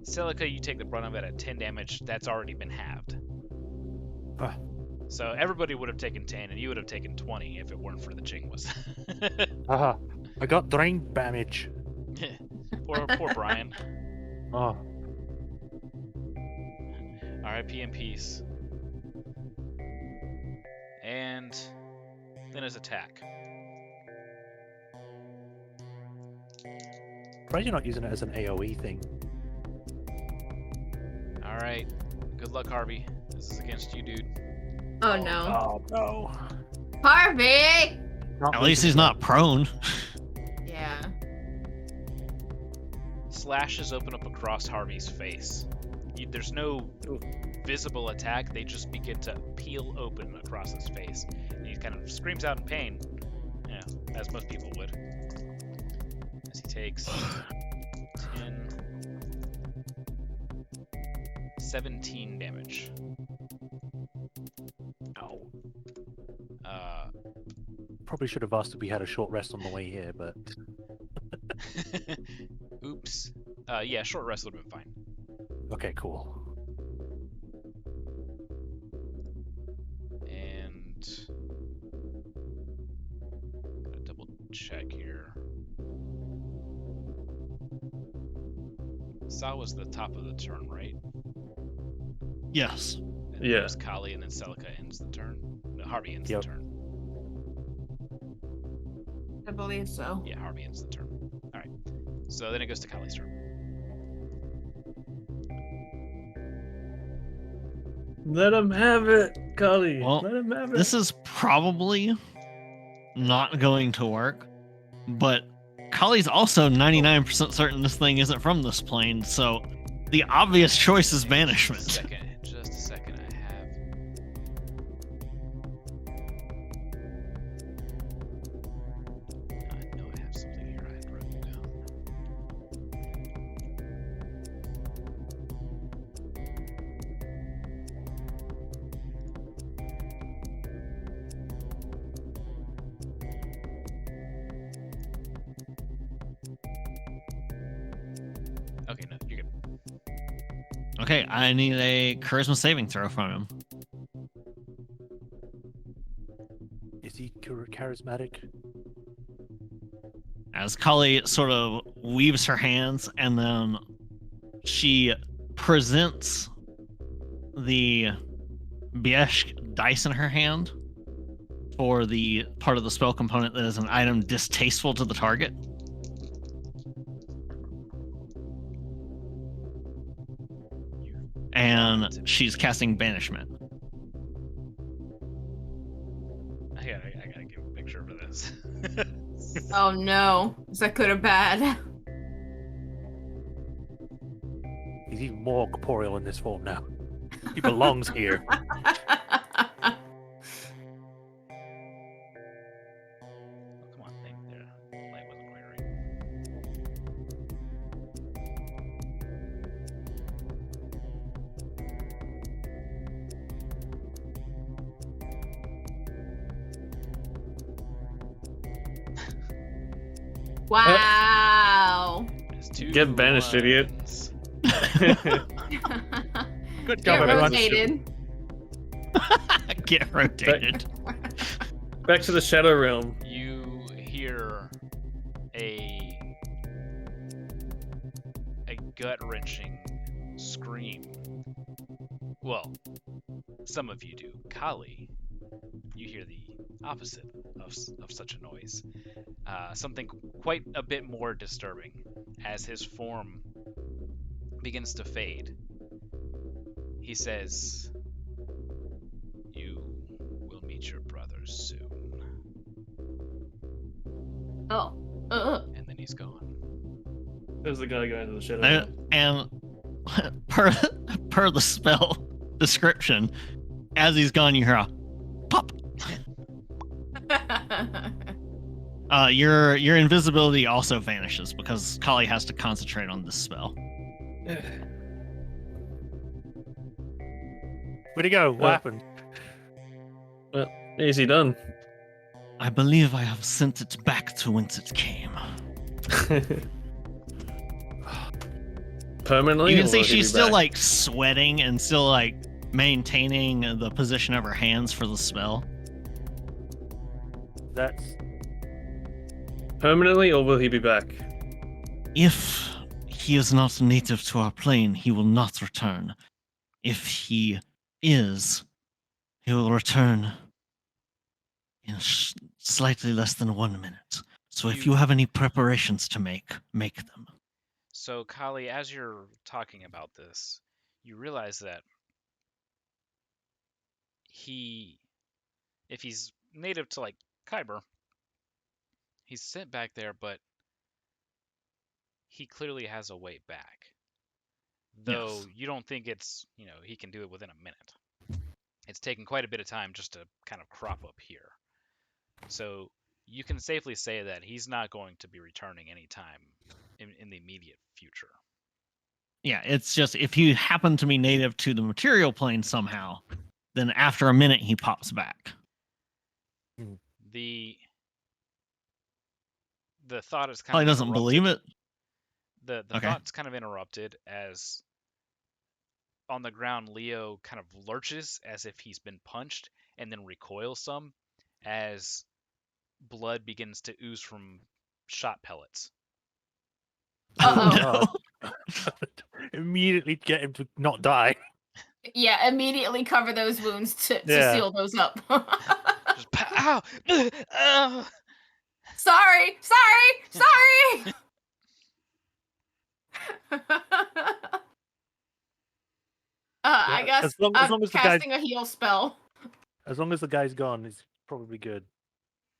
Celica, you take the brunt of it at 10 damage. That's already been halved. Ah. So everybody would have taken 10, and you would have taken 20 if it weren't for the Chingwas. Haha. I got drain damage. poor Brian. Oh. R.I.P. in peace. And then his attack. Surprised you're not using it as an AoE thing. All right. Good luck, Harvey. This is against you, dude. Oh no. Oh no. Harvey! Not at least losing he's not prone. Yeah. Slashes open up across Harvey's face. There's no visible attack. They just begin to peel open across his face. And he kind of screams out in pain. Yeah, as most people would. As he takes 10, 17 damage. Oh. Uh, Probably should have asked if we had a short rest on the way here, but oops. Yeah, short rest would have been fine. okay, cool. And gotta double check here. Saw was the top of the turn, right? Yes. And then Yeah. it was Kali, and then Celica ends the turn. No, Harvey ends Yep. the turn. I believe so. Yeah, Harvey ends the turn. All right. So then it goes to Kali's turn. Let him have it, Kali. Well, Let him have it. This is probably not going to work, but Kali's also 99% certain this thing isn't from this plane, so the obvious choice is banishment. Just a second. I have. I know I have something here. I had written down. Okay, no, you're good. Okay, I need a charisma saving throw from him. Is he charismatic? As Kali sort of weaves her hands and then she presents the Biesh dice in her hand for the part of the spell component that is an item distasteful to the target. And she's casting banishment. I gotta give a picture for this. Oh no. Is that good or bad? He's even more corporeal in this form now. He belongs here. Oh, come on, thing. There. Light wasn't quite right. Wow. It's two Get banished, idiot. ones. Good Get job, everyone. rotated. Get rotated. Back to the Shadow Realm. You hear a gut-wrenching scream. Well, some of you do. Kali, you hear the opposite of such a noise. Something quite a bit more disturbing as his form begins to fade. He says, "You will meet your brothers soon." Oh. And then he's gone. There's the guy going to the Shadow Uh, Realm. And per the spell description, as he's gone, you hear a pop. Your invisibility also vanishes because Kali has to concentrate on this spell. Where'd he go? What happened? Well, easy done. I believe I have sent it back to whence it came. Permanently? You can or see will he she's be still back? like sweating and still like maintaining the position of her hands for the spell. That's Permanently, or will he be back? If he is not native to our plane, he will not return. If he is, he will return in slightly less than 1 minute. So if you have any preparations to make them. So, Kali, as you're talking about this, you realize that if he's native to like Kyber, he's sent back there, but he clearly has a way back. Though Yes. you don't think it's, he can do it within a minute. It's taken quite a bit of time just to kind of crop up here. So you can safely say that he's not going to be returning anytime in the immediate future. Yeah, it's just if you happen to be native to the material plane somehow, then after a minute he pops back. The thought is kind Probably of doesn't believe it. The Okay. thought's kind of interrupted as on the ground Leo kind of lurches as if he's been punched and then recoils some as blood begins to ooze from shot pellets. Uh-oh. No. immediately get him to not die. Yeah, immediately cover those wounds to Yeah. seal those up. Just ow! Ow! Sorry. I guess As long as the guy's casting a heal spell. as long as the guy's gone, it's probably good.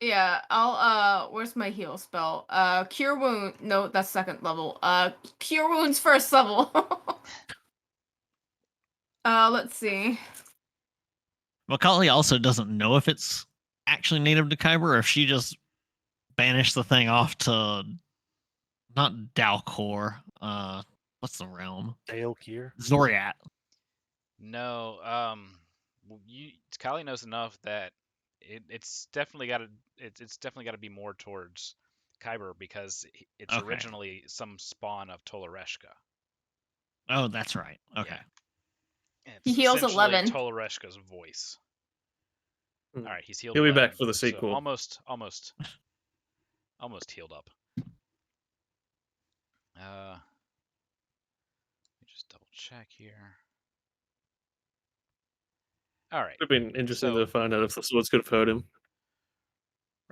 Yeah, I'll where's my heal spell? Cure wound. No, that's second level. Cure wounds first level. Let's see. Macaulay also doesn't know if it's actually native to Kyber or if she just banished the thing off to not Dalcor. What's the realm? Dale here. Zoriat. No, Kali knows enough that it's definitely got to be more towards Kyber because it's Okay. originally some spawn of Tolareshka. Oh, that's right. Okay. It's He heals essentially 11. Tolareshka's voice. Hmm. All right, he's healed. He'll be 11, back for the so sequel. almost healed up. Let me just double check here. All right. Would have been interesting So- to find out if the swords could have hurt him.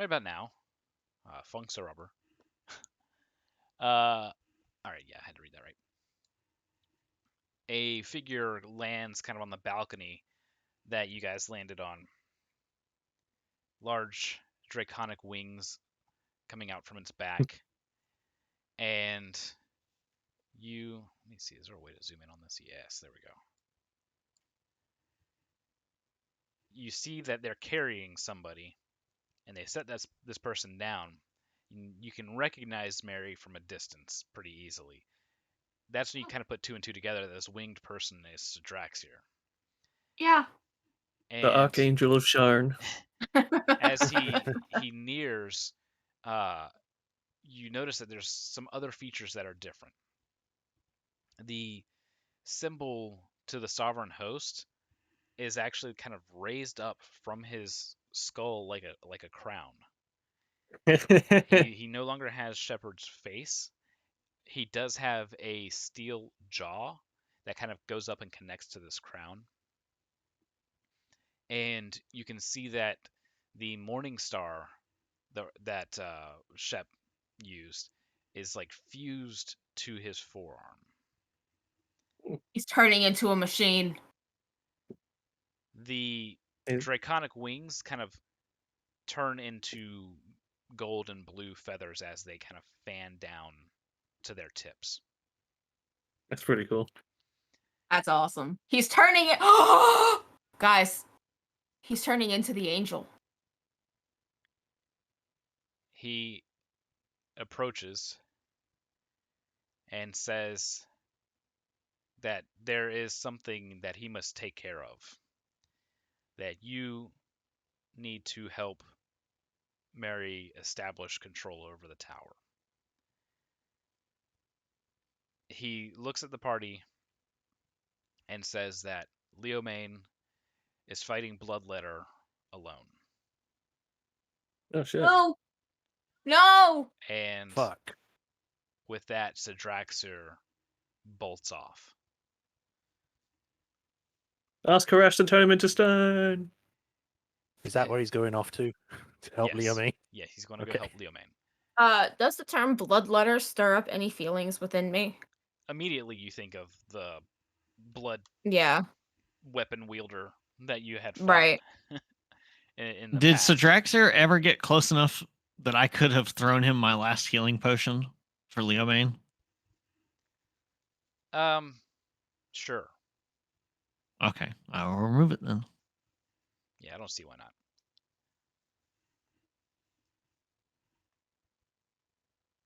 right about now. Funks are rubber. All right, yeah, I had to read that right. A figure lands kind of on the balcony that you guys landed on. Large draconic wings coming out from its back. And let me see, is there a way to zoom in on this? Yes, there we go. You see that they're carrying somebody, and they set this person down. You can recognize Mary from a distance pretty easily. That's when you kind of put two and two together that this winged person is Draxier. Yeah. The And Archangel of Sharn. as he nears, you notice that there's some other features that are different. The symbol to the sovereign host is actually kind of raised up from his skull like a crown. He no longer has Shepard's face. He does have a steel jaw that kind of goes up and connects to this crown. And you can see that the Morning Star that Shep used is like fused to his forearm. He's turning into a machine. The And- draconic wings kind of turn into gold and blue feathers as they kind of fan down to their tips. That's pretty cool. That's awesome. He's turning it. Guys, he's turning into the angel. He approaches and says that there is something that he must take care of. That you need to help Mary establish control over the tower. He looks at the party and says that Leomain is fighting Bloodletter alone. Oh shit. No. No. And Fuck. with that, Sadraxer bolts off. Ask Harash to turn him into stone. Is that where he's going off to help Yes. Leomain? Yeah, he's going to Okay. go help Leomain. Does the term bloodletter stir up any feelings within me? Immediately, you think of the blood Yeah. weapon wielder that you had fought Right. in the Did past. Sadraxer ever get close enough that I could have thrown him my last healing potion for Leomain? Sure. Okay, I will remove it then. Yeah, I don't see why not.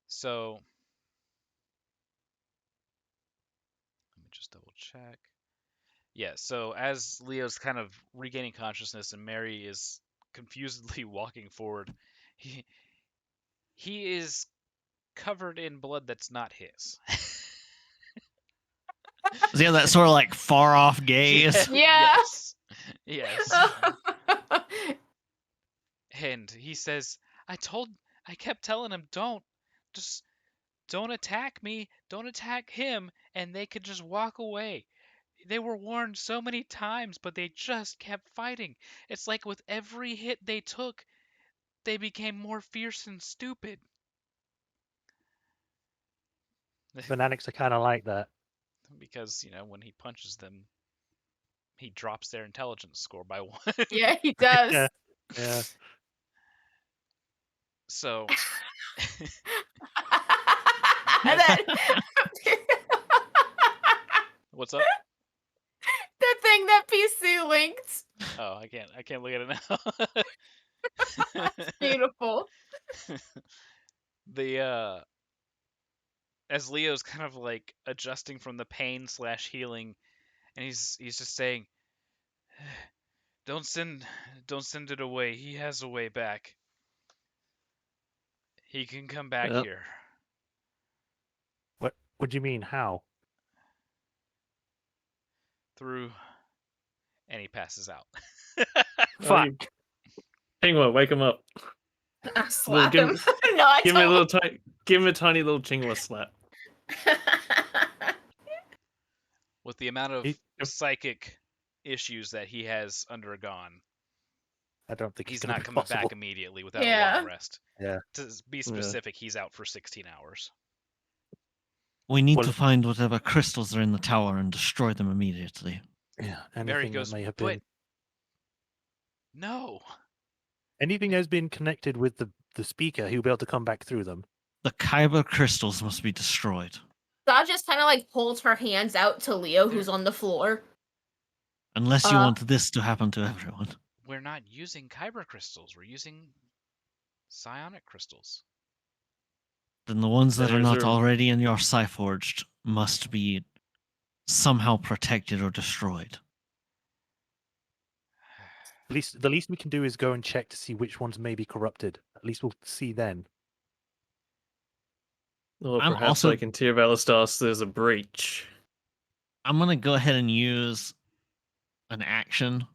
So, let me just double check. Yeah, so as Leo's kind of regaining consciousness and Mary is confusedly walking forward, he is covered in blood that's not his. Does he have that sort of like far off gaze? Yeah. Yes. And he says, I kept telling him, just don't attack me, don't attack him, and they could just walk away. They were warned so many times, but they just kept fighting. It's like with every hit they took, they became more fierce and stupid. Fanatics are kind of like that. Because, when he punches them, he drops their intelligence score by 1. Yeah, he does. Yeah. Yeah. So, And then what's up? the thing that PC linked. Oh, I can't look at it now. Beautiful. As Leo's kind of like adjusting from the pain / healing, and he's just saying, don't send it away. He has a way back. He can come back Yep. here. What do you mean? How? Through, and he passes out. Fuck. Pingwa, wake him up. I slap give- him. No, I Give him don't. give him a tiny little Chingwa slap. With the amount of He- psychic issues that he has undergone, I don't think it's He's going to not be coming possible. back immediately without a Yeah. long rest. Yeah. To be specific, he's out for 16 hours. We need Well, to find whatever crystals are in the tower and destroy them immediately. Yeah. Mary Anything goes, that may have but been no. anything that has been connected with the speaker, he'll be able to come back through them. The Kyber crystals must be destroyed. Dot just kind of like holds her hands out to Leo, who's on the floor. Unless you want this to happen to everyone. We're not using kyber crystals. We're using psionic crystals. Then the ones that are Is not there- already in your Psyforged must be somehow protected or destroyed. The least we can do is go and check to see which ones may be corrupted. At least we'll see then. Or I'm perhaps, also- like in Tier of Alistas, there's a breach. I'm going to go ahead and use an action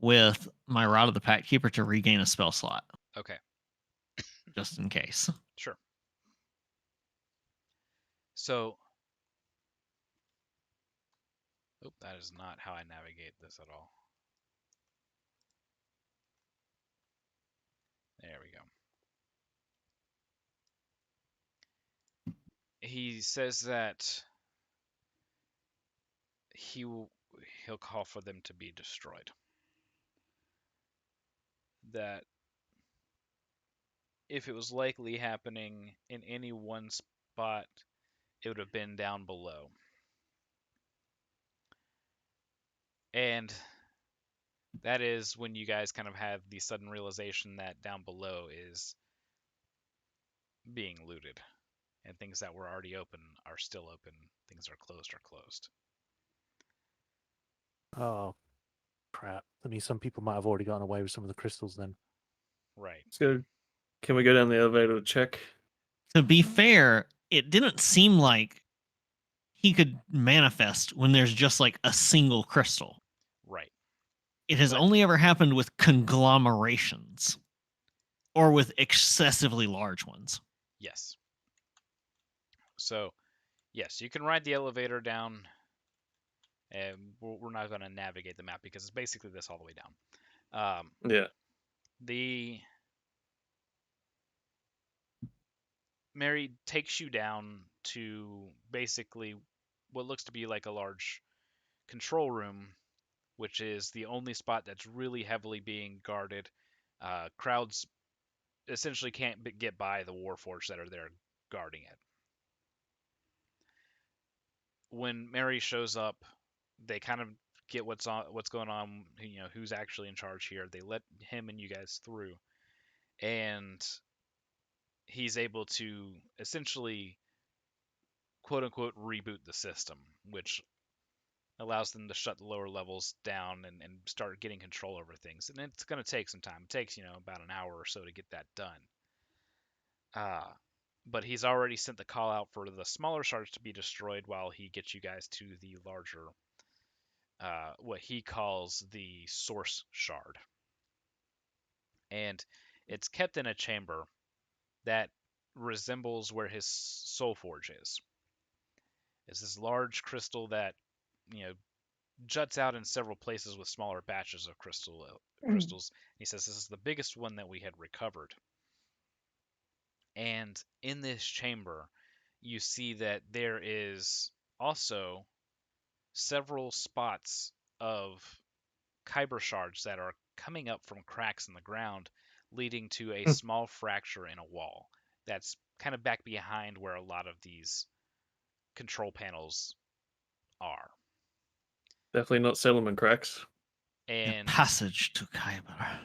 with my Rod of the Pact Keeper to regain a spell slot, Okay, just in case. sure. So, oh, that is not how I navigate this at all. There we go. He says that he'll call for them to be destroyed. That if it was likely happening in any one spot, it would have been down below. And that is when you guys kind of have the sudden realization that down below is being looted. And things that were already open are still open. Things that are closed. Oh, crap. I mean, some people might have already gotten away with some of the crystals then. Right. So, can we go down the elevator to check? To be fair, it didn't seem like he could manifest when there's just like a single crystal. Right. It has But- only ever happened with conglomerations or with excessively large ones. Yes. So, yes, you can ride the elevator down, and we're not going to navigate the map because it's basically this all the way down. Yeah. The Mary takes you down to basically what looks to be like a large control room, which is the only spot that's really heavily being guarded. Crowds essentially can't get by the Warforged that are there guarding it. When Mary shows up, they kind of get what's going on, who's actually in charge here. They let him and you guys through, and he's able to essentially quote unquote reboot the system, which allows them to shut the lower levels down and start getting control over things. And it's going to take some time. It takes, about an hour or so to get that done. But he's already sent the call out for the smaller shards to be destroyed while he gets you guys to the larger, what he calls the source shard. And it's kept in a chamber that resembles where his soul forge is. It's this large crystal that, juts out in several places with smaller batches of crystals. He says this is the biggest one that we had recovered. And in this chamber, you see that there is also several spots of kyber shards that are coming up from cracks in the ground, leading to a small fracture in a wall that's kind of back behind where a lot of these control panels are. Definitely not Solomon cracks. The And passage to Kyber.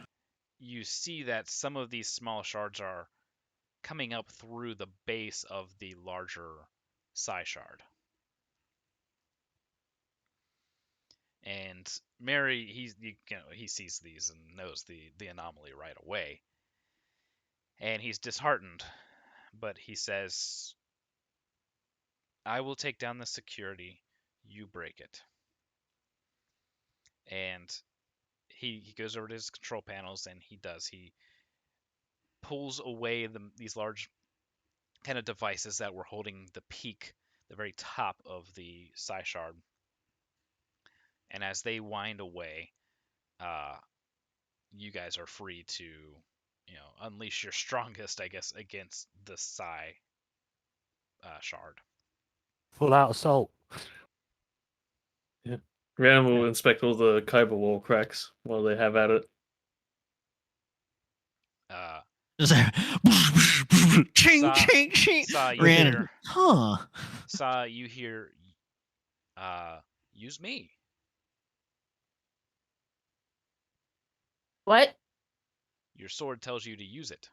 you see that some of these small shards are coming up through the base of the larger psi shard. And Mary, he sees these and knows the anomaly right away. And he's disheartened, but he says, I will take down the security, you break it. And he goes over to his control panels and he pulls away these large kind of devices that were holding the peak, the very top of the psi shard. And as they wind away, you guys are free to, unleash your strongest, I guess, against the Psi shard. Full out assault. Rhiannon will inspect all the kyber wall cracks while they have at it. Uh, Just like, ching, Sa- ching, ching. Sa, you Rhiannon, hear, huh? Sa, you hear, use me. What? Your sword tells you to use it.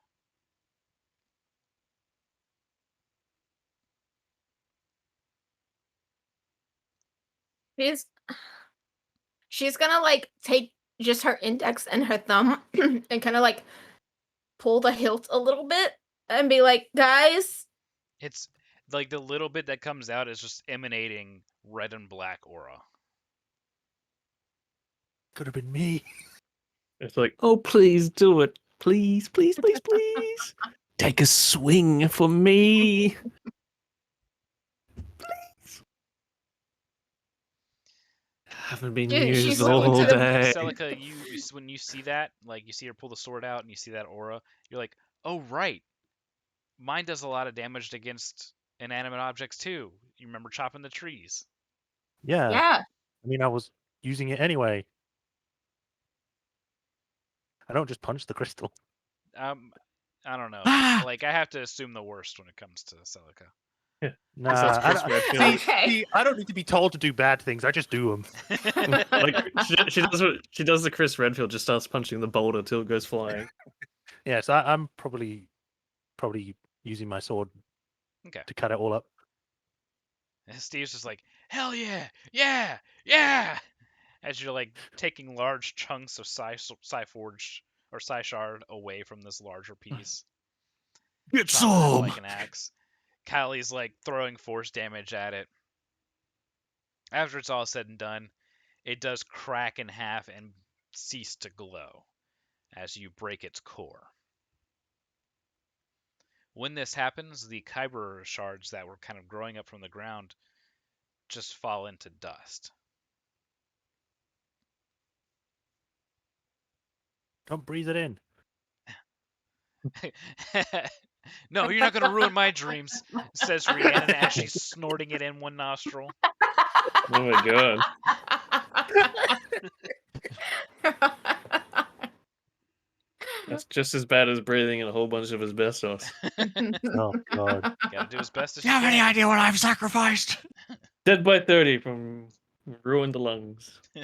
She's gonna like take just her index and her thumb and kind of like pull the hilt a little bit and be like, guys, It's like the little bit that comes out is just emanating red and black aura. Could have been me. It's like, oh, please do it. Please, please, please, please. Take a swing for me. Haven't been She's used looking all to the- day. Celica, when you see that, like you see her pull the sword out and you see that aura, you're like, oh right, mine does a lot of damage against inanimate objects too. You remember chopping the trees? Yeah. yeah. I mean, I was using it anyway. I don't just punch the crystal. I don't know. Ah! Like I have to assume the worst when it comes to Celica. Nah, that's I Chris don't, Redfield. Okay. see, I don't need to be told to do bad things. I just do them. Like she does the Chris Redfield, just starts punching the boulder till it goes flying. Yes, I'm probably using my sword Okay. to cut it all up. And Steve's just like, hell yeah, yeah, yeah! As you're like taking large chunks of Psi Forge or Psi Shard away from this larger piece, Get chopping it some. like an axe. Kylie's like throwing force damage at it. After it's all said and done, it does crack in half and cease to glow as you break its core. When this happens, the kyber shards that were kind of growing up from the ground just fall into dust. Don't breathe it in. No, you're not going to ruin my dreams, says Rhiannon as she's snorting it in one nostril. Oh my god. That's just as bad as breathing in a whole bunch of asbestos. Oh god. Gotta do as best as Do you have any can. idea what I've sacrificed? Dead by 30 from ruined lungs. All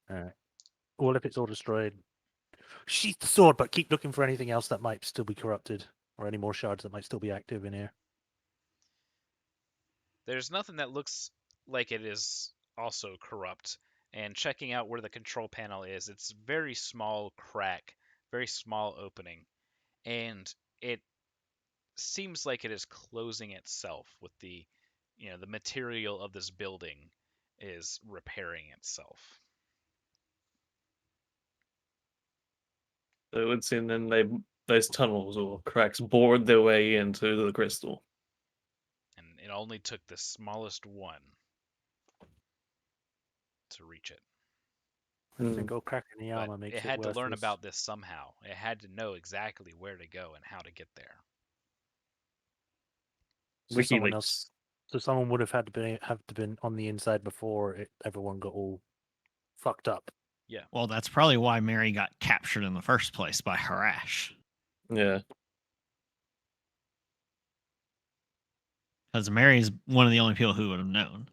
right. Well, if it's all destroyed, sheath the sword, but keep looking for anything else that might still be corrupted, or any more shards that might still be active in here. There's nothing that looks like it is also corrupt. And checking out where the control panel is, it's very small crack, very small opening, and it seems like it is closing itself with the material of this building is repairing itself. So it would seem then those tunnels or cracks bored their way into the crystal. And it only took the smallest one to reach it. A single crack in the But armor makes it had to learn worthless. about this somehow. It had to know exactly where to go and how to get there. So someone WikiLeaks. else. So someone would have had to been on the inside before everyone got all fucked up. Well, that's probably why Mary got captured in the first place by Harash. Yeah. Because Mary's one of the only people who would have known.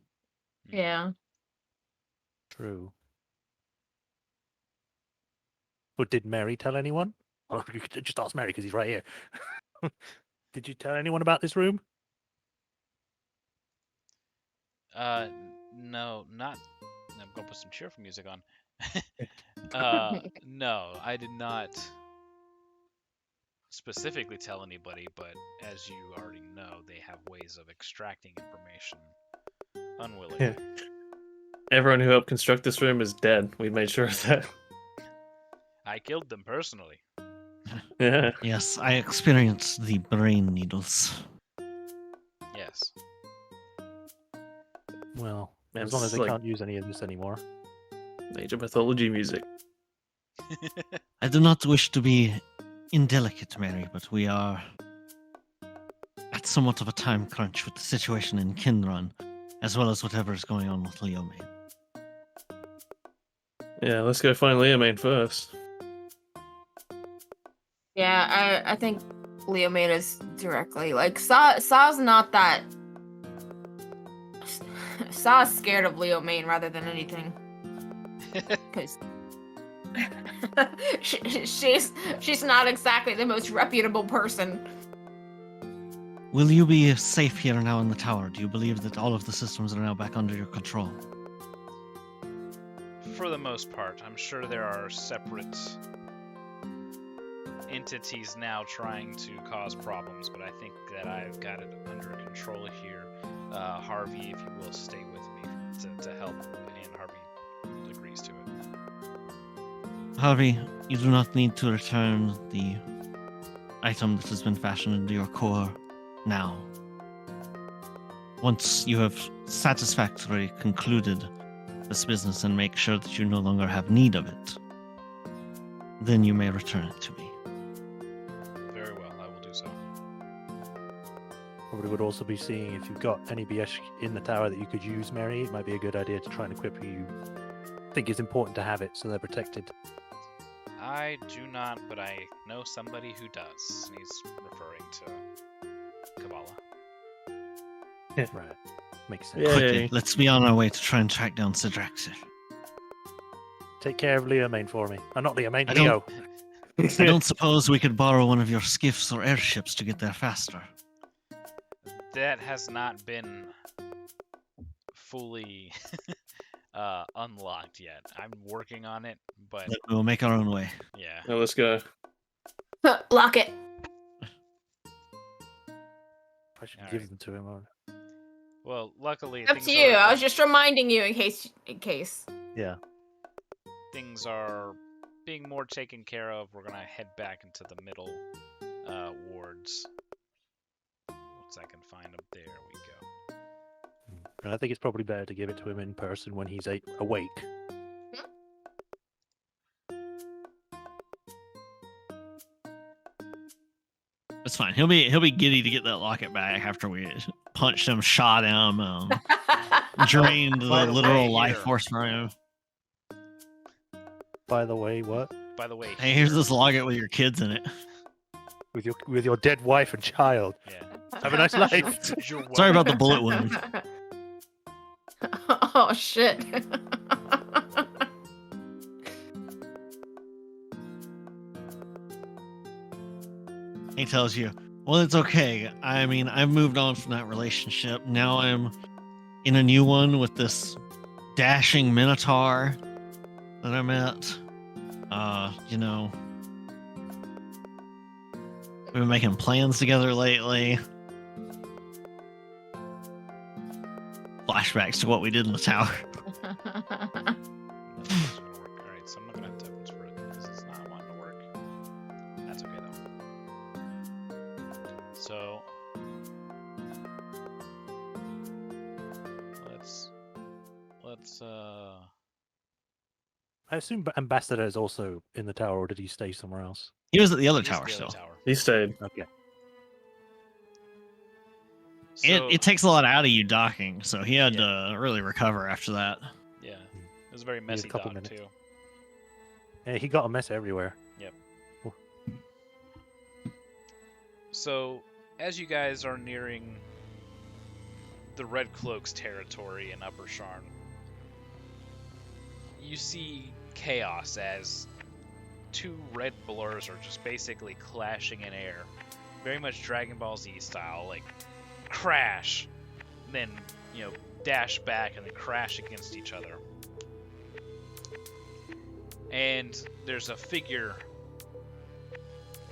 Yeah. True. But did Mary tell anyone? Well, you could just ask Mary because he's right here. Did you tell anyone about this room? No, not. I'm gonna put some cheerful music on. No, I did not specifically tell anybody, but as you already know, they have ways of extracting information unwillingly. Yeah. Everyone who helped construct this room is dead. We made sure of that. I killed them personally. Yeah. Yes, I experienced the brain needles. Yes. Well, as It's long as they like can't use any of this anymore. Major mythology music. I do not wish to be indelicate, Mary, but we are at somewhat of a time crunch with the situation in Kinrun, as well as whatever is going on with Leo Main. Yeah, let's go find Leomane first. Yeah, I think Leo made us directly. Like, Saw's not that. Saw's scared of Leo Main rather than anything. Because she's not exactly the most reputable person. Will you be safe here now in the tower? Do you believe that all of the systems are now back under your control? For the most part, I'm sure there are separate entities now trying to cause problems, but I think that I've got it under control here. Harvey, if you will, stay with me to help, and Harvey agrees to it. Harvey, you do not need to return the item that has been fashioned into your core now. Once you have satisfactorily concluded this business and make sure that you no longer have need of it, then you may return it to me. Very well, I will do so. Probably would also be seeing if you've got any BS in the tower that you could use, Mary. It might be a good idea to try and equip you. I think it's important to have it so they're protected. I do not, but I know somebody who does. And he's referring to Kabbalah. Right. Makes sense. Yeah. Quickly, Yay. let's be on our way to try and track down Sidraxir. Take care of Leomane for me. Not Leomane, I don't- Leo. I don't suppose we could borrow one of your skiffs or airships to get there faster. That has not been fully unlocked yet. I'm working on it, but We'll make our own way. yeah. Now let's go. Lock it. I should All give right. them to him. Well, luckily Up things to you. are, I was just reminding you in case. Yeah. things are being more taken care of. We're gonna head back into the middle wards. Once I can find them, there we go. And I think it's probably better to give it to him in person when he's awake. It's fine. He'll be giddy to get that locket back after we punched him, shot him, drained the By the literal way, life here. force from him. By the way, what? By the way, Hey, here's this locket with your kids in it. With your dead wife and child. Yeah. Have a nice life. You're Sorry welcome. about the bullet wound. Oh shit. He tells you, well, it's okay. I mean, I've moved on from that relationship. Now I'm in a new one with this dashing minotaur that I met. We've been making plans together lately. Flashbacks to what we did in the tower. No, it's not gonna work. Alright, so I'm not gonna have tokens for it because it's not wanting to work. That's okay though. So let's I assume Ambassador is also in the tower, or did he stay somewhere else? He was at the other use tower the still. other tower. He stayed. Okay. So, It takes a lot out of you docking, so he had Yeah. to really recover after that. yeah, it was a very messy couple dock minutes. too. Yeah, he got a mess everywhere. So, as you guys are nearing the Red Cloaks territory in Upper Sharn, you see chaos as two red blurs are just basically clashing in air. Very much Dragon Ball Z style, like crash, then, dash back and then crash against each other. And there's a figure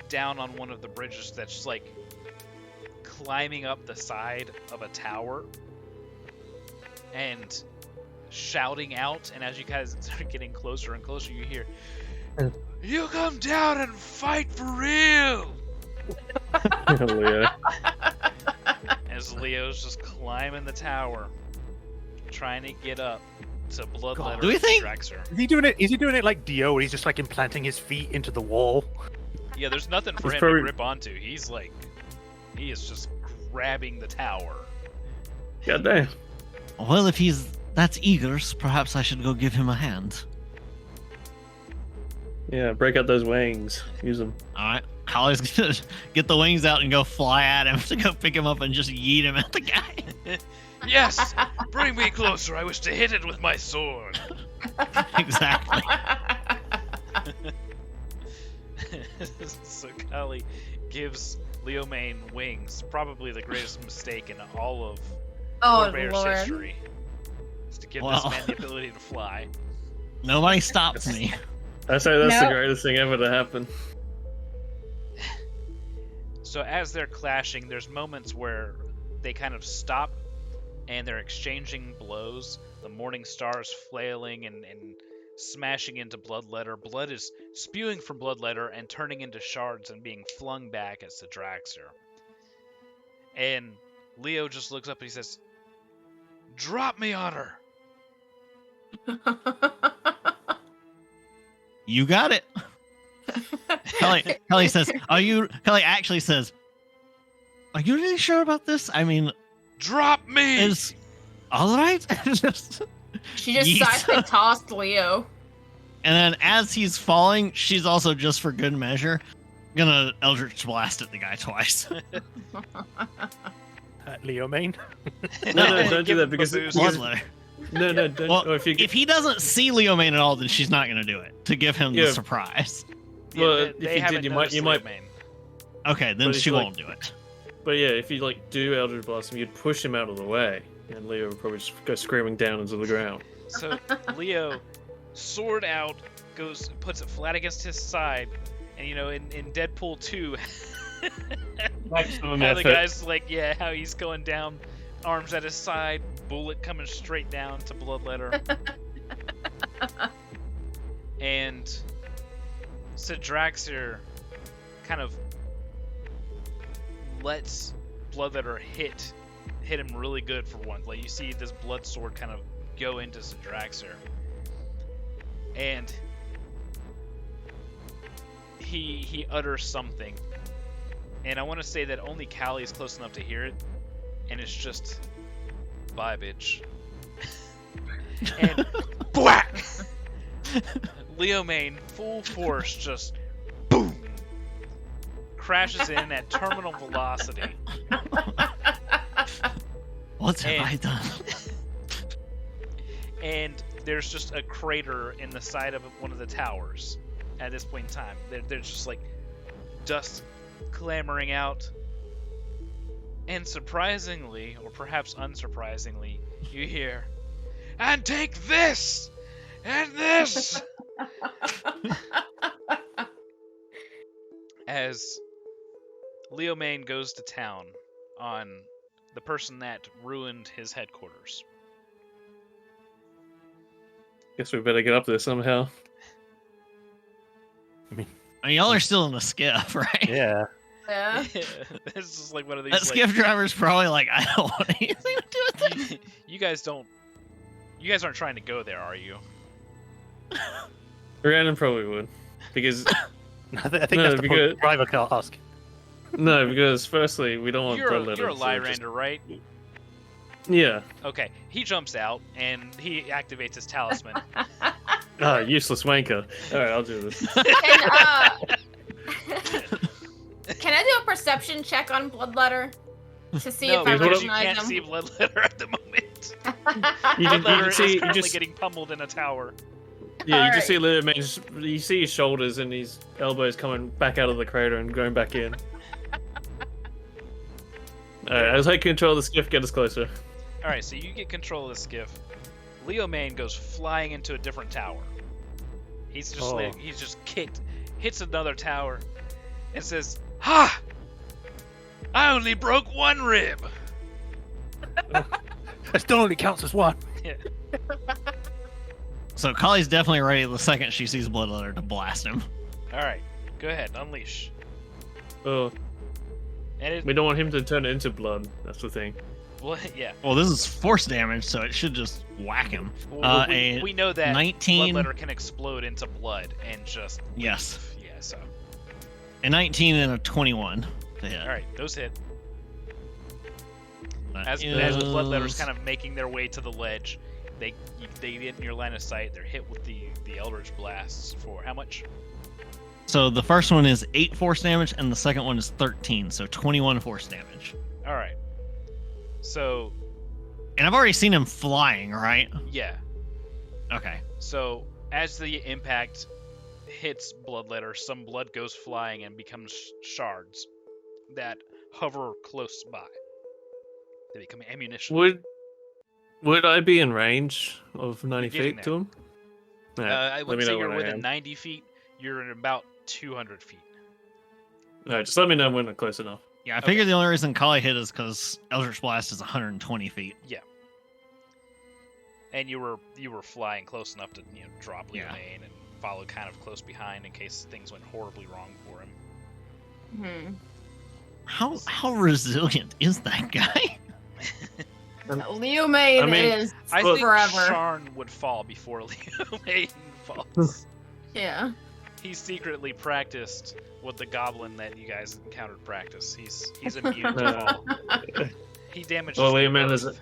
down on one of the bridges that's like climbing up the side of a tower and shouting out, and as you guys start getting closer and closer, you hear, "You come down and fight for real!" Leah. As Leo's just climbing the tower, trying to get up. to Bloodletter God. Do we and think- Draxer. Is he doing it? Is he doing it like Dio, where he's just like implanting his feet into the wall? Yeah, there's nothing for He's him probably- to grip onto. He is just grabbing the tower. God damn. Well, if he's that eager, perhaps I should go give him a hand. Yeah, break out those wings. Use them. Alright. Holly's gonna get the wings out and go fly at him to go pick him up and just yeet him at the guy. Yes, bring me closer. I wish to hit it with my sword. Exactly. So Kali gives Leomain wings, probably the greatest mistake in all of Oh Fort Bear's Lord. history. Is to give Well. this man the ability to fly. Nobody stops me. I say that's the Nope. greatest thing ever to happen. So as they're clashing, there's moments where they kind of stop and they're exchanging blows. The morning stars flailing and smashing into Bloodletter. Blood is spewing from Bloodletter and turning into shards and being flung back at Draxer. And Leo just looks up and he says, "Drop me on her." You got it. Kelly says, Kelly actually says, "Are you really sure about this? I mean, Drop me! is all right?" Just- She just Yeet. sidestep tossed Leo. and then as he's falling, she's also just for good measure gonna Eldritch Blast at the guy twice. Leo main. No, don't do Give that him because a boost. Bloodletter. no, don't. Well, or if you If he doesn't see Leomain at all, then she's not gonna do it to give him the Yeah. surprise. well, they, if they you haven't did, noticed you might. Leomain. Okay, then But if she you, like- won't do it. But yeah, if you like do Eldritch Blast him, you'd push him out of the way, and Leo would probably just go screaming down into the ground. So Leo, sword out, puts it flat against his side, and in Deadpool 2, Maximum how the effort. guy's like, how he's going down, arms at his side, bullet coming straight down to Bloodletter. And Draxer kind of lets Bloodletter hit him really good for once. Like, you see this blood sword kind of go into Draxer. And he utters something. And I want to say that only Callie is close enough to hear it. And it's just, "Bye, bitch." And whack! Leomain, full force, just boom! Crashes in at terminal velocity. What have And- I done? And there's just a crater in the side of one of the towers at this point in time. There's just like dust clamoring out. And surprisingly, or perhaps unsurprisingly, you hear, "And take this! And this!" As Leomain goes to town on the person that ruined his headquarters. Guess we better get up there somehow. I mean, y'all are still in the skiff, right? Yeah. Yeah. This is like one of these. That like, skiff driver's probably like, I don't want anything to do with it. you guys aren't trying to go there, are you? Rhiannon probably would, because I think No, that's the because- driver can't ask. no, because firstly we don't want You're a Bloodletter. to just- Lyrander, right? Yeah. Okay, he jumps out and he activates his talisman. Ah, useless wanker. All right, I'll do this. Can I do a perception check on Bloodletter to see No, if I because you recognize can't him? see Bloodletter at the moment. You Bloodletter can is see, you currently just getting pummeled in a tower. yeah, you Alright. just see Leomain. You see his shoulders and his elbows coming back out of the crater and going back in. Alright, as I control the skiff, get us closer. Alright, so you get control of the skiff. Leomain goes flying into a different tower. He's just Oh. he's just hits another tower, and says, "Ha! I only broke one rib." That still only counts as one. So Kali's definitely ready the second she sees Bloodletter to blast him. Alright, go ahead, unleash. Oh, And it, we don't want him to turn it into blood. That's the thing. Well, yeah. Well, this is force damage, so it should just whack him. Well, A we know that 19. bloodletter can explode into blood and just Yes. yeah. So A 19 and a 21 to hit. all right, those hit. That As the bloodletters is- kind of making their way to the ledge, they get in your line of sight. They're hit with the Eldritch blasts for how much? So the first one is 8 force damage, and the second one is 13, so 21 force damage. All right. So And I've already seen him flying, right? yeah. Okay. So as the impact hits bloodletter, some blood goes flying and becomes shards that hover close by. They become ammunition. Would I be in range of 90 You're getting feet to him? Alright, I let wouldn't me say know you're when I within am. 90 feet. You're in about 200 feet. Alright, just let me know when I'm close enough. Yeah, I figured the only reason Kali hit is because Eldritch Blast is 120 feet. And you were flying close enough to drop Yeah. Leomain and follow kind of close behind in case things went horribly wrong for him. How resilient is that guy? Leomain I mean, is I Well, think forever. Sharn would fall before Leomain falls. Yeah. He secretly practiced what the goblin that you guys encountered practice. He's immune to fall. He damages. Well, them Leomain both. is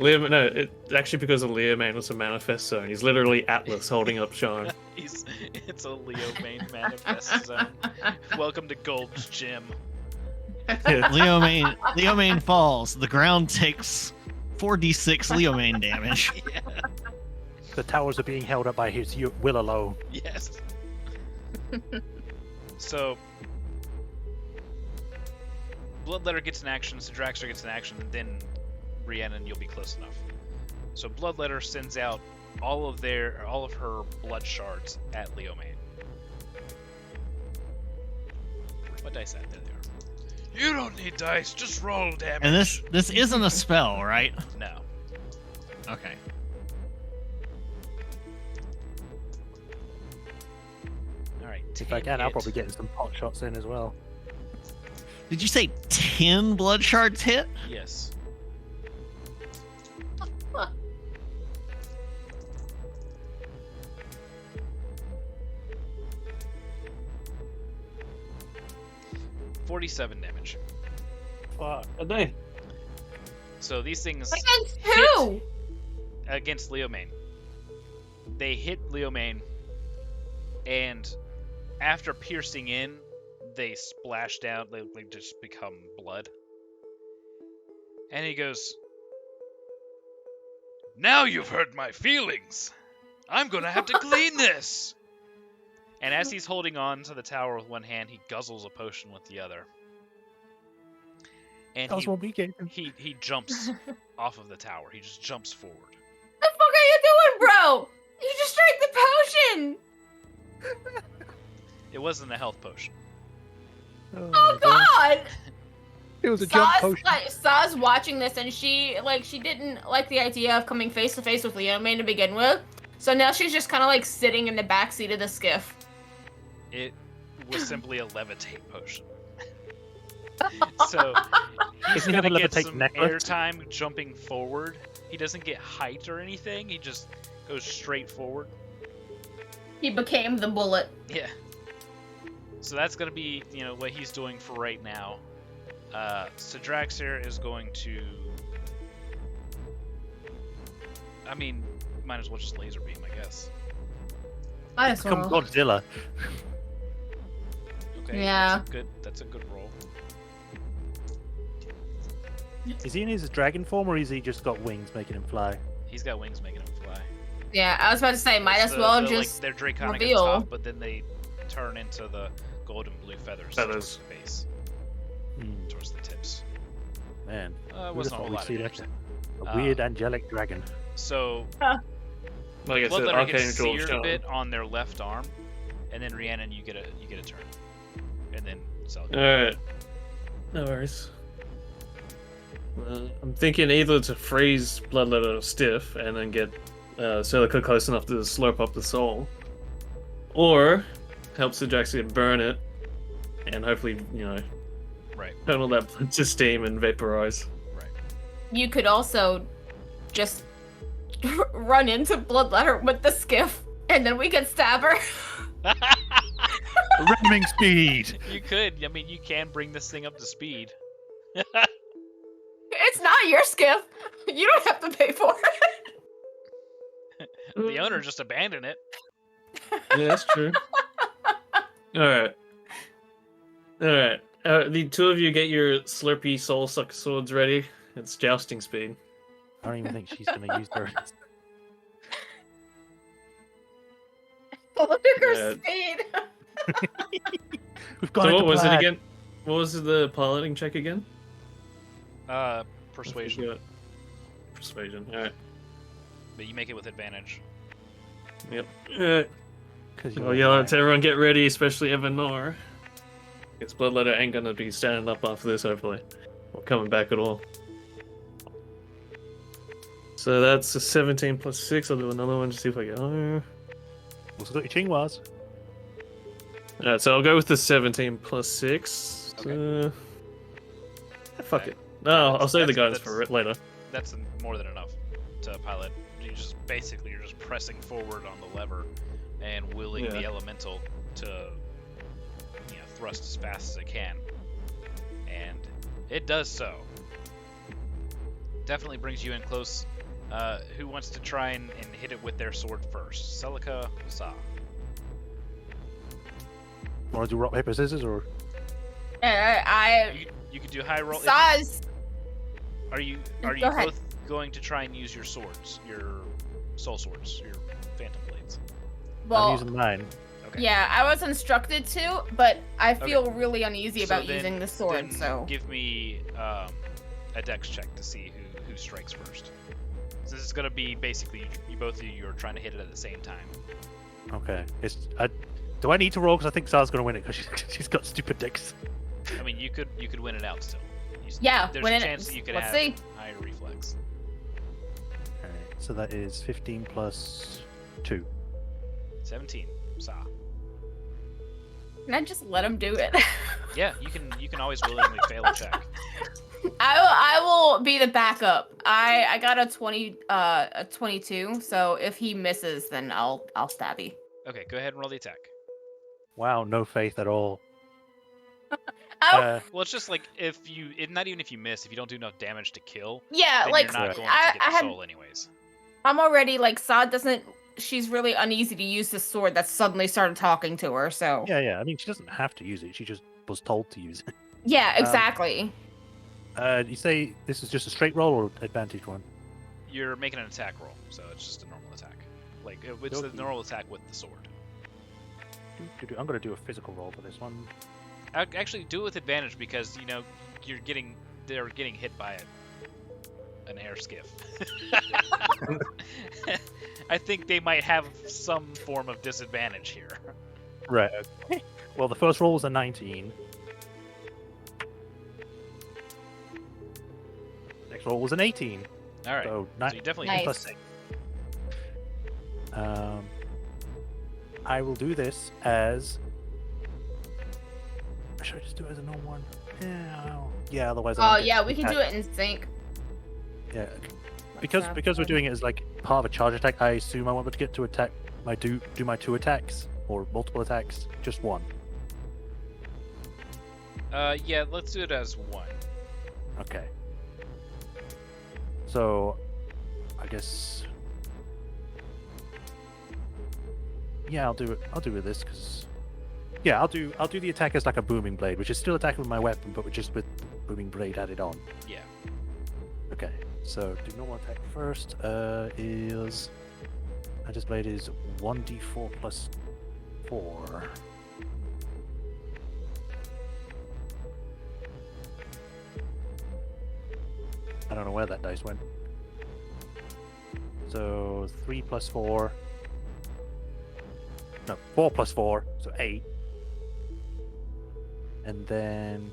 Liam, no, it's actually because of Leomain was a manifest zone. He's literally Atlas holding up Sean. It's a Leomain manifest zone. Welcome to Gold's Gym. Leomain falls. The ground takes 4d6 Leomain damage. Yeah. The towers are being held up by his will alone. Yes. So, Bloodletter gets an action, Sidraxter gets an action, and then Rhiannon, you'll be close enough. So Bloodletter sends out all of her blood shards at Leomain. What dice at? There they are. You don't need dice, just roll damage. And this isn't a spell, right? No. Okay. Alright. If I can, I'll probably get some pot shots in as well. Did you say 10 blood shards hit? Yes. $47 damage. Fuck. They So these things Against who? against Leomain. They hit Leomain, and after piercing in, they splash down. They just become blood. And he goes, "Now you've hurt my feelings. I'm gonna have to clean this." And as he's holding on to the tower with one hand, he guzzles a potion with the other. And That's what we gave him. he jumps off of the tower. He just jumps forward. The fuck are you doing, bro? You just drank the potion. It wasn't a health potion. Oh god. It was a jump Saw's, potion. Saw's watching this, and she didn't like the idea of coming face to face with Leomain to begin with. So now she's just kind of like sitting in the back seat of the skiff. It was simply a levitate potion. So he's Doesn't he have gonna a get levitate some necklace? airtime jumping forward. He doesn't get height or anything. He just goes straight forward. He became the bullet. Yeah. So that's gonna be what he's doing for right now. Sidraxir is going to. I mean, might as well just laser beam, I guess. Might as Come well. Godzilla. Okay. Yeah. That's a good roll. Is he in his dragon form, or is he just got wings making him fly? He's got wings making him fly. Yeah, I was about to say, might as well just they're draconic reveal. at the top, but then they turn into the golden blue feathers. Feathers. Towards the base, towards the tips. Man, It who wasn't a just whole thought we'd lot see of that? damage. A weird angelic dragon. So like I said, Bloodletter gets Archangel seared a Sean. bit on their left arm, and then Rhiannon, you get a turn, and then Selkie. Alright. No worries. I'm thinking either to freeze Bloodletter stiff and then get Celica close enough to slurp up the soul, or help Sidraxia burn it and hopefully, Right. turn all that blood to steam and vaporize. Right. you could also just run into Bloodletter with the skiff, and then we could stab her. Ramming speed. You could. I mean, you can bring this thing up to speed. It's not your skiff. You don't have to pay for it. The owner just abandoned it. Yeah, that's true. Alright. Alright. The two of you get your Slurpee Soul Suck swords ready. It's jousting speed. I don't even think she's going to use her. Look at her Yeah. speed. We've got So into what was it plan. again? What was the piloting check again? Persuasion. I forgot. Persuasion. Alright. But you make it with advantage. Yep. Alright. 'Cause I'll you're yell lying. out to everyone, get ready, especially Evanor. Guess Bloodletter ain't gonna be standing up after this, hopefully. Or coming back at all. So that's a 17 plus 6. I'll do another one to see if I get higher. Also got your Chingwas. Alright, so I'll go with the 17 plus 6. Okay. Fuck Okay. it. No, I'll save the That's- guidance for later. That's more than enough to pilot. You're just pressing forward on the lever and willing Yeah. the elemental to thrust as fast as it can. And it does so. Definitely brings you in close. Who wants to try and hit it with their sword first? Celica, Sa. Want to do rock, paper, scissors, or? You could do high roll. Size. Are you Go ahead. both going to try and use your swords, your soul swords, your phantom blades? I'm Well, using mine. Okay. yeah, I was instructed to, but I feel really uneasy So about then- using the sword. then So give me a dex check to see who strikes first. So this is gonna be basically you both of you are trying to hit it at the same time. Okay. Do I need to roll? Because I think Sar's going to win it because she's got stupid dicks. I mean, you could win it out still. yeah, There's when a it- chance that you could let's have see. higher reflex. Alright, so that is 15 plus 2. 17. Sa. Can I just let him do it? Yeah, you can always willingly fail a check. I will be the backup. I got a 22, so if he misses, then I'll stab you. Okay, go ahead and roll the attack. Wow, no faith at all. Oh, Well, it's just like not even if you miss, if you don't do enough damage to kill, yeah, then like you're not going I to get the had, soul anyways. I'm already like Sod doesn't. She's really uneasy to use the sword that suddenly started talking to her. So Yeah. I mean, she doesn't have to use it. She just was told to use it. yeah, exactly. You say this is just a straight roll or advantage one? You're making an attack roll, so it's just a normal attack. Like it's the Okey. normal attack with the sword. I'm going to do a physical roll for this one. Actually, do it with advantage because they're getting hit by an air skiff. I think they might have some form of disadvantage here. Right. Okay. Well, the first roll was a 19. Next roll was an 18. All right, So, so you definitely Nice. plus 6. I will do this as. Should I just do it as a normal one? Yeah. Otherwise. Oh yeah, we can do it in sync. Yeah. Because we're doing it as like part of a charge attack, I assume I want to get to attack do my 2 attacks or multiple attacks, just one. Yeah, let's do it as one. Okay. So, I guess. Yeah, I'll do it. I'll do it with this because. Yeah, I'll do the attack as like a booming blade, which is still attacking with my weapon, but just with booming blade added on. Yeah. Okay. So do normal attack first. Is Magic Blade is 1d4 plus 4. I don't know where that dice went. So 3 plus 4. No, 4 plus 4, so 8. And then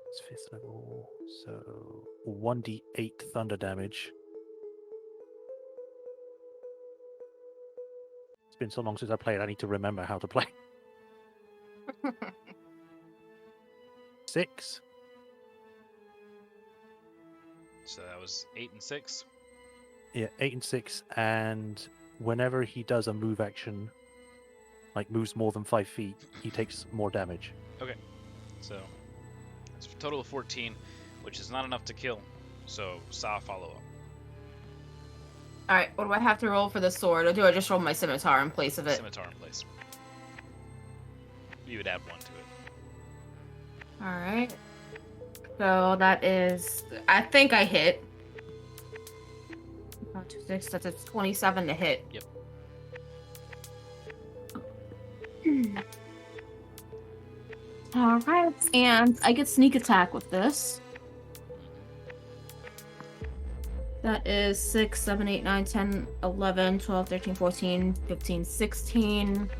it's 5th level, so 1d8 thunder damage. It's been so long since I played, I need to remember how to play. 6. So that was 8 and 6. Yeah, 8 and 6. And whenever he does a move action, like moves more than 5 feet, he takes more damage. So that's a total of 14, which is not enough to kill. So Saw follow up. All right, what do I have to roll for the sword, or do I just roll my scimitar in place of it? Scimitar in place. You would add 1 to it. All right. So that is, I think I hit. 2, 6, that's a 27 to hit. Yep. All right, and I get sneak attack with this. That is 6, 7, 8, 9, 10, 11, 12, 13, 14, 15, 16,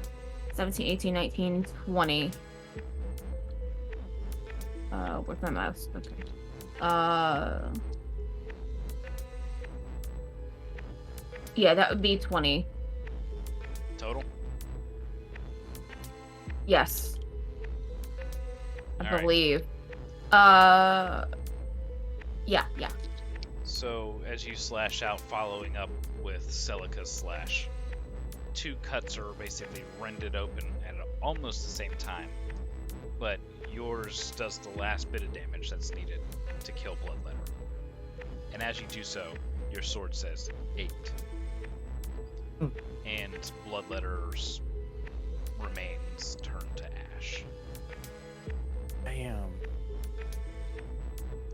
17, 18, 19, 20. Where's my mouse? Okay. Yeah, that would be 20. Total? Yes. I All right. believe. Yeah. So as you slash out, following up with Celica's slash, 2 cuts are basically rended open at almost the same time, but yours does the last bit of damage that's needed to kill Bloodletter. And as you do so, your sword says 8. And Bloodletter's remains turn to ash. Damn.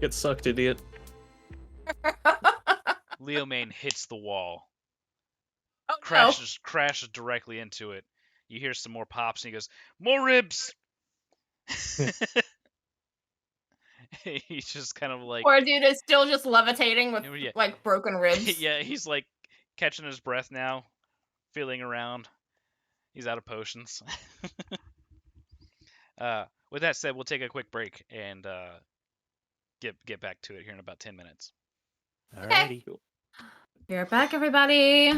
Get sucked, idiot. Leomane hits the wall, Oh, crashes directly into it. You hear some more pops, and he goes, "More ribs!" He's just kind of like, Poor dude is still just levitating with Yeah. like broken ribs. yeah, he's like catching his breath now, feeling around. He's out of potions. With that said, we'll take a quick break and get back to it here in about 10 minutes. Alrighty. Be right back, everybody.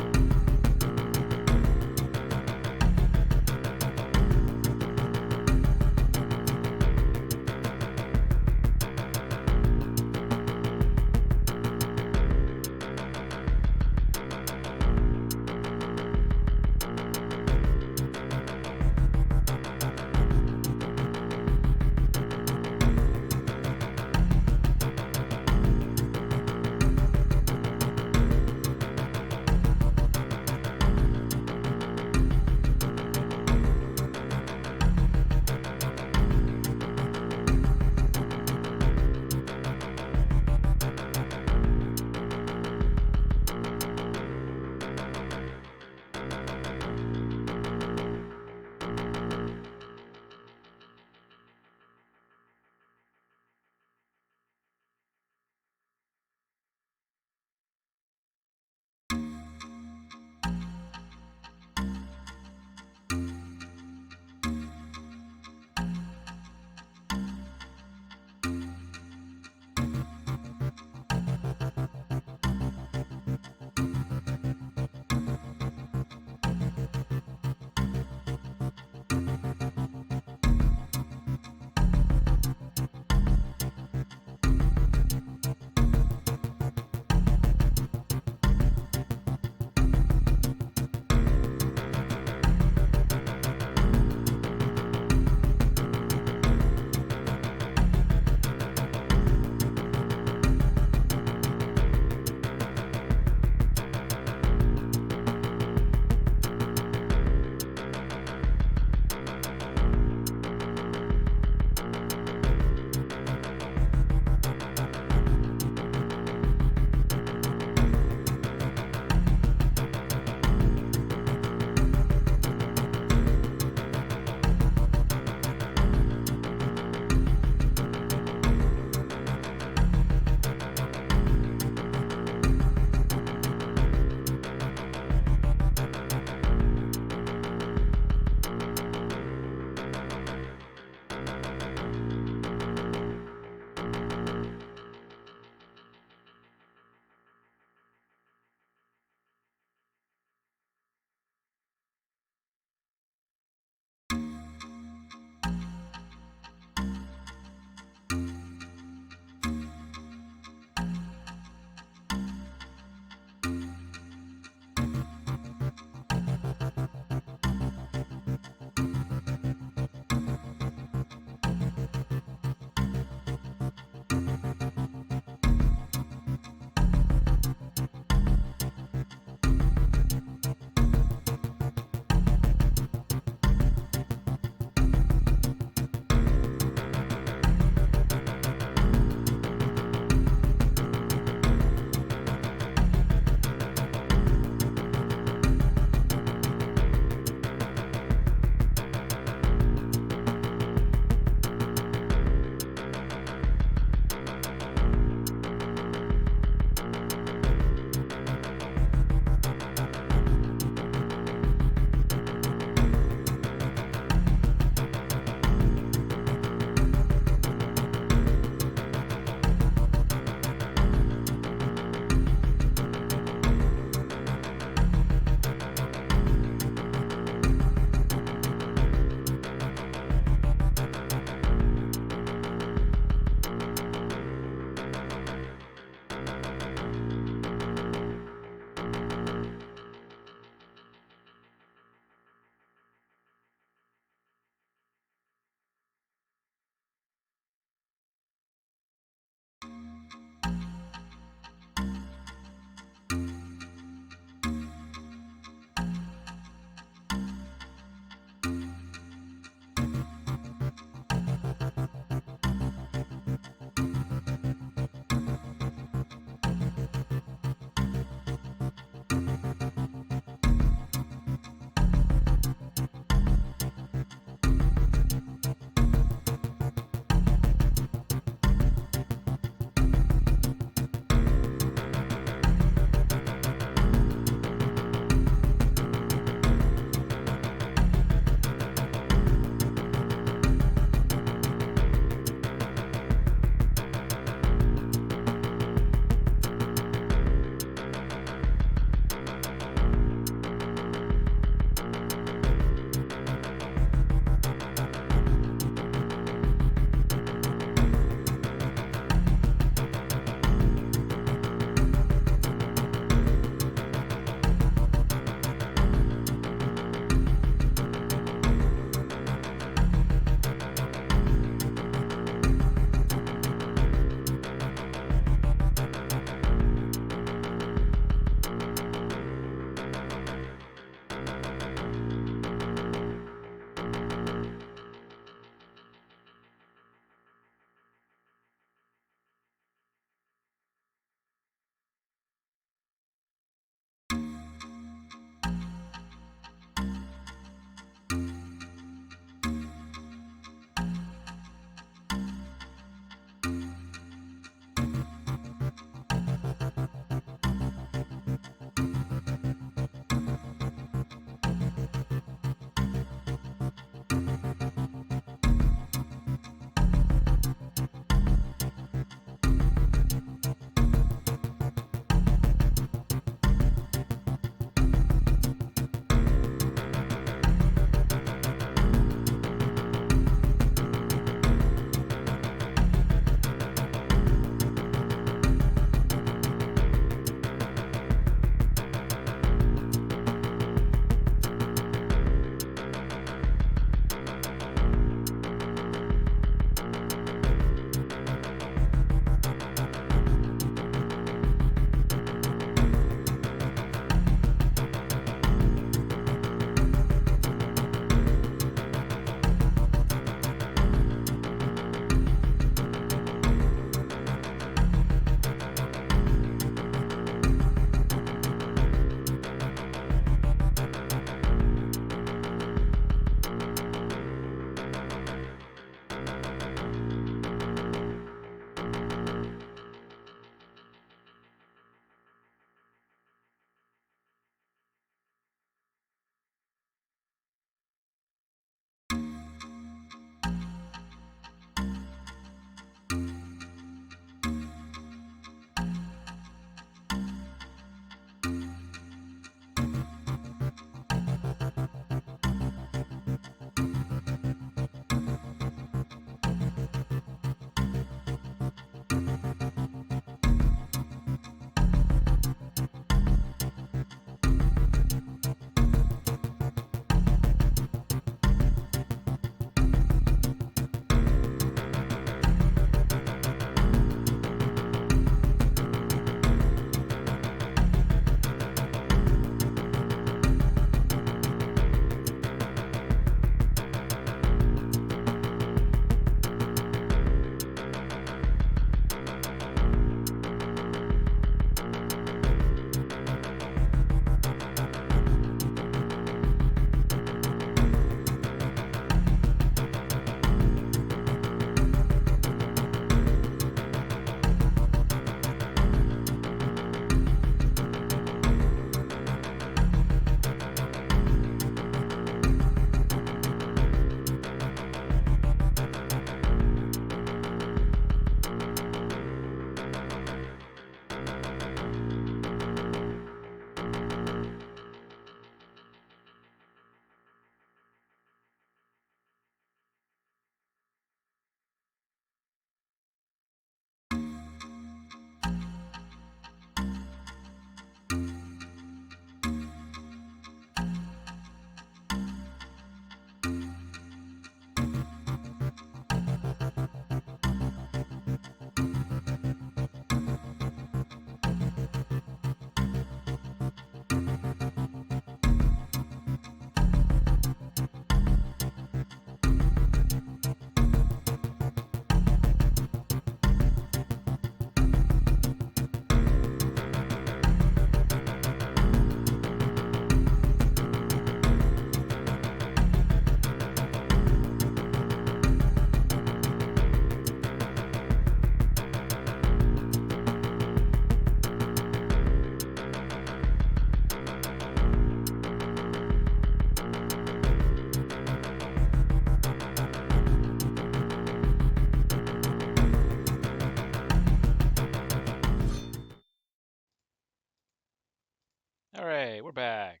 All right, we're back.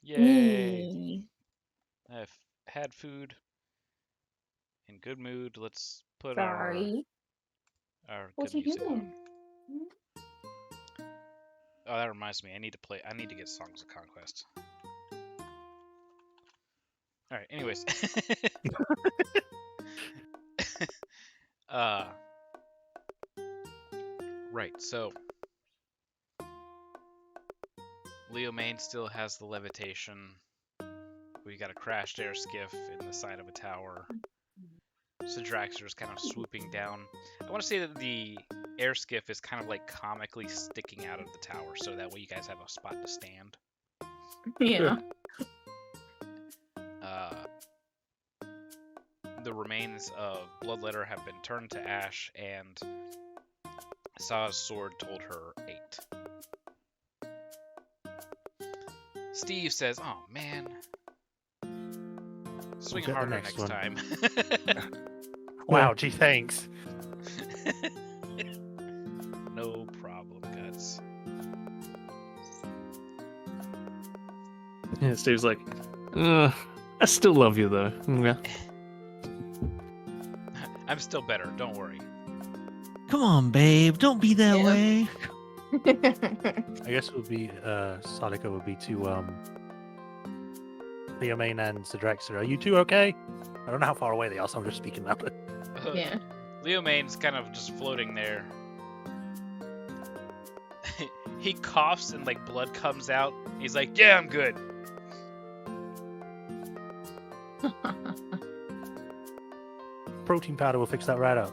Yay! Yay. I've had food. In good mood. Let's put Sorry. our What good you music doing? on. Oh, that reminds me. I need to get Songs of Conquest. All right. Anyways. uh. Right. So. Leo Main still has the levitation. We got a crashed air skiff in the side of a tower. Sidraxer's kind of swooping down. I want to say that the air skiff is kind of like comically sticking out of the tower, so that way you guys have a spot to stand. Yeah. The remains of Bloodletter have been turned to ash, and Saw's sword told her 8. Steve says, "Oh man, swing get the harder next next one." time." Wow, gee, thanks. No problem, Guts. Yeah, Steve's like, I still love you though. Yeah. I'm still better, don't worry. Come on, babe. Don't be that Yeah. way. I guess it would be Sadika would be to Leo Main and Sidraxer. Are you two okay? I don't know how far away they are, so I'm just speaking loudly. Yeah. Leo Main's kind of just floating there. He coughs and like blood comes out. He's like, "Yeah, I'm good." Protein powder will fix that right up.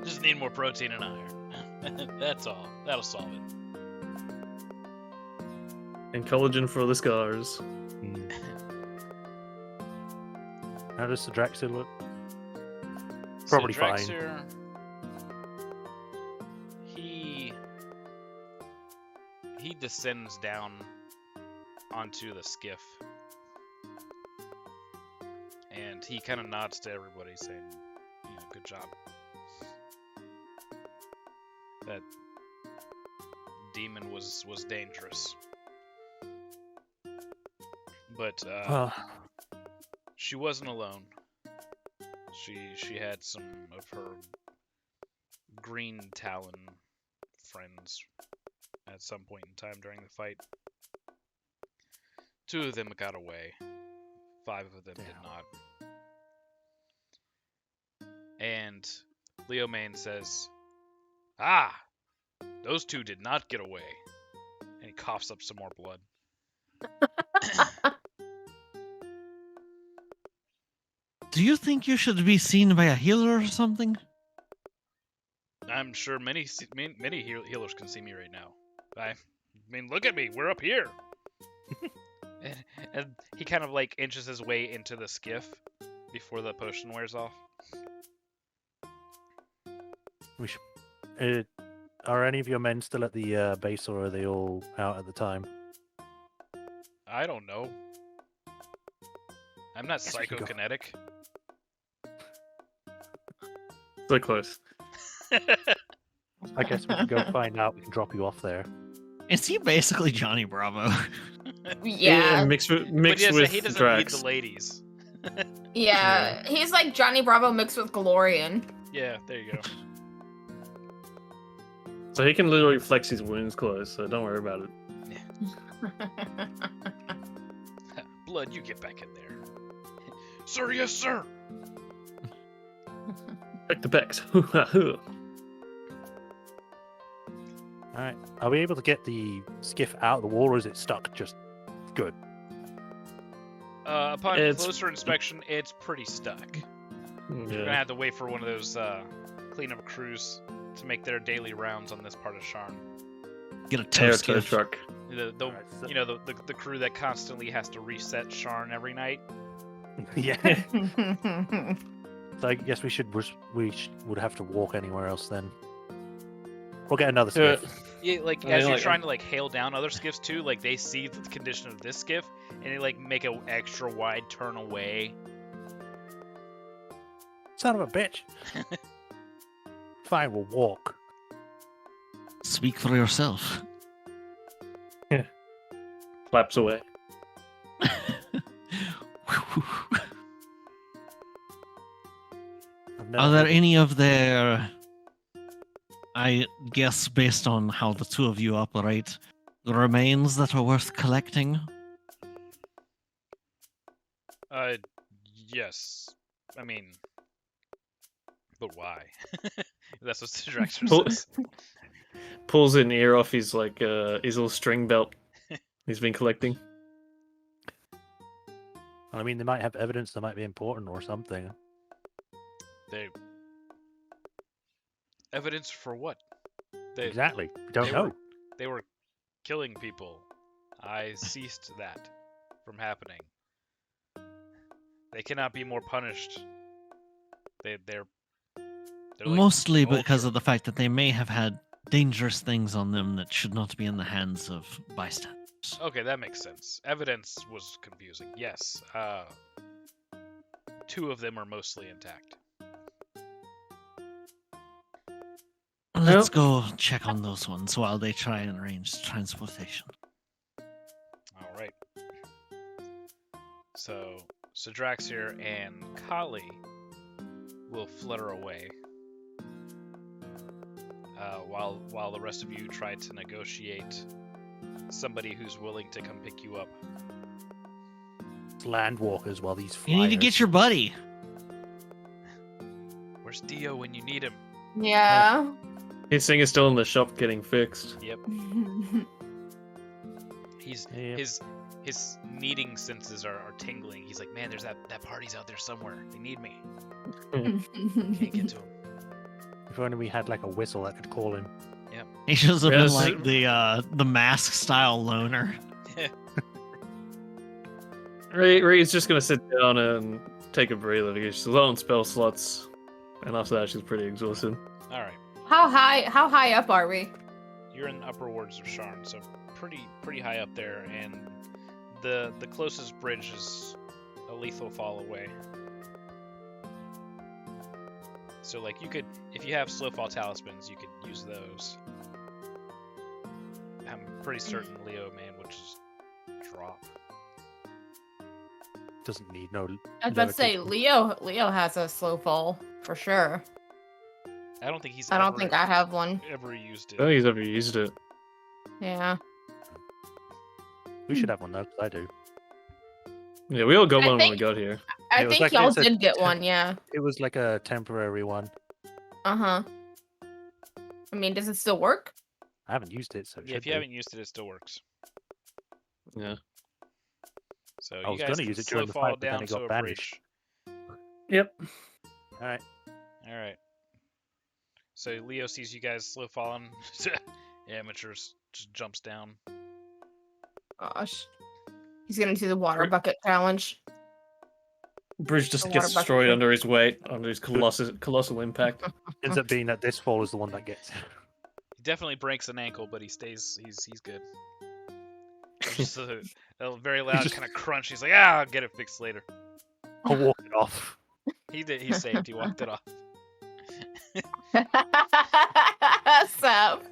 Just need more protein and iron. That's all. That'll solve it. And collagen for the scars. How does Sidraxer look? Probably so fine. Drexer, he descends down onto the skiff, and he kind of nods to everybody, saying, "Good job. That demon was dangerous, but she wasn't alone. She had some of her green talon friends at some point in time during the fight. 2 of them got away. 5 of them did not. And Leo Main says, "Ah, those 2 did not get away." And he coughs up some more blood. Do you think you should be seen by a healer or something? I'm sure many healers can see me right now. I mean, look at me. We're up here. and he kind of like inches his way into the skiff before the potion wears off. We should. Are any of your men still at the base, or are they all out at the time? I don't know. I'm not Guess we could go. psychokinetic. So close. I guess we can go find out. We can drop you off there. Is he basically Johnny Bravo? Yeah. mixed with But yes, with he doesn't Drax. need the ladies. Yeah. He's like Johnny Bravo mixed with Galorian. Yeah, there you go. So he can literally flex his wounds close, so don't worry about it. Blood, you get back in there. Sir, yes, sir. Back to Bex. Alright. Are we able to get the skiff out of the water, or is it stuck? Just good. Upon It's- closer inspection, it's pretty stuck. We're gonna Yeah. have to wait for one of those cleanup crews to make their daily rounds on this part of Sharn. Get a Air toast tow gift. truck. The Alright, so- you know the crew that constantly has to reset Sharn every night. Yeah. So I guess would have to walk anywhere else then. We'll get another Yeah. skiff. Yeah, like I as mean, you're like- trying to like hail down other skiffs too, like they see the condition of this skiff and they like make an extra wide turn away. Son of a bitch. Fine, we'll walk. Speak for yourself. claps away. Are there any of their, I guess based on how the two of you operate, the remains that are worth collecting? Yes. I mean, but why? That's what the director Pull- says. Pulls an ear off his little string belt he's been collecting. I mean, they might have evidence that might be important or something. They evidence for what? They Exactly. We don't they know. were they were killing people. I ceased that from happening. They cannot be more punished. They're like Mostly because ultra- of the fact that they may have had dangerous things on them that should not be in the hands of bystanders. Okay, that makes sense. Evidence was confusing. Yes. 2 of them are mostly intact. Let's go check on those ones while they try and arrange transportation. All right. So Sidraxir and Kali will flutter away, while the rest of you try to negotiate somebody who's willing to come pick you up. It's landwalkers while these flyers. You need to get your buddy. Where's Dio when you need him? Yeah. His thing is still in the shop getting fixed. Yep. He's Yeah. his needing senses are tingling. He's like, man, there's that party's out there somewhere. They need me. Can't get to him. If only we had like a whistle that could call him. He should have Yeah, been this like is- the mask style loner. Ray's just gonna sit down and take a breather because she's low on spell slots, and after that she's pretty exhausted. All right. How high up are we? You're in the upper wards of Sharn, so pretty high up there, and the closest bridge is a lethal fall away. So like you could, if you have slow fall talismans, you could use those. I'm pretty certain Leo man would just drop. Doesn't need no. I was about to say levitation. Leo has a slow fall for sure. I don't think he's. I don't ever, think I have one. ever used I it. don't think he's ever used it. Yeah. We should have one though, 'cause I do. Yeah, we all got I one when we think- got here. I It was think like y'all it's a did get te- one, yeah. It was like a temporary one. Uh-huh. I mean, does it still work? I haven't used it, so it Yeah, if should you do. haven't used it, it still works. Yeah. So I you was guys gonna can use it slow during the fall fight, but then down it to got a banished. bridge. Yep. All right. All right. So Leo sees you guys slow falling. Amateurs just jumps down. Gosh. He's gonna do the water Right. bucket challenge. Bridge just The gets water bucket destroyed thing. under his weight, under his colossal impact. Ends up being that this fall is the one that gets. He definitely breaks an ankle, but he stays. He's good. It's just a very loud just- kind of crunch. He's like, ah, I'll get it fixed later. I'll walk it off. He did. He saved. He walked it off. So.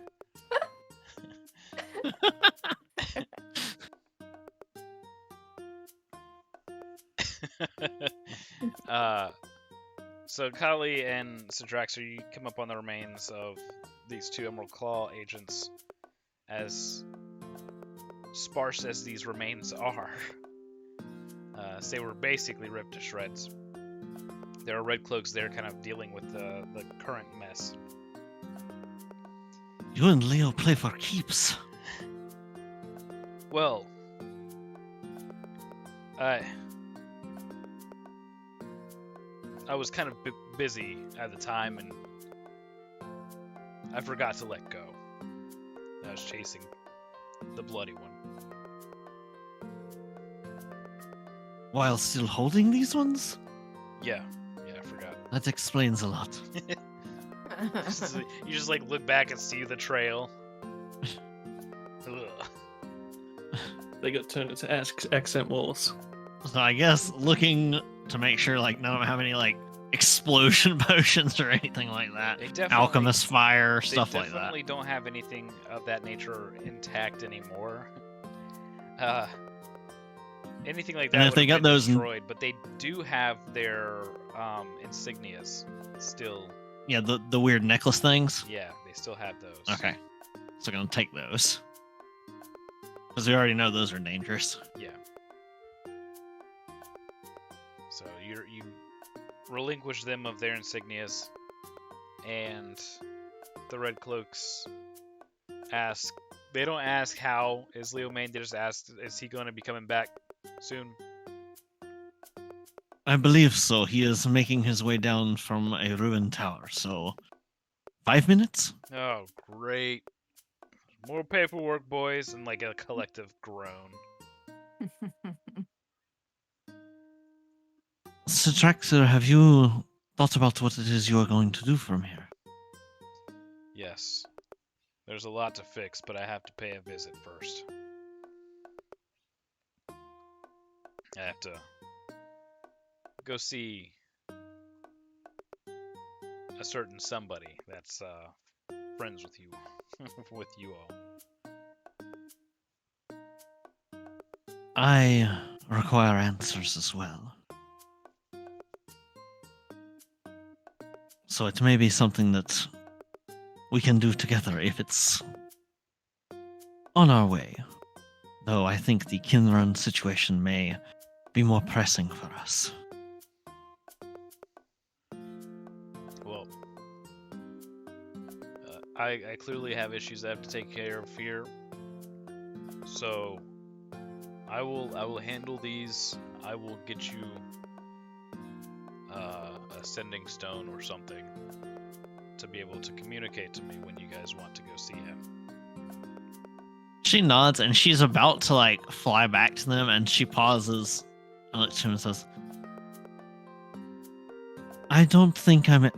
So Kali and Sidraxir, you come up on the remains of these 2 Emerald Claw agents. As sparse as these remains are, they were basically ripped to shreds. There are red cloaks there kind of dealing with the current mess. You and Leo play for keeps. Well, I was kind of busy at the time, and I forgot to let go. I was chasing the bloody one. While still holding these ones? Yeah, I forgot. That explains a lot. You just like look back and see the trail. Ugh. They got turned into accent walls. So I guess looking to make sure like none of them have any like explosion potions or anything like that. They definitely, Alchemist fire, they stuff like that. definitely don't have anything of that nature intact anymore. Anything like And that if would they have got been those destroyed, but they do have their insignias still. Yeah, the weird necklace things. Yeah, they still have those. Okay, so I'm gonna take those because we already know those are dangerous. Yeah. So you relinquish them of their insignias, and the Red Cloaks ask. They don't ask how is Leo Main. They just ask, is he going to be coming back soon? I believe so. He is making his way down from a ruined tower. So, 5 minutes. Oh, great! More paperwork, boys, and like a collective groan. Satraxer, have you thought about what it is you are going to do from here? Yes. There's a lot to fix, but I have to pay a visit first. I have to go see a certain somebody that's friends with you, with you all. I require answers as well. So it may be something that we can do together if it's on our way. Though I think the Kinran situation may be more pressing for us. Well, I clearly have issues I have to take care of here, so I will handle these. I will get you a sending stone or something to be able to communicate to me when you guys want to go see him. She nods and she's about to like fly back to them, and she pauses and looks to him and says, I don't think I'm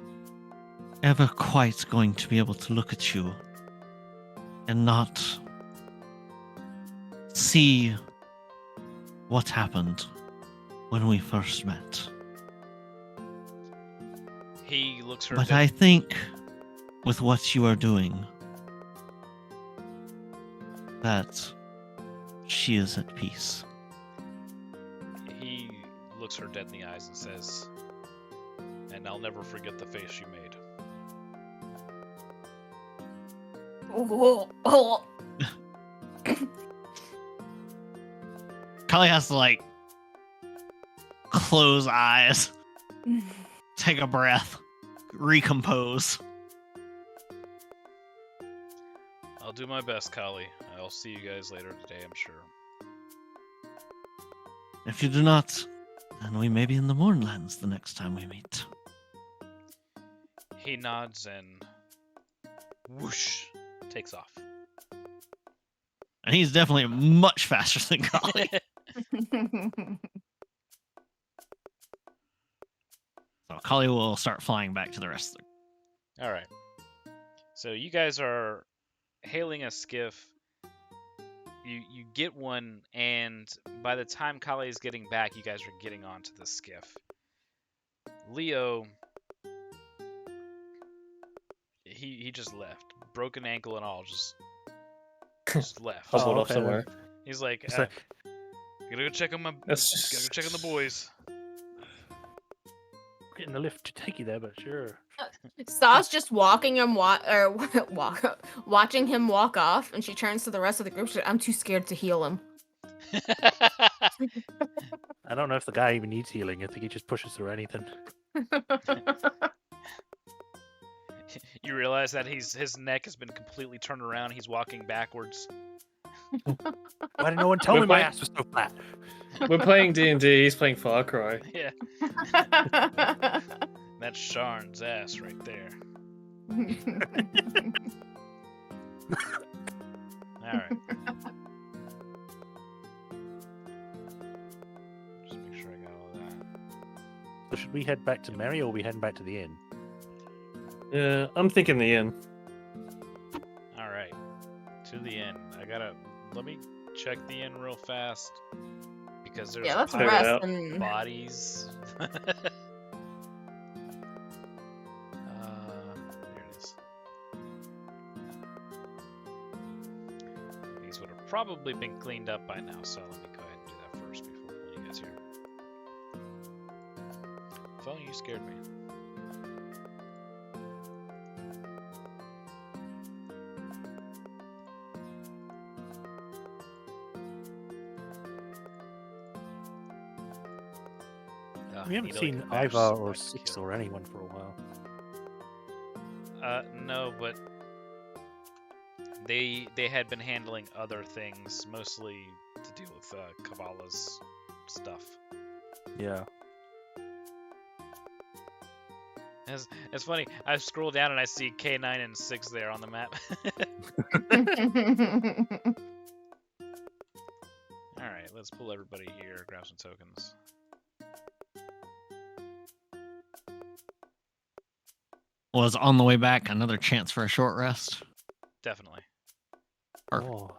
ever quite going to be able to look at you and not see what happened when we first met. He looks her But dead. I think with what you are doing, that she is at peace. He looks her dead in the eyes and says, and I'll never forget the face you made. Kali has to like close eyes, take a breath, recompose. I'll do my best, Kali. I'll see you guys later today, I'm sure. If you do not, then we may be in the Mournlands the next time we meet. He nods and whoosh takes off. And he's definitely much faster than Kali. So Kali will start flying back to the rest of the... All right. So you guys are hailing a skiff. You get one, and by the time Kali is getting back, you guys are getting onto the skiff. Leo, he just left, broken ankle and all, just left. Hustled Oh, off okay, somewhere. He's like, It's like, gotta go check on my, That's gotta go check on the boys. getting the lift to take you there, but sure. Saw's just watching him watching him walk off, and she turns to the rest of the group. She's like, I'm too scared to heal him. I don't know if the guy even needs healing. I think he just pushes through anything. You realize that his neck has been completely turned around. He's walking backwards. Why did no one tell We're me my playing- ass was so flat? We're playing D&D, he's playing Far Cry. Yeah, that's Sharn's ass right there. All right. Just make sure I got all that. So should we head back to Mary, or are we heading back to the inn? Yeah, I'm thinking the inn. All right. To the inn. Let me check the inn real fast because there's Yeah, let's Figure it rest out. and bodies. There it is. These would have probably been cleaned up by now, so let me go ahead and do that first before pulling you guys here. Phone, you scared me. We haven't need to, seen like, bash Ivar or like Six kill. or anyone for a while. No, but they had been handling other things, mostly to deal with Kabbalah's stuff. Yeah. It's funny. I scroll down and I see K9 and 6 there on the map. All right, let's pull everybody here. Grab some tokens. Was on the way back another chance for a short rest. Definitely. Perfect. Oh,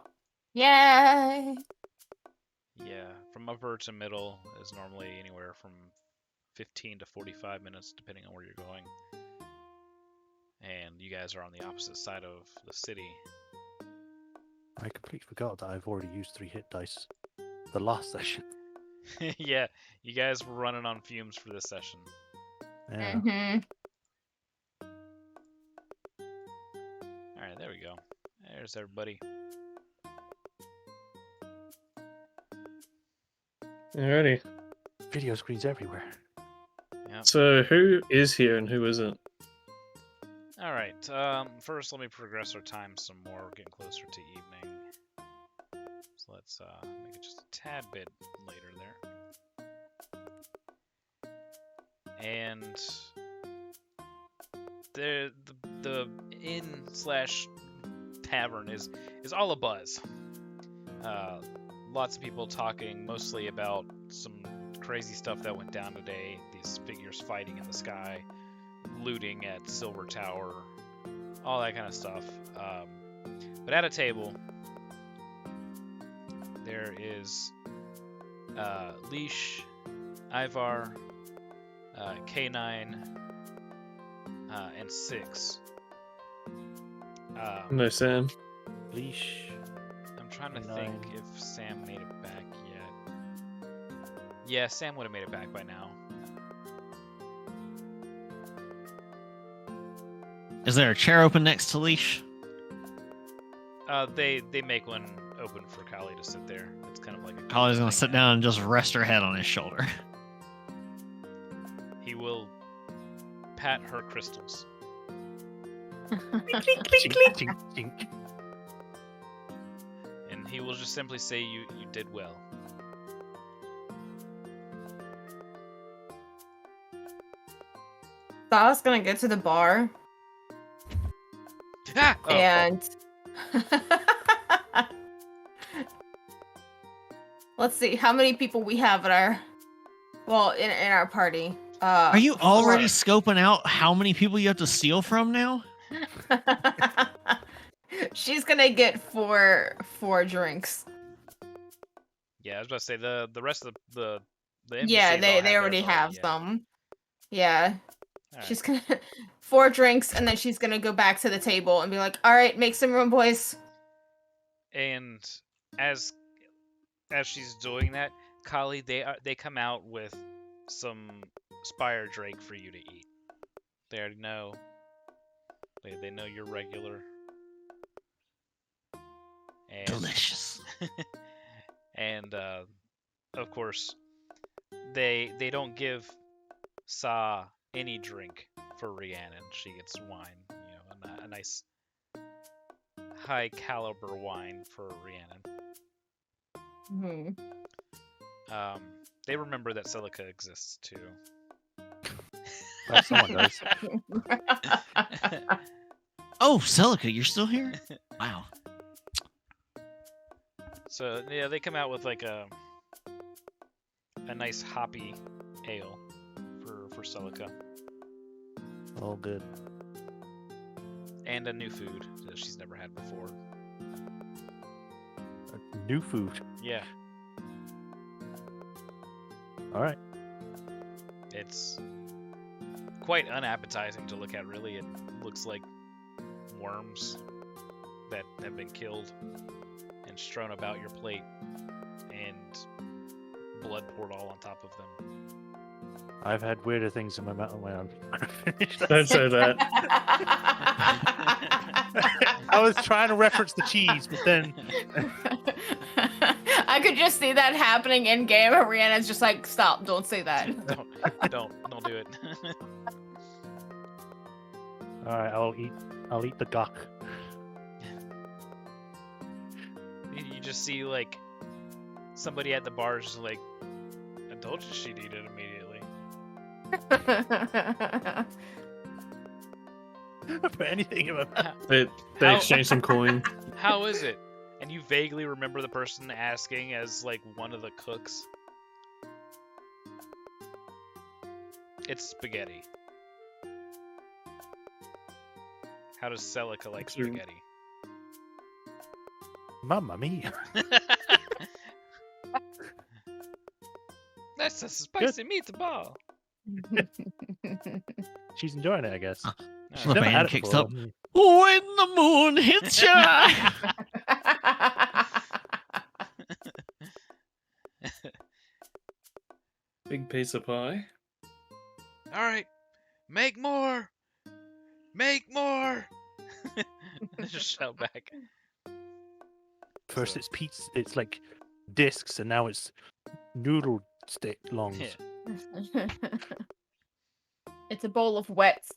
Yay! Yeah, from upper to middle is normally anywhere from 15 to 45 minutes, depending on where you're going. And you guys are on the opposite side of the city. I completely forgot that I've already used 3 hit dice. The last session. Yeah, you guys were running on fumes for this session. Yeah. Mm-hmm. Alright, there we go. There's everybody. Alrighty. Video screens everywhere. Yep. So who is here and who isn't? Alright, first let me progress our time some more. We're getting closer to evening. So let's make it just a tad bit later there. And the inn slash tavern is all a buzz. Lots of people talking mostly about some crazy stuff that went down today. These figures fighting in the sky, looting at Silver Tower, all that kind of stuff. But at a table, there is Leash, Ivar, K9, and 6. No, Sam. Leash. I'm trying to K9. think if Sam made it back yet. Yeah, Sam would have made it back by now. Is there a chair open next to Leash? They make one open for Kali to sit there. It's kind of like a Kali's gonna thing. sit down and just rest her head on his shoulder. He will pat her crystals. Chink, chink, chink. And he will just simply say, you did well. So I was gonna get to the bar Ah! Oh, and let's see how many people we have at our in our party. Are you already 4. scoping out how many people you have to steal from now? She's gonna get four drinks. Yeah, I was about to say the rest of the Yeah, NPCs all they already theirs have yeah. some. Yeah. Alright. She's gonna 4 drinks and then she's gonna go back to the table and be like, "All right, make some room, boys." And as she's doing that, Kali, they come out with some Spire Drake for you to eat. They already know. They know you're regular. And, Delicious. and of course, they don't give Sa any drink for Rhiannon. She gets wine, a nice high caliber wine for Rhiannon. Hmm. They remember that Celica exists too. Well, someone does. Oh, Celica, you're still here? Wow. So yeah, they come out with like a nice hoppy ale for Celica, All good. and a new food that she's never had before. New food. Yeah, All right. it's quite unappetizing to look at. Really, it looks like worms that have been killed and and strewn about your plate, and blood poured all on top of them. I've had weirder things in my mouth when I'm finished. Don't say that. I was trying to reference the cheese, but then I could just see that happening in game. Rhiannon's just like, stop! Don't say that. Don't do it. all right, I'll eat the gawk. You just see like somebody at the bar just like, I told you she'd eat it immediately. Put anything in my mouth. They How- exchange some coin. How is it? And you vaguely remember the person asking as like one of the cooks. It's spaghetti. How does Celica like True. spaghetti? Mamma mia. That's a spicy meatball. She's enjoying it, I guess. Oh. She's The never band had it kicks before. up. When the moon hits your eye. Big piece of pie. All right, make more, make more. Just shout back. First So- it's pizza, it's like discs, and now it's noodle stick longs. Yeah. It's a bowl of wets.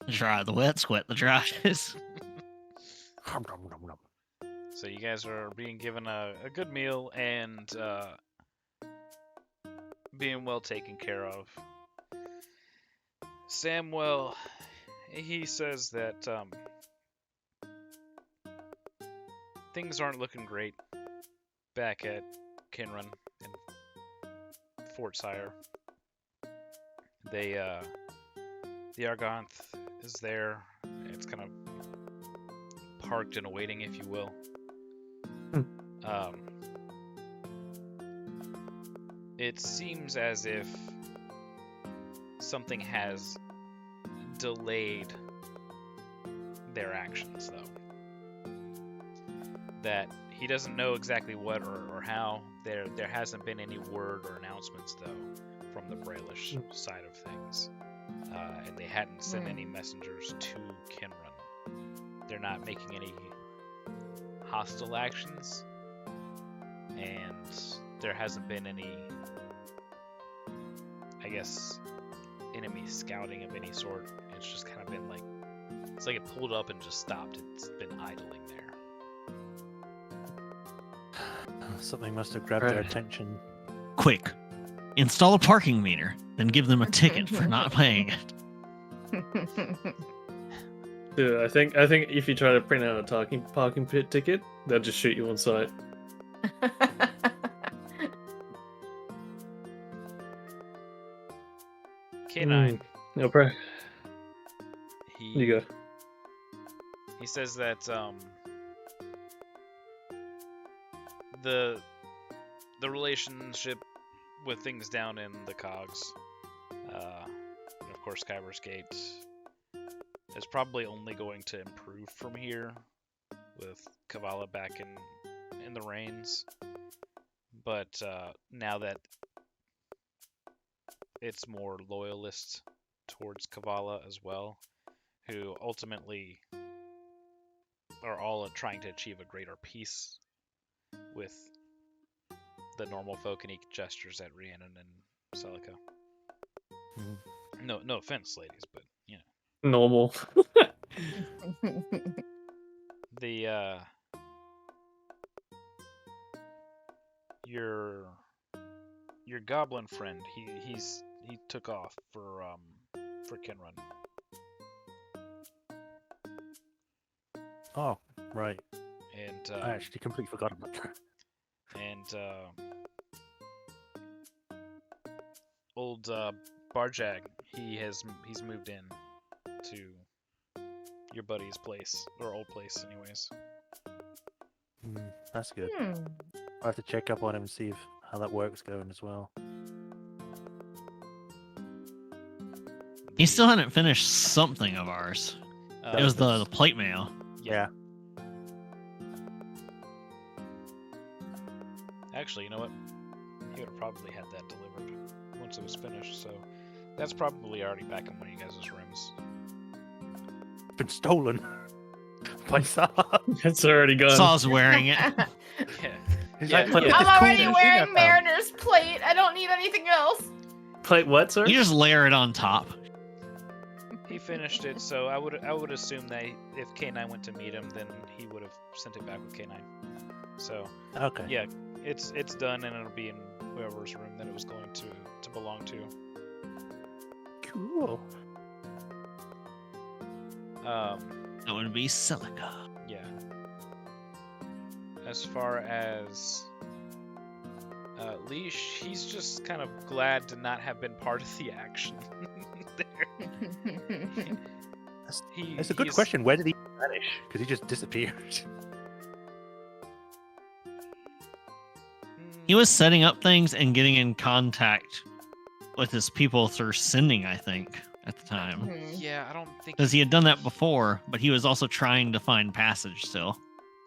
Dry the wet, sweat the dries. Nom, nom, nom, nom. So you guys are being given a good meal and being well taken care of. Samuel, he says that things aren't looking great back at Kinrun in Fort Sire. The Argonth is there. It's kind of parked and awaiting, if you will. It seems as if something has delayed their actions, though. That he doesn't know exactly what or how. There hasn't been any word or announcements, though, from the Brailish side of things. And they hadn't sent any messengers to Kinrun. They're not making any hostile actions, and there hasn't been any, I guess, enemy scouting of any sort. It's just kind of been like, it's like it pulled up and just stopped. It's been idling there. Something must have grabbed their Right. attention. Quick, install a parking meter, then give them a ticket for not paying it. Dude, I think if you try to print out a parking pit ticket, they'll just shoot you on sight. K9, No, bro. You go. he says that the relationship with things down in the cogs, and of course Kyber's Gate, is probably only going to improve from here with Kavala back in the reins. But now that it's more loyalist towards Kavala as well, who ultimately are all trying to achieve a greater peace with the normal folk, and he gestures at Rhiannon and Celica. Mhm. No offense, ladies, but you know. Normal. The your goblin friend, he took off for Kinrun. Oh, right. And I actually completely forgot about that. and old Barjag, he's moved in to your buddy's place, or old place anyways. That's good. I'll have to check up on him and see how that work's going as well. He still hadn't finished something of ours. It was the plate mail. Yeah. actually, you know what? He would have probably had that delivered once it was finished, so that's probably already back in one of you guys' rooms. Been stolen by Saw. It's already gone. Saw's wearing it. Yeah. He's Yeah, like, look yeah. at I'm this cool already machine wearing I found. Mariner's plate. I don't need anything else. Plate what, sir? You just layer it on top. He finished it, so I would assume that if K9 went to meet him, then he would have sent it back with K9. So Okay. yeah, it's done, and it'll be in whoever's room that it was going to belong to. Cool. That would be silica. Yeah. As far as Leash, he's just kind of glad to not have been part of the action. There. It's a good question. Where did he vanish? Because he just disappeared. He was setting up things and getting in contact with his people through sending, I think, at the time. Yeah, I don't think. Because he had done that before, but he was also trying to find passage still.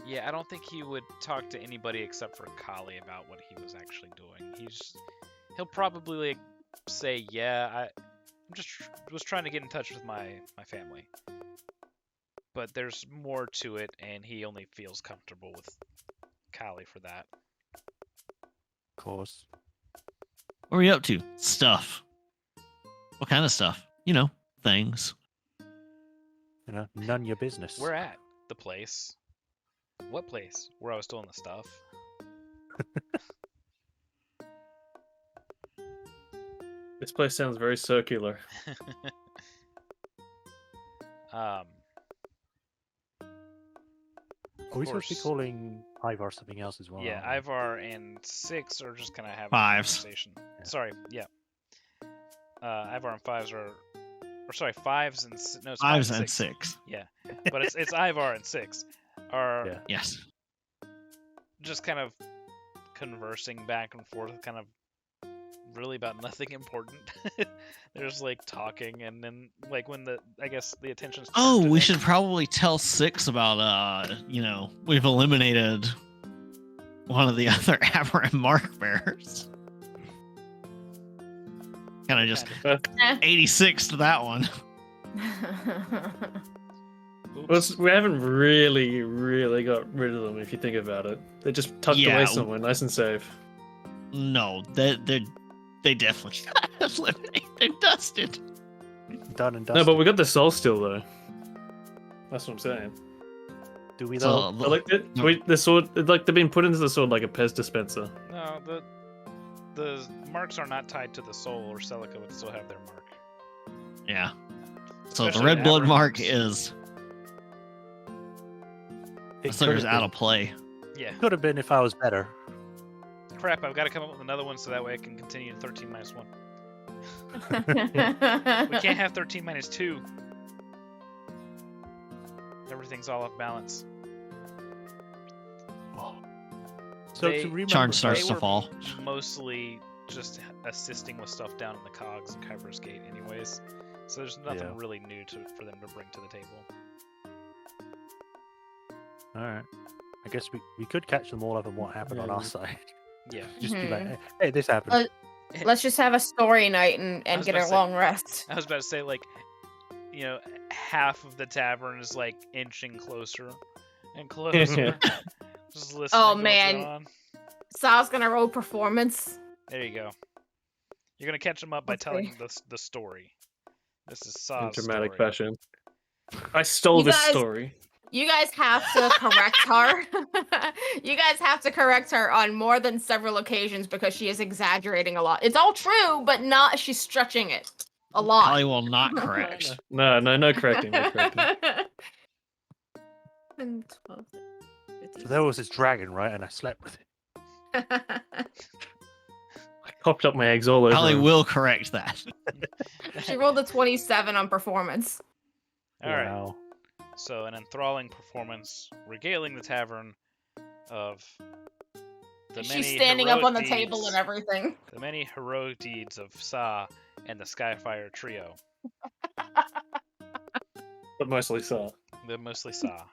Yeah, I don't think he would talk to anybody except for Kali about what he was actually doing. He'll probably like say, "Yeah, was trying to get in touch with my family," but there's more to it, and he only feels comfortable with Kali for that. Of course. What were you up to? Stuff. What kind of stuff? You know, things. You know, none your business. We're at the place. What place? Where I was stolen the stuff. This place sounds very circular. Are we supposed to be course. calling Ivar something else as well? Yeah, aren't we? Ivar and 6 are just gonna have Fives. a conversation. Yeah. Sorry, yeah. Ivar and 5s are, or sorry, 5s and no, it's 5s 5 and 6. Yeah, but it's Ivar and 6 are Yeah. Yes. just kind of conversing back and forth, kind of really about nothing important. They're just like talking, and then like when I guess the attention's turned Oh, to we them- should probably tell 6 about, we've eliminated one of the other aberrant mark bearers. Kind of just 86 to that one. Oops. We haven't really got rid of them if you think about it. They're just tucked Yeah. away somewhere, nice and safe. No, they definitely got eliminated. They're dusted. Done and No, dusted. but we got the soul still though. That's what I'm saying. Do we So, though? I like the sword, like they've been put into the sword like a Pez dispenser. No, the marks are not tied to the soul, or Celica would still have their mark. yeah. So the Especially red blood aberrant mark marks. is It the sucker's out of play. Yeah. Could have been if I was better. Crap, I've got to come up with another one so that way I can continue to 13 minus 1. We can't have 13 minus 2. Everything's all off balance. Oh. So They- to remember, Charge starts They to were fall. Mostly just assisting with stuff down in the cogs and Kyber's Gate anyways. So there's nothing Yeah. really new for them to bring to the table. All right. I guess we could catch them all up on what happened on our Yeah. side. Yeah. Just be like, Mhm. hey, this happened. Let's just have a story night and was get about a to say- long rest. I was about to say, like, half of the tavern is, like, inching closer and closer. Just listening Oh, to what's man. going on. Sal's gonna roll performance. There you go. You're going to catch them up by Okay. telling the story. This is In Saw's dramatic story. fashion. I stole You this guys- story. You guys have to correct her. You guys have to correct her on more than several occasions because she is exaggerating a lot. It's all true, but not she's stretching it a lot. Holly will not correct. No correcting, no correcting. 10, 12, So there was this dragon, right? And I slept with it. 15. I popped up my eggs all over. Holly him. will correct that. She rolled a 27 on performance. All right. Wow. So, an enthralling performance regaling the tavern of the many She's standing up heroic on the deeds, table and everything. the many heroic deeds of Sa and the Skyfire trio. But mostly saw. But mostly Sa.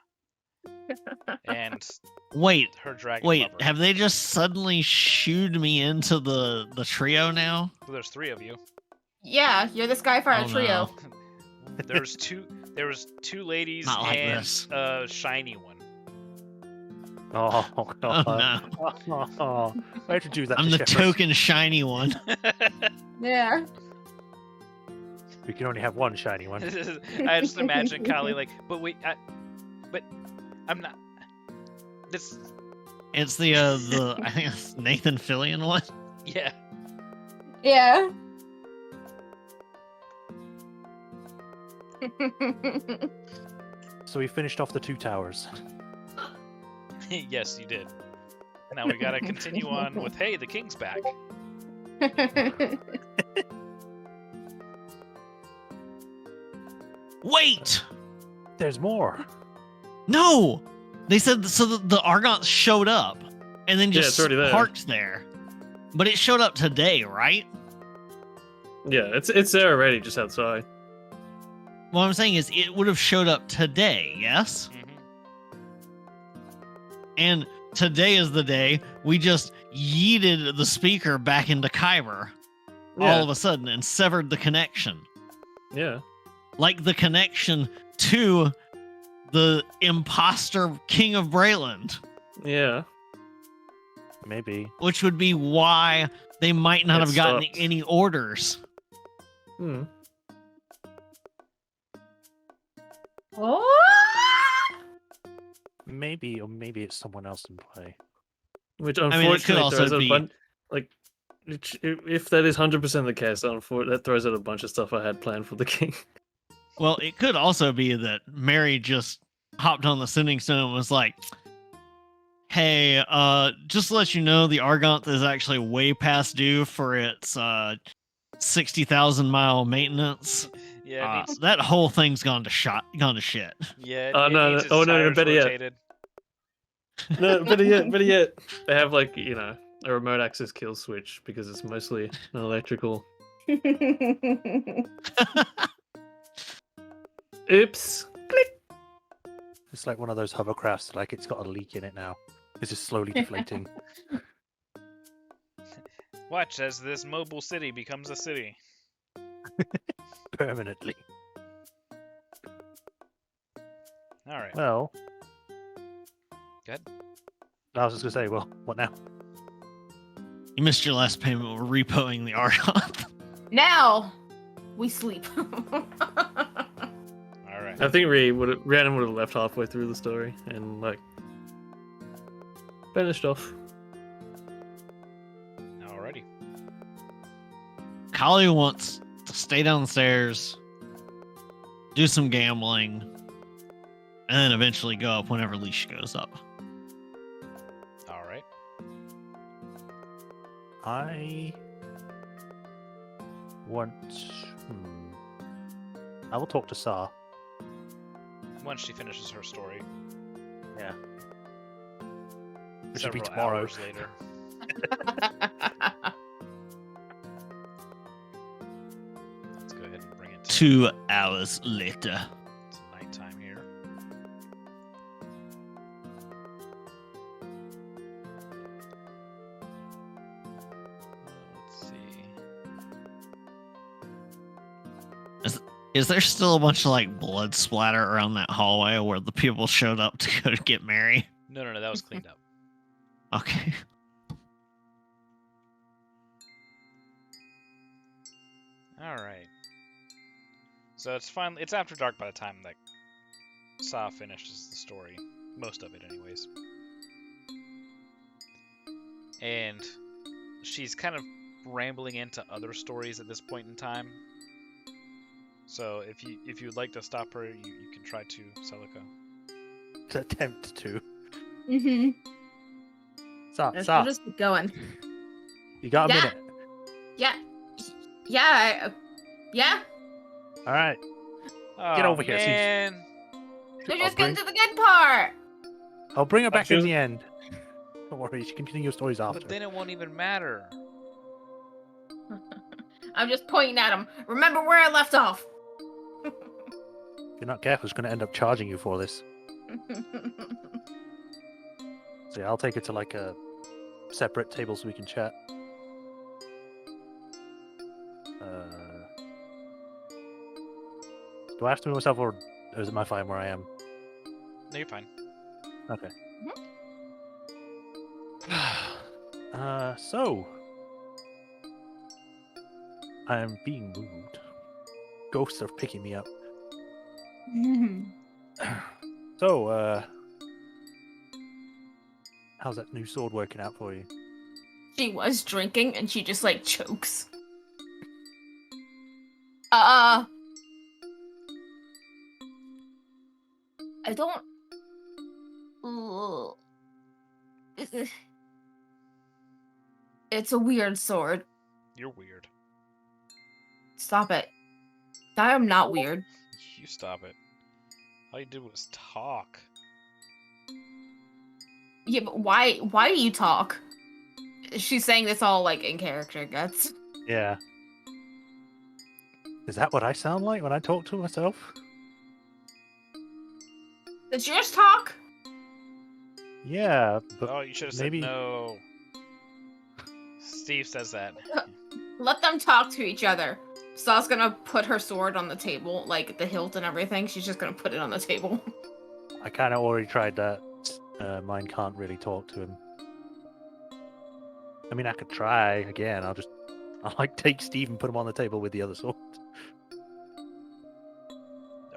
and Wait, her dragon wait. lover. Have they just suddenly shooed me into the trio now? Well, there's 3 of you. Yeah, you're the Skyfire Oh, trio. no. There was 2 ladies Not like and this. a shiny one. Oh, Oh God. no. Oh, I introduced that I'm to the Shepard. token shiny one. Yeah. We can only have one shiny one. I just imagine Kali like, but wait, but I'm not. This, It's the I think it's Nathan Fillion one. yeah. Yeah. So we finished off the 2 towers. Yes, you did. Now we gotta continue on with, hey, the king's back. Wait! There's more. No! They said so the Argonauts showed up and then Yeah, just it's already there. parked there. But it showed up today, right? Yeah, it's there already, just outside. What I'm saying is it would have showed up today, yes? Mhm. And today is the day we just yeeted the speaker back into Kyber Yeah, all of a sudden and severed the connection. yeah. Like the connection to the imposter King of Brayland, Yeah. Maybe. which would be why they might not It have gotten stopped. any orders. Hmm. Oh! Maybe, or maybe it's someone else in play. Which mean, it could unfortunately also throws out be- a bunch. Like, if that is 100% the case, that throws out a bunch of stuff I had planned for the king. Well, it could also be that Mary just hopped on the sending stone and was like, hey, just to let you know, the Argonth is actually way past due for its 60,000 mile maintenance. Yeah, it needs, That whole thing's gone to shit. yeah. Oh, It no, needs no. its Oh, no, no, tires better yet. rotated. No, better yet, they have like a remote access kill switch because it's mostly an electrical. Oops. It's like one of those hovercrafts, like it's got a leak in it now. It's just slowly deflating. Watch as this mobile city becomes a city. Permanently. All right. Well. Good. I was just gonna say, well, what now? You missed your last payment. We're repoing the Argonth. Now we sleep. All right. I think Rhiannon would have left halfway through the story and like finished off. Alrighty. Kali wants to stay downstairs, do some gambling, and then eventually go up whenever Leash goes up. All right. I want. I will talk to Sa. Once she finishes her story. Yeah. Which should be Several tomorrow. hours later. Let's go ahead and bring it to 2 hours later. nighttime here. Let's see. Is there still a bunch of like blood splatter around that hallway where the people showed up to go to get Mary? No, that was cleaned up. Okay. All right. So it's after dark by the time that Sa finishes the story, most of it, anyways. And she's kind of rambling into other stories at this point in time. So if you'd like to stop her, you can try to, Celica. To attempt to. Mm-hmm. Sa, We'll just keep going. you got a Yeah. minute. Yeah. Yeah. Yeah. All right. Oh, over here, Susan. man. We're I'll just bring- getting to the good part. I'll bring her back in Susan. the end. Don't worry, you can continue your stories after. But then it won't even matter. I'm just pointing at him. Remember where I left off. If you're not careful, it's going to end up charging you for this. So yeah, I'll take it to like a separate table so we can chat. Do I have to move myself, or is it my fine where I am? No, you're fine. Okay. So I'm being moved. Ghosts are picking me up. So, how's that new sword working out for you? She was drinking and she just like chokes. I don't. Ugh. It's a weird sword. You're weird. Stop it. I am not weird. You stop it. All you did was talk. Yeah, but why do you talk? She's saying this all like in character, Guts. Yeah. Is that what I sound like when I talk to myself? Did yours talk? Yeah, but Oh, you should have maybe said no. Steve says that. Let them talk to each other. Saw's gonna put her sword on the table, like the hilt and everything. She's just gonna put it on the table. I kind of already tried that. Mine can't really talk to him. I mean, I could try again. I'll like take Steve and put him on the table with the other sword.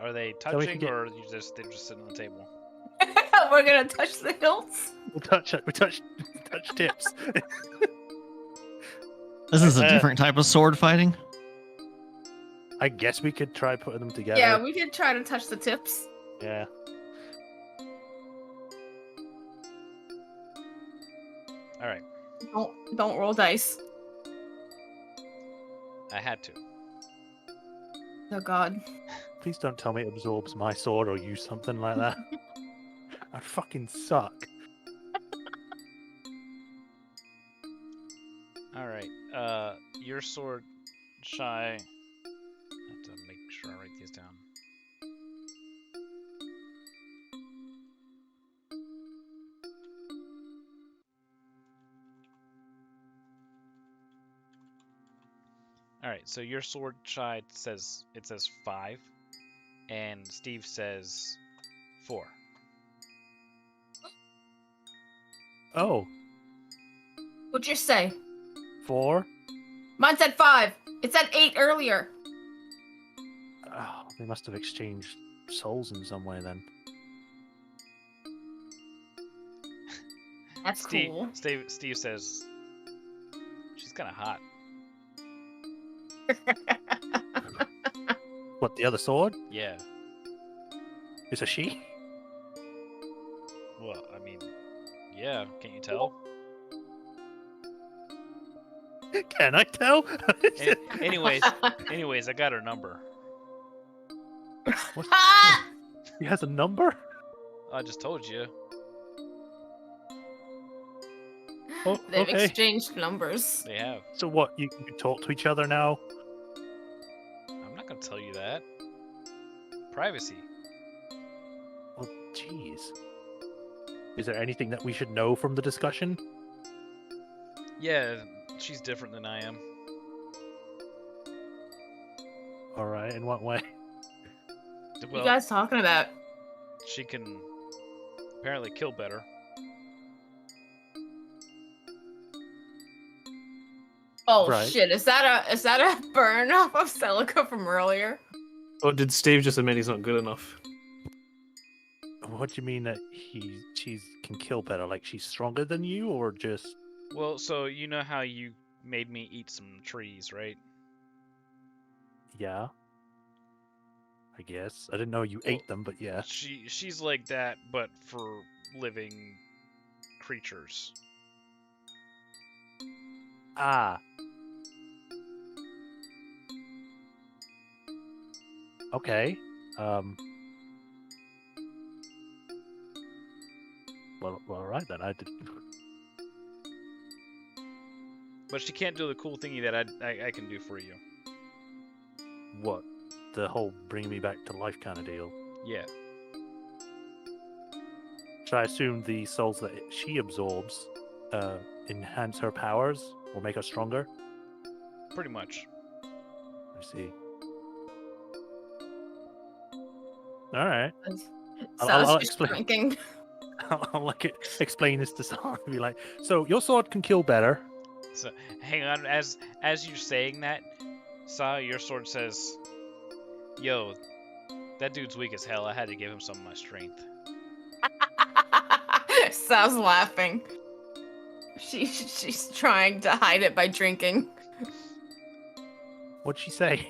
Are they So we can touching, get- or they're just sitting on the table? We're gonna touch the hilts. We'll touch tips. This is a Uh, different type of sword fighting. I guess we could try putting them together. Yeah, we could try to touch the tips. Yeah. All right, Don't roll dice. I had to. Oh God. Please don't tell me it absorbs my sword or use something like that. I fucking suck. All right. Your sword, Shy. I have to make sure I write these down. All right. So your sword, Shy, says 5, and Steve says 4. Oh, What'd you say? 4? Mine said 5. It said 8 earlier. Oh, they must have exchanged souls in some way then. That's Steve, cool. Steve says she's kind of hot. What, the other sword? Yeah. Is a she? Well, I mean, yeah. Can't you tell? Can I tell? Anyways, I got her number. What? Ah! He has a number? I just told you. Oh, They've okay. exchanged numbers. They have. So what, you can talk to each other now? I'm not gonna tell you that. Privacy. Well, jeez. Is there anything that we should know from the discussion? Yeah, she's different than I am. Alright, in what way? What Well, you guys talking about? she can apparently kill better. Oh Right. shit! Is that a burn off of Celica from earlier? Or did Steve just admit he's not good enough? What do you mean that she can kill better? Like she's stronger than you, or just... Well, so you know how you made me eat some trees, right? Yeah. I guess. I didn't know you ate them, but yeah. She's like that, but for living creatures. Ah. Okay. Well, alright then. I did. But she can't do the cool thingy that I can do for you. What? The whole bring me back to life kind of deal. Yeah. So I assume the souls that she absorbs enhance her powers or make her stronger. Pretty much. I see. All right. I'll Just explain. drinking. I'll explain this to someone. Be like, so your sword can kill better. So hang on, as you're saying that, Sa, your sword says, "Yo, that dude's weak as hell. I had to give him some of my strength." Sal's laughing. She's trying to hide it by drinking. What'd she say?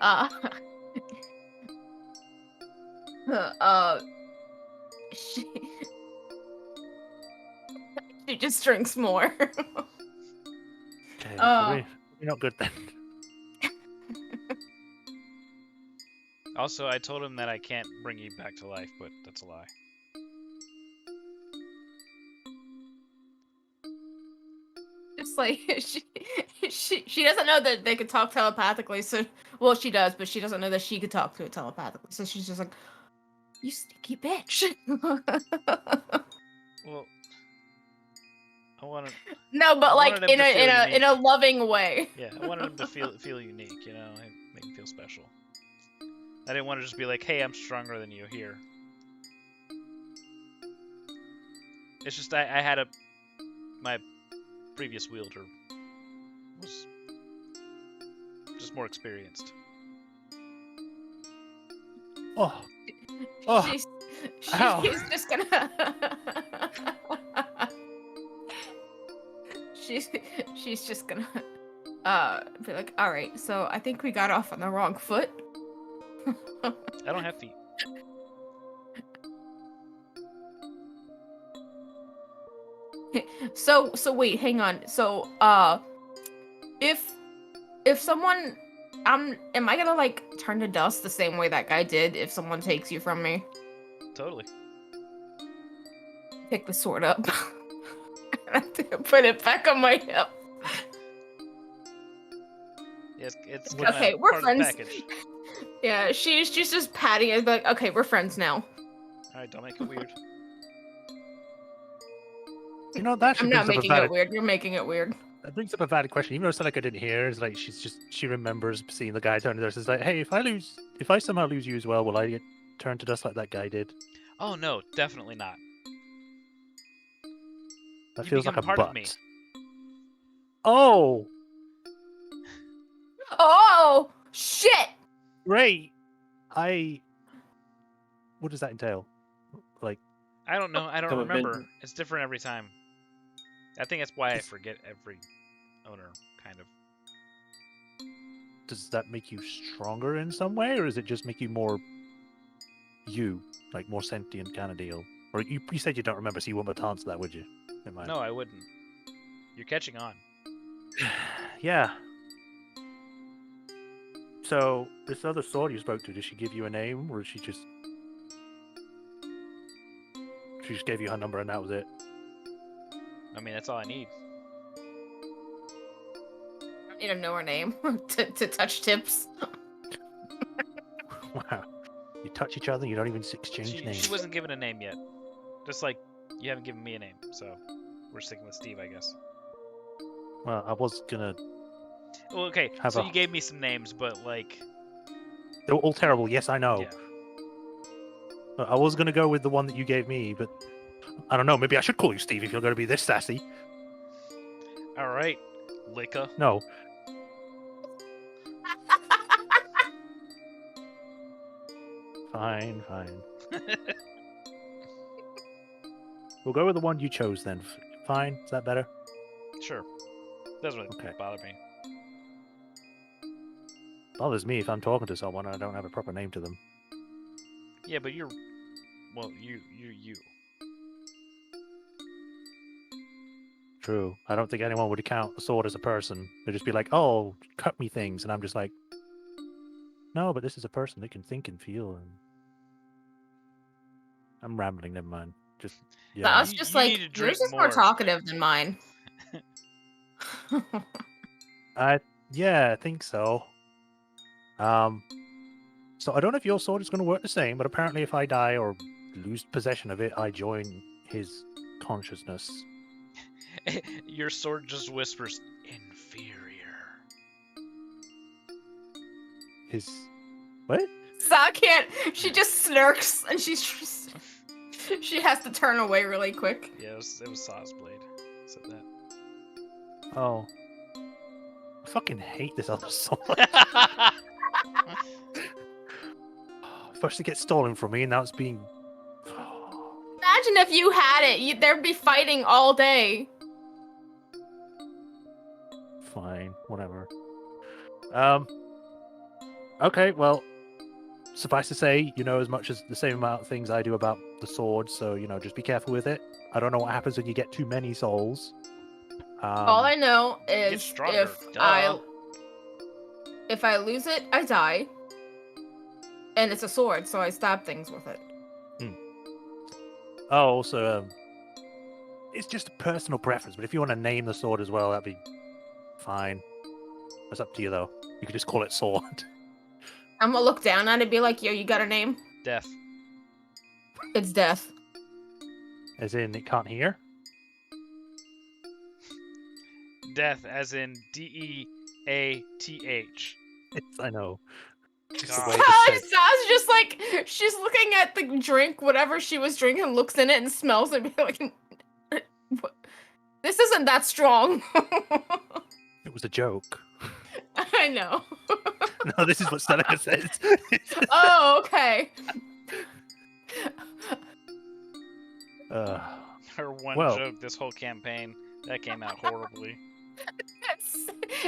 Uh, uh, she just drinks more. Okay, Oh. you're not good then. Also, I told him that I can't bring you back to life, but that's a lie. It's like she doesn't know that they could talk telepathically. So, well, she does, but she doesn't know that she could talk to it telepathically. So she's just like, "You sneaky bitch." Well, I wanted. No, but I like wanted him to feel in a unique. loving way. Yeah, I wanted him to feel unique, you know, and make him feel special. I didn't want to just be like, "Hey, I'm stronger than you." Here. It's just I had my previous wielder was just more experienced. Oh, oh, She's ow. just gonna she's just gonna be like, all right, so I think we got off on the wrong foot. I don't have feet. So wait, hang on. So if someone am I gonna like turn to dust the same way that guy did if someone takes you from me? Totally. Pick the sword up. Put it back on my hip. Yes, it's Okay, we're part of the friends. package. Yeah, she's just patting it like, okay, we're friends now. All right, don't make it weird. You know, that I'm should not brings up a making valid, it weird. You're making it weird. that brings up a valid question. Even though it's not like I didn't hear, it's like she remembers seeing the guy turn to dust. It's like, hey, if I somehow lose you as well, will I get turned to dust like that guy did? Oh no, definitely not. That You feels like a become part butt. of me. Oh, Oh shit! great. What does that entail? Like, I don't know. I don't Become a remember. minion. It's different every time. I think that's why I It's- forget every owner, kind of. does that make you stronger in some way, or does it just make you more you, like more sentient kind of deal? Or you said you don't remember, so you wouldn't answer that, would you? Never mind. No, I wouldn't. You're catching on. Yeah. So this other sword you spoke to, did she give you a name, or she just gave you her number and that was it? I mean, that's all I need. I need to know her name to touch tips. Wow. You touch each other, you don't even exchange She names. wasn't given a name yet. Just like you haven't given me a name, so we're sticking with Steve, I guess. Well, I was gonna. Well, okay, Have so a- you gave me some names, but like, They were all terrible. Yes, I know. yeah. I was gonna go with the one that you gave me, but I don't know. Maybe I should call you Steve if you're gonna be this sassy. All right, Licka. No. Fine. We'll go with the one you chose then. Fine. Is that better? Sure. Doesn't really Okay. bother me. Bothers me if I'm talking to someone and I don't have a proper name to them. Yeah, but you're, well, you. True. I don't think anyone would count the sword as a person. They'd just be like, "Oh, cut me things," and I'm just like, "No, but this is a person that can think and feel." And I'm rambling. Never mind. Just So yeah. I was You- just you like, need to yours drink is more more. talkative than mine. Yeah, I think so. So I don't know if your sword is going to work the same, but apparently if I die or lose possession of it, I join his consciousness. Your sword just whispers, inferior. His what? Sa can't. She just snirks and she has to turn away really quick. Yeah, it was Saw's blade. Said Oh, I fucking hate this other sword. that. First it gets stolen from me, and now it's being. Imagine if you had it. There'd be fighting all day. Fine, whatever. Okay, well, suffice to say, you know as much as the same amount of things I do about the sword, so just be careful with it. I don't know what happens when you get too many souls. All I know Get is stronger, duh. if I lose it, I die. And it's a sword, so I stab things with it. Oh, also, it's just a personal preference, but if you want to name the sword as well, that'd be fine. That's up to you, though. You could just call it sword. I'm gonna look down at it and be like, yo, you got a name? Death. It's Death. As in, it can't hear? Death, as in Death. It's, I know. Just the God. way it's said. Sa's just like, she's looking at the drink, whatever she was drinking, looks in it and smells it and be like, what? This isn't that strong. It was a joke. I know. No, this is what Seneca says. Oh, okay. Her one Well. joke this whole campaign. That came out horribly.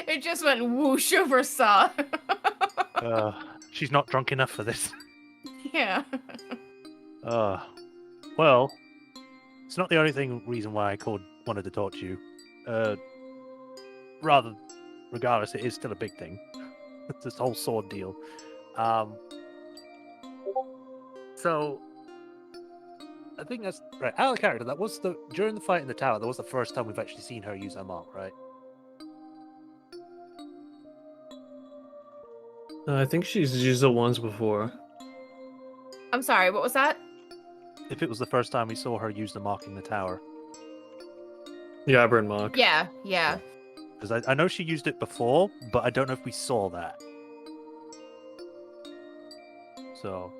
It just went whoosh over Sa. She's not drunk enough for this. Yeah. Well, it's not the only reason why I wanted to talk to you. Regardless, it is still a big thing. This whole sword deal. So I think that's right. Out of character, that was during the fight in the tower. That was the first time we've actually seen her use her mark, right? I think she's used it once before. I'm sorry, what was that? If it was the first time we saw her use the mark in the tower, The Aberrant Mark. Yeah. because I know she used it before, but I don't know if we saw that. So,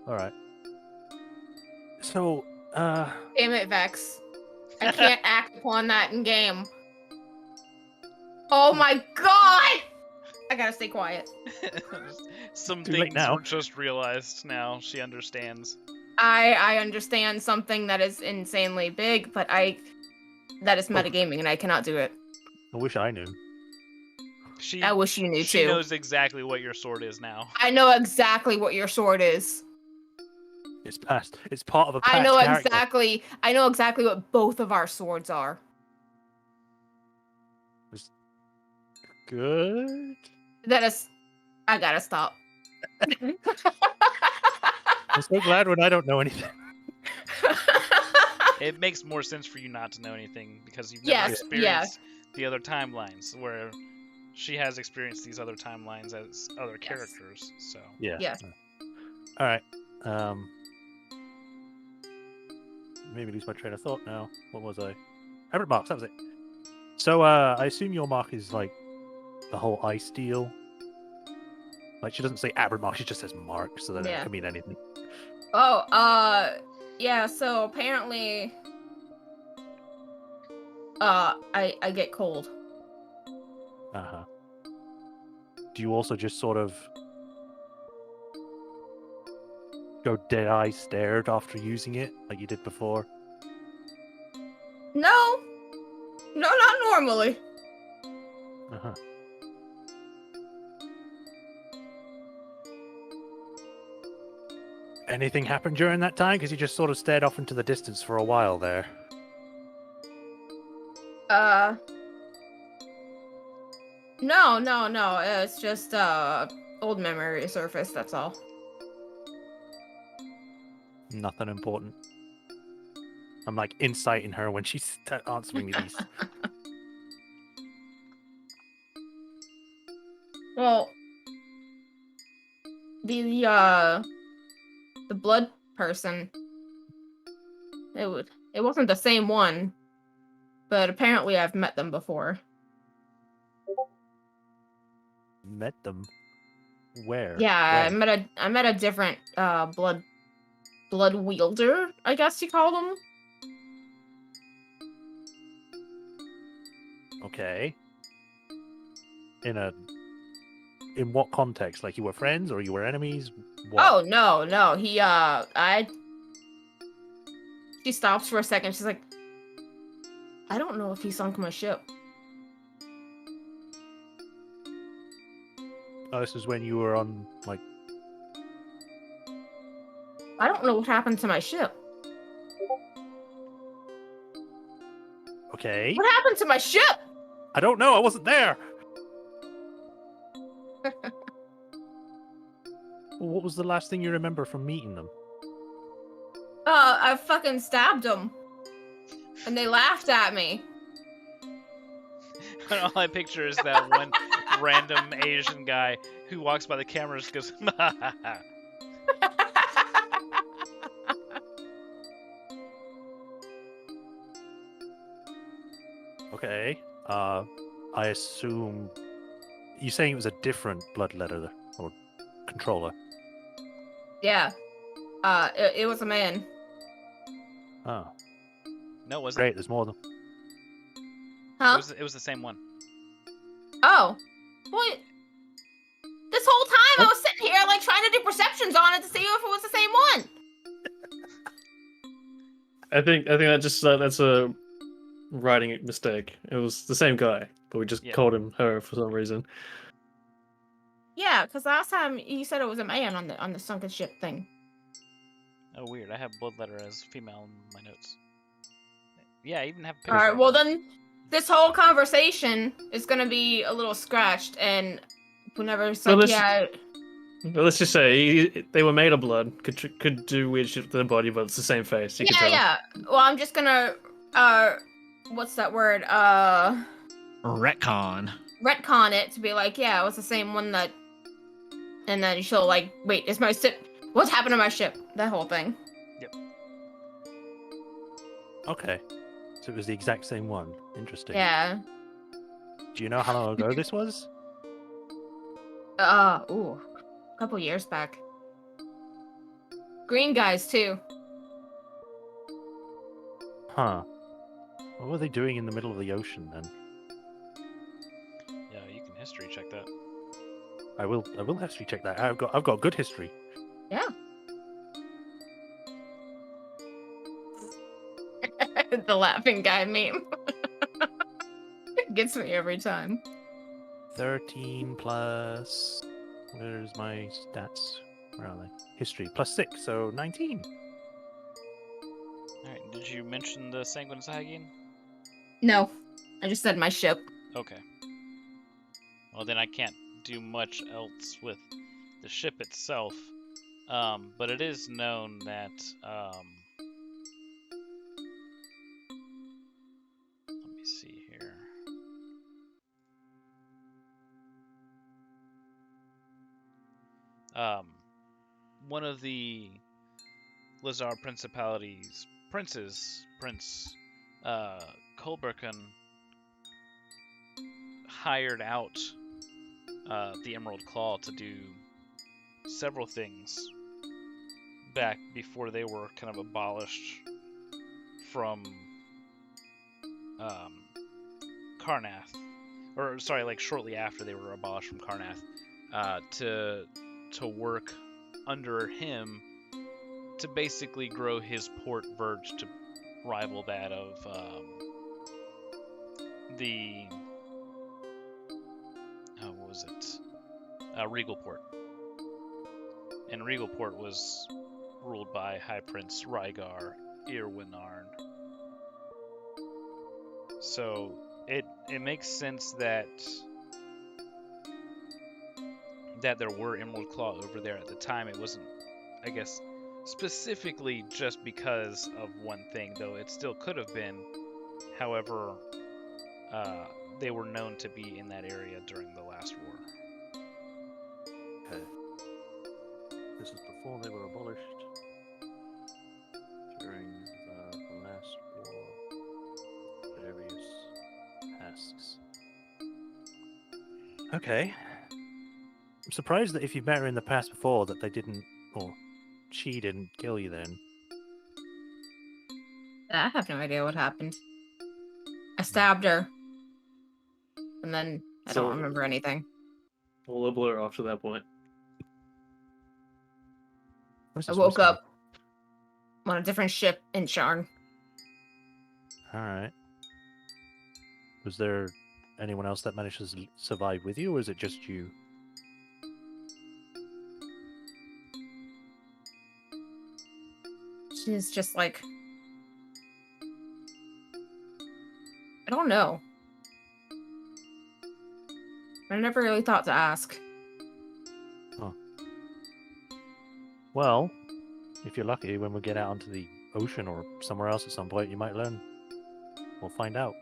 all right. So, Damn it, Vex. I can't act upon that in game. Oh my god! I gotta stay quiet. Some Too late things now. were just realized now. She understands. I understand something that is insanely big, but that is metagaming and I cannot do it. I wish I knew. I wish you knew She too. knows exactly what your sword is now. I know exactly what your sword is. It's past. It's part of a past I know character. exactly. I know exactly what both of our swords are. Good. That is. I gotta stop. I'm so glad when I don't know anything. It makes more sense for you not to know anything because you've never Yes, experienced the other timelines where she has experienced these other timelines as other characters. So Yeah. Yes. All right. Maybe lose my train of thought now. What was I? Aberrant marks. That was it. So I assume your mark is like the whole ice deal. Like she doesn't say aberrant mark. She just says mark, so that it Yeah. can mean anything. Oh, yeah, so apparently I get cold. Uh-huh. Do you also just sort of go dead-eye stared after using it, like you did before? No, not normally. Uh-huh. Anything happened during that time? Because you just sort of stared off into the distance for a while there. No. It's just old memory surface. That's all. Nothing important. I'm like inciting her when she's answering me these. Well, the blood person. It wasn't the same one, but apparently I've met them before. Met them? Where? Yeah, When? I met a different blood wielder, I guess you call them. Okay. In what context? Like you were friends or you were enemies? What? Oh no, she stops for a second. She's like, I don't know if he sunk my ship. Oh, this is when you were on like. I don't know what happened to my ship. Okay. What happened to my ship? I don't know. I wasn't there. What was the last thing you remember from meeting them? I fucking stabbed them, and they laughed at me. And all I picture is that one random Asian guy who walks by the camera and just goes, Okay. I assume you're saying it was a different bloodletter or controller. Yeah. It was a man. Oh, No, it wasn't. great. There's more of them. Huh? It was the same one. Oh. What? This whole time I was sitting here like trying to do perceptions on it to see if it was the same one. I think that's a writing mistake. It was the same guy, but we just called him her for some reason. Yeah, because last time you said it was a man on the sunken ship thing. Oh, weird. I have bloodletter as female in my notes. Yeah, I even have. All right. Well, then this whole conversation is gonna be a little scratched, and whenever it's like, Well, let's just say they were made of blood. Could do weird shit to their body, but it's the same face. You can tell. Yeah. Well, I'm just gonna what's that word? Retcon It to be like, yeah, it was the same one that, and then she'll like, wait, is my ship? What's happened to my ship? That whole thing. Yep. Okay. So it was the exact same one. Interesting. Yeah. Do you know how long ago this was? A couple years back. Green guys too. Huh. What were they doing in the middle of the ocean then? Yeah, you can history check that. I will history check that. I've got good history. Yeah. The laughing guy meme. Gets me every time. 13 plus. Where's my stats? Where are they? History plus 6, so 19. Alright, did you mention the Sanguine Sahagin? No, I just said my ship. Okay. Well, then I can't do much else with the ship itself. But it is known that, let me see here. One of the Lazar Principality's Prince Kolberkan, hired out the Emerald Claw to do several things back before they were kind of abolished from Karnath, or sorry, like shortly after they were abolished from Karnath, to work under him to basically grow his port verge to rival that of what was it? Regalport. And Regalport was ruled by High Prince Rygar Irwinarn. So it makes sense that there were Emerald Claw over there at the time. It wasn't, I guess, specifically just because of one thing, though it still could have been. However, they were known to be in that area during the last war. Okay. This is before they were abolished. during the last war. Various tasks. Okay. I'm surprised that if you met her in the past before that they didn't, or she didn't kill you then. I have no idea what happened. I stabbed her. And then I So- don't remember anything. All a blur after that point. Where's I this woke whiskey? up on a different ship in Sharn. Alright. Was there anyone else that managed to survive with you, or is it just you? She's just like... I don't know. I never really thought to ask. Well, if you're lucky, when we get out onto the ocean or somewhere else at some point, you might learn. We'll find out.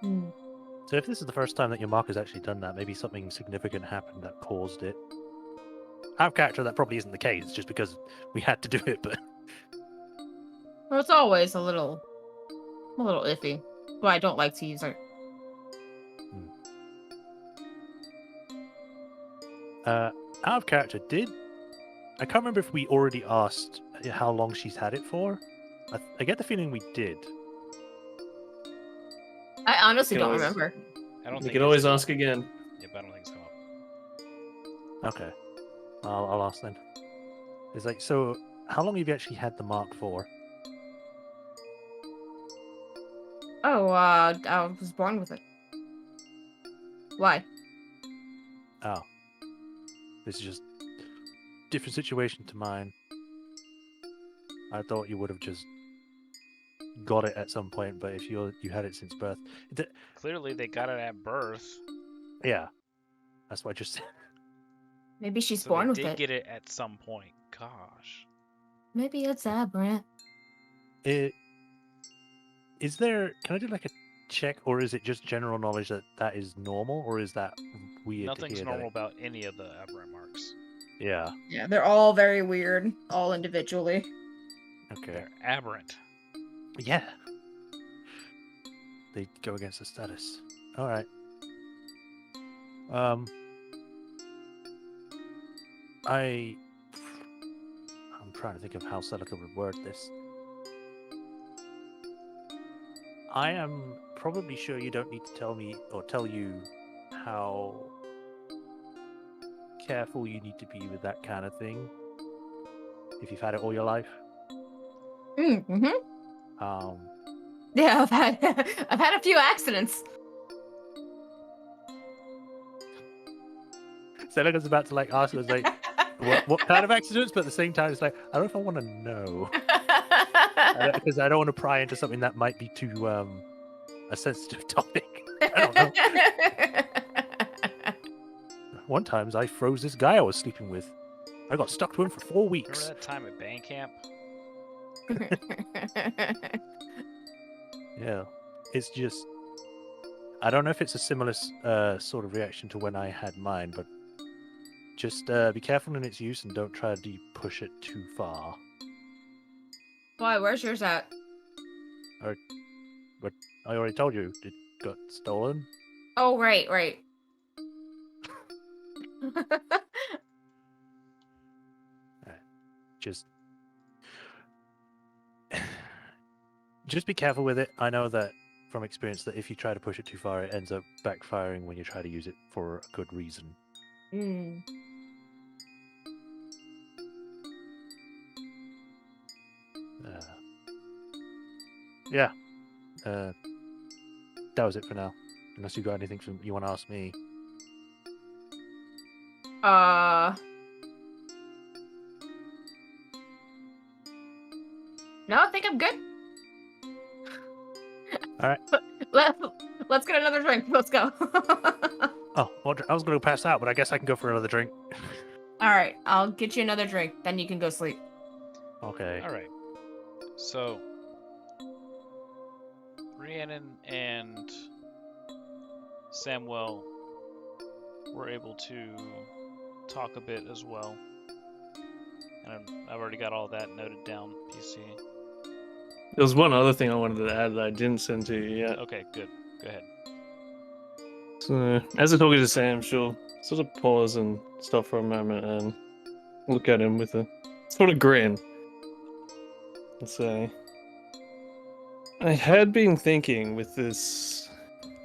Hmm. So if this is the first time that your mark has actually done that, maybe something significant happened that caused it. Out of character, that probably isn't the case, just because we had to do it, but... Well, it's always a little iffy. But I don't like to use it. Out of character, I can't remember if we already asked how long she's had it for. I get the feeling we did. I honestly You don't always- remember. I don't You think can it's always come ask up. again. Yep, I don't think it's come up. Okay. I'll ask then. It's like, so how long have you actually had the mark for? Oh, I was born with it. Why? Oh. This is just different situation to mine. I thought you would have just got it at some point, but if you had it since birth. Clearly, they got it at birth, Yeah. That's what I just said. Maybe she's so born they with did it. get it at some point. Gosh. Maybe it's aberrant. Is there... Can I do like a check, or is it just general knowledge that that is normal, or is that weird to Nothing's hear? normal about any of the aberrant marks. Yeah. Yeah, they're all very weird, all individually. Okay. They're aberrant. Yeah. They go against the status. Alright. I'm trying to think of how Celica would word this. I am probably sure you don't need to tell me or tell you how careful you need to be with that kind of thing if you've had it all your life. Mm-hmm. Yeah, I've had a few accidents. Celica's about to like ask us like what kind of accidents, but at the same time it's like I don't know if I want to know. Because I don't want to pry into something that might be too a sensitive topic. I don't know. One time I froze this guy I was sleeping with. I got stuck to him for 4 Remember weeks. that time at band camp? Yeah, it's just I don't know if it's a similar sort of reaction to when I had mine, but just be careful in its use and don't try to push it too far. Why? Where's yours at? But I already told you it got stolen. Oh, right. Just just be careful with it. I know that from experience that if you try to push it too far, it ends up backfiring when you try to use it for a good reason. Mm. Yeah. That was it for now. Unless you got anything you want to ask me. No, I think I'm good. All right. Let's get another drink. Let's go. Oh, well, I was going to pass out, but I guess I can go for another drink. All right, I'll get you another drink. Then you can go sleep. Okay. All right. So, Rhiannon and Samuel were able to talk a bit as well. And I've already got all that noted down. PC. There was one other thing I wanted to add that I didn't send to you yet. Okay, good. Go ahead. So, as I'm talking to Sam, she'll sort of pause and stop for a moment and look at him with a sort of grin and say, I had been thinking with this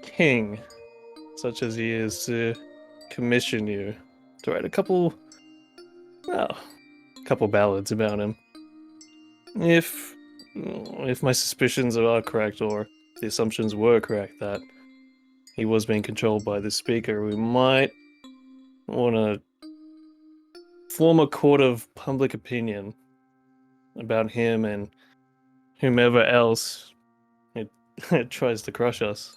king, such as he is, to commission you to write a couple ballads about him. If my suspicions are correct, or the assumptions were correct that he was being controlled by the speaker, we might want to form a court of public opinion about him and whomever else it, it tries to crush us.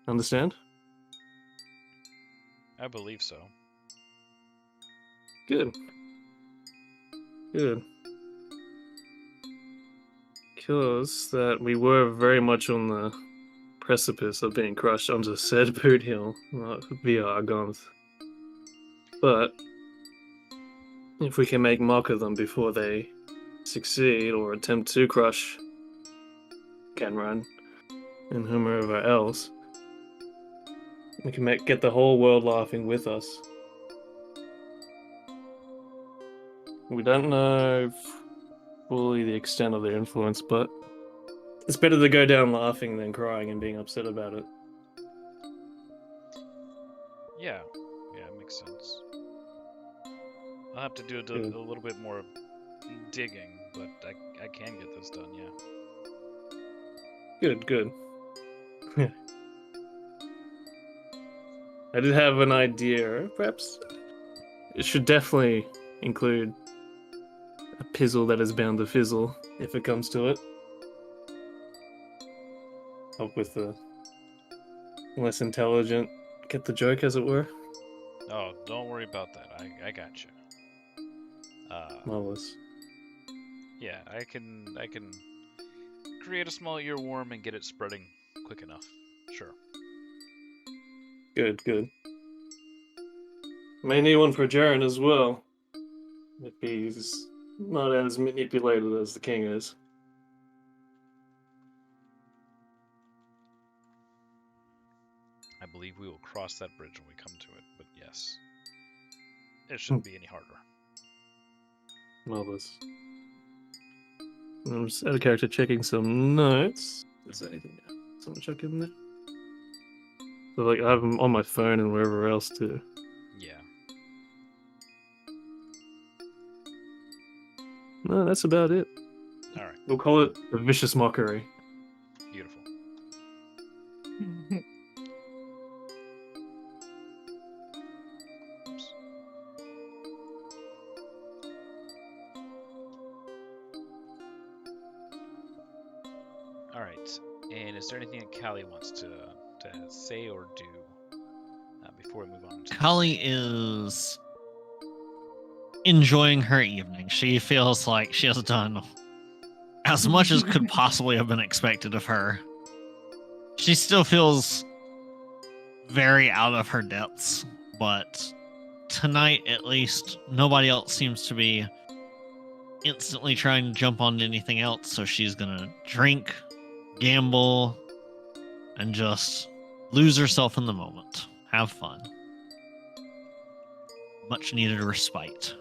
Understand? I believe so. Good. Good. Because that we were very much on the precipice of being crushed onto said boot hill via Argonth. But if we can make mock of them before they succeed or attempt to crush Kenran and whomever else, we can get the whole world laughing with us. We don't know fully the extent of their influence, but it's better to go down laughing than crying and being upset about it. Yeah, it makes sense. I'll have to do a little bit more digging, but I can get this done, yeah. Good. I did have an idea. Perhaps it should definitely include a pizzle that is bound to fizzle if it comes to it. Help with the less intelligent get the joke, as it were. Oh, don't worry about that. I got you. Marvelous. Yeah, I can create a small earworm and get it spreading quick enough. Sure. Good. May need one for Jaren as well. If he's not as manipulated as the king is. I believe we will cross that bridge when we come to it, but yes. It shouldn't be any harder. Marvelous. I'm just out of character checking some notes. Is there anything else I want to check in there? So, like, I have them on my phone and wherever else too. Yeah. No, that's about it. Alright. We'll call it a vicious mockery. Beautiful. Oops. Alright. And is there anything that Callie wants to say or do before we move on to Kali is enjoying her evening. She feels like she has done as much as could possibly have been expected of her. She still feels very out of her depths, but tonight, at least, nobody else seems to be instantly trying to jump on anything else, so she's gonna drink, gamble, and just lose herself in the moment. Have fun. Much needed respite.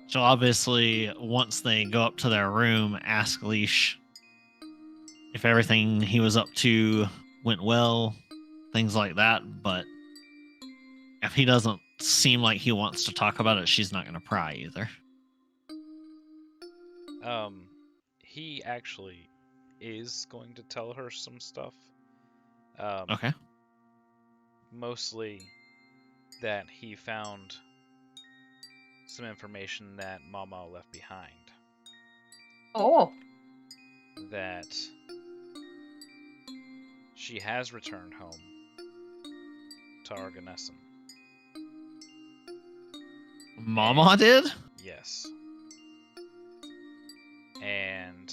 So obviously, once they go up to their room, ask Leash if everything he was up to went well, things like that. But if he doesn't seem like he wants to talk about it, she's not going to pry either. He actually is going to tell her some stuff. Okay. Mostly that he found some information that Mama left behind. Oh. That she has returned home to Argonessen. Mama did? Yes. And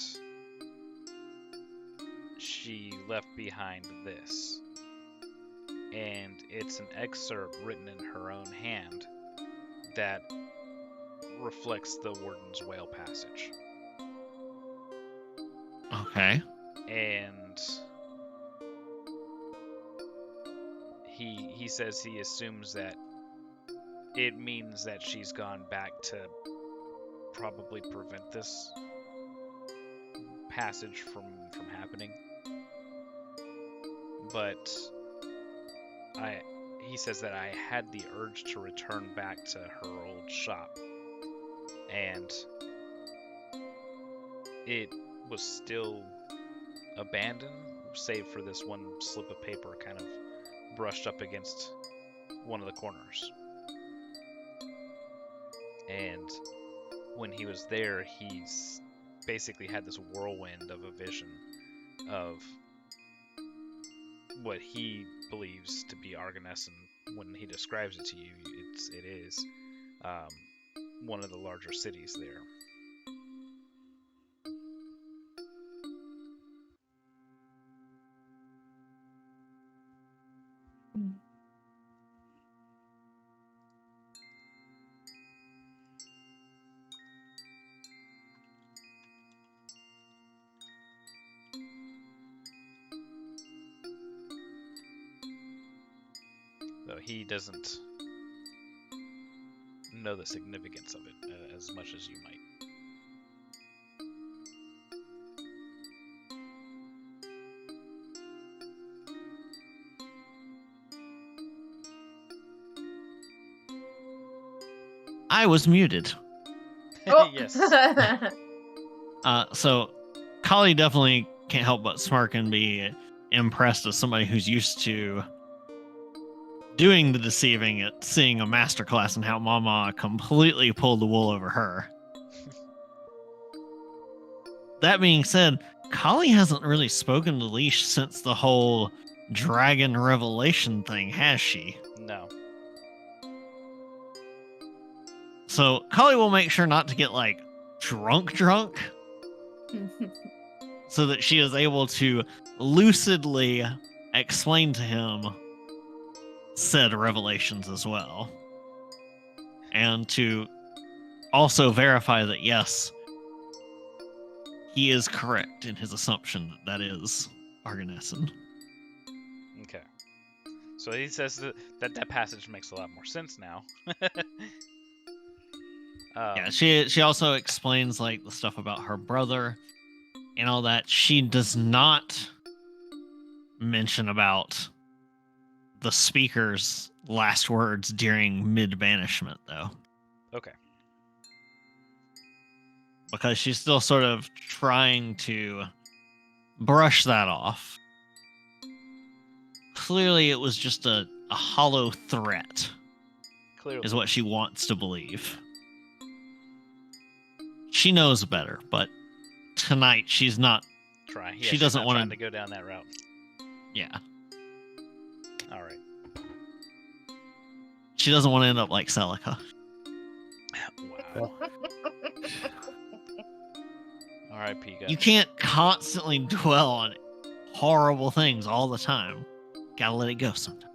she left behind this. And it's an excerpt written in her own hand that reflects the Warden's Whale Passage. Okay. And he says he assumes that it means that she's gone back to probably prevent this passage from happening. But he says that I had the urge to return back to her old shop, and it was still abandoned, save for this one slip of paper kind of brushed up against one of the corners. And when he was there, he's basically had this whirlwind of a vision of what he believes to be Argoness, and when he describes it to you, it is one of the larger cities there. Though he doesn't know the significance of it as much as you might. I was muted. Oh. Yes. So Kali definitely can't help but smirk and be impressed as somebody who's used to doing the deceiving at seeing a masterclass in how Mama completely pulled the wool over her. That being said, Kali hasn't really spoken to Leash since the whole dragon revelation thing, has she? No. So Kali will make sure not to get like drunk, so that she is able to lucidly explain to him said revelations as well. And to also verify that, yes, he is correct in his assumption that is Argonesson. Okay. So he says that passage makes a lot more sense now. Yeah, she also explains like the stuff about her brother and all that. She does not mention about the speaker's last words during mid-banishment, though. Okay. Because she's still sort of trying to brush that off. Clearly, it was just a hollow threat, Clearly. is what she wants to believe. She knows better, but tonight she's not. Try. Yeah, she she's doesn't not want trying to go down that route. Yeah, All right. she doesn't want to end up like Celica. Wow. R.I.P. guys. You can't constantly dwell on horrible things all the time. Gotta let it go sometime.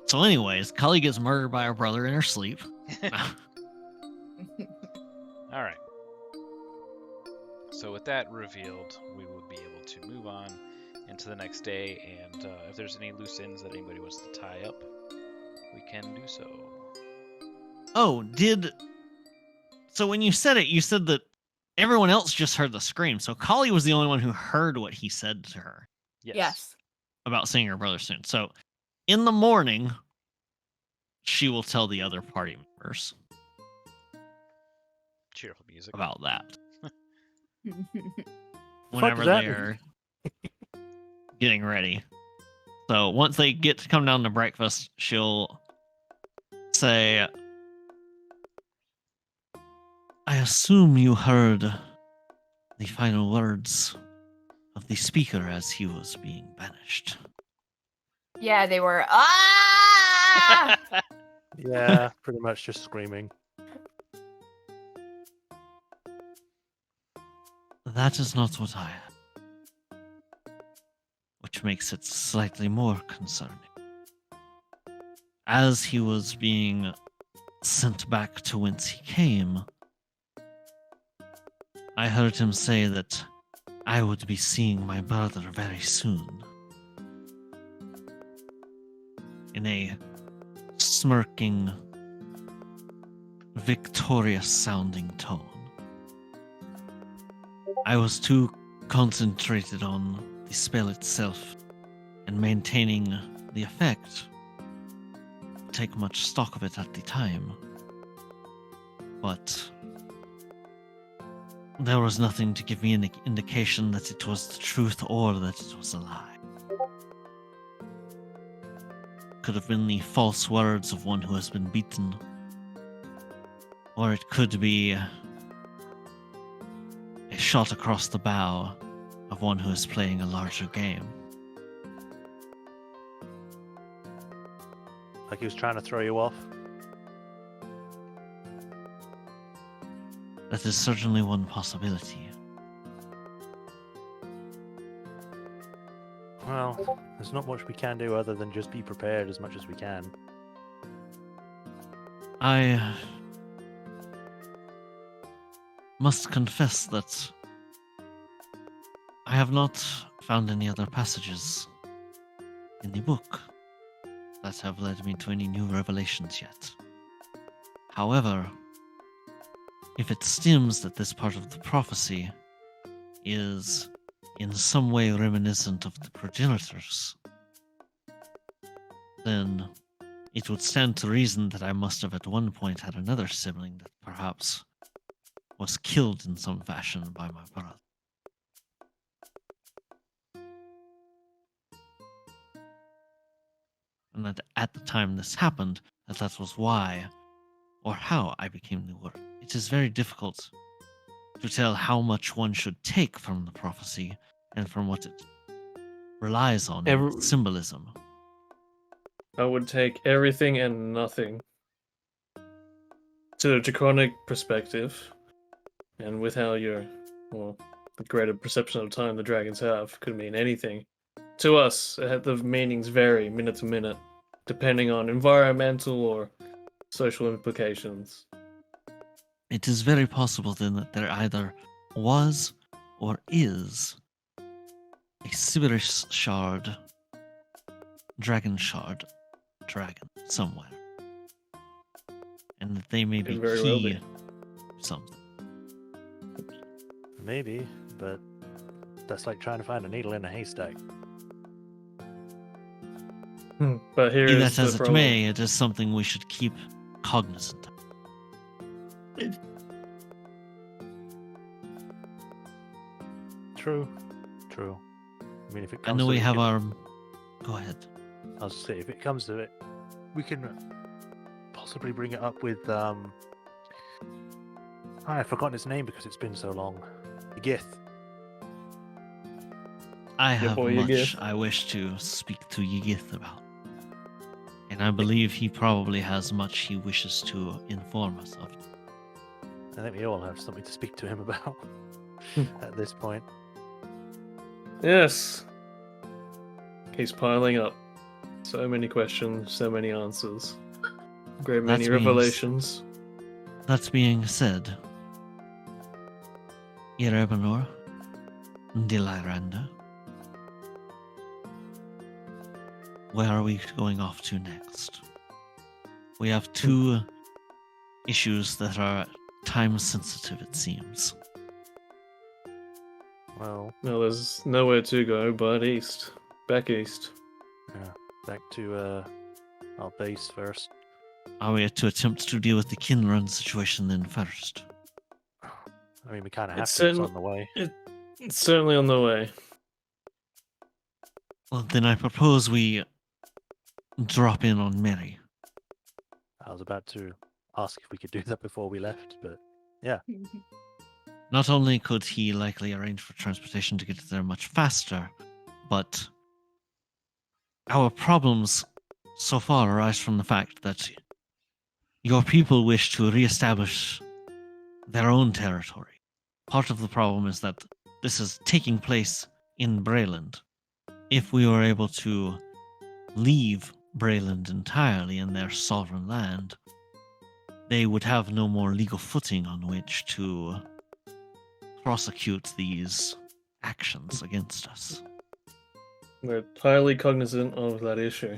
So, anyways, Cully gets murdered by her brother in her sleep. All right. So with that revealed, we would be able to move on into the next day, and if there's any loose ends that anybody wants to tie up, we can do so. Oh, so when you said it, you said that everyone else just heard the scream. So Kali was the only one who heard what he said to her Yes. about seeing her brother soon. So in the morning, she will tell the other party members Cheerful music. about that. Fuck Whenever does that they mean? are getting ready. So once they get to come down to breakfast, she'll say, I assume you heard the final words of the speaker as he was being banished. Yeah, they were. Ah! Yeah, pretty much just screaming. That is not what I had. Which makes it slightly more concerning. as he was being sent back to whence he came, I heard him say that I would be seeing my brother very soon. In a smirking, victorious sounding tone. I was too concentrated on the spell itself and maintaining the effect to take much stock of it at the time. But there was nothing to give me an indication that it was the truth or that it was a lie. Could have been the false words of one who has been beaten, or it could be a shot across the bow of one who is playing a larger game. Like he was trying to throw you off. That is certainly one possibility. Well, there's not much we can do other than just be prepared as much as we can. I must confess that I have not found any other passages in the book that have led me to any new revelations yet. However, if it stems that this part of the prophecy is in some way reminiscent of the progenitors, then it would stand to reason that I must have at one point had another sibling that perhaps was killed in some fashion by my brother. And that at the time this happened, that was why or how I became the word. It is very difficult to tell how much one should take from the prophecy and from what it relies on in its symbolism. I would take everything and nothing. To the draconic perspective, and with how the greater perception of time the dragons have, could mean anything. To us, the meanings vary minute to minute, depending on environmental or social implications. It is very possible then that there either was or is a Sibirish dragon somewhere. And that they may be Could very well key be. something. Maybe, but that's like trying to find a needle in a haystack. But here Be is that the as it problem. may, it is something we should keep cognizant of. True. I mean, if it I comes know to we it, have can- our... Go ahead. I was say, if it comes to it, we can possibly bring it up with I've forgotten his name because it's been so long. Gith. I have boy much Ygith. I wish to speak to Ygith about. And I believe he probably has much he wishes to inform us of. I think we all have something to speak to him about at this point. Yes. Keeps piling up. So many questions, so many answers. Great many That means- revelations. That being said, Erebenor, Diliranda, where are we going off to next? We have two issues that are time sensitive, it seems. Well, No, there's nowhere to go but east. Back east. yeah, back to our base first. Are we to attempt to deal with the Kinrun situation then first? I mean, we kind of have It's to. It's certain- on the way. It's certainly on the way. Well, then I propose we drop in on Mary. I was about to ask if we could do that before we left, but Not only could he likely arrange for transportation to get there much faster, but our problems so far arise from the fact that your people wish to reestablish their own territory. Part of the problem is that this is taking place in Brayland. If we were able to leave Breland entirely in their sovereign land, they would have no more legal footing on which to prosecute these actions against us. We're entirely cognizant of that issue.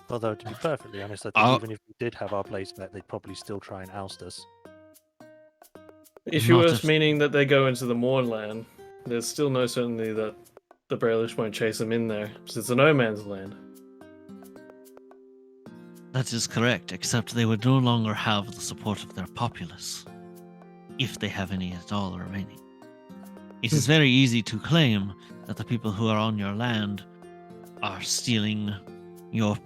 Although, to be perfectly honest, I think Uh, even if we did have our place back, they'd probably still try and oust us. Issue Not us if- meaning that they go into the Mournland. There's still no certainty that the Baelish won't chase them in there, because it's a no man's land. That is correct, except they would no longer have the support of their populace, if they have any at all remaining. It is very easy to claim that the people who are on your land are stealing your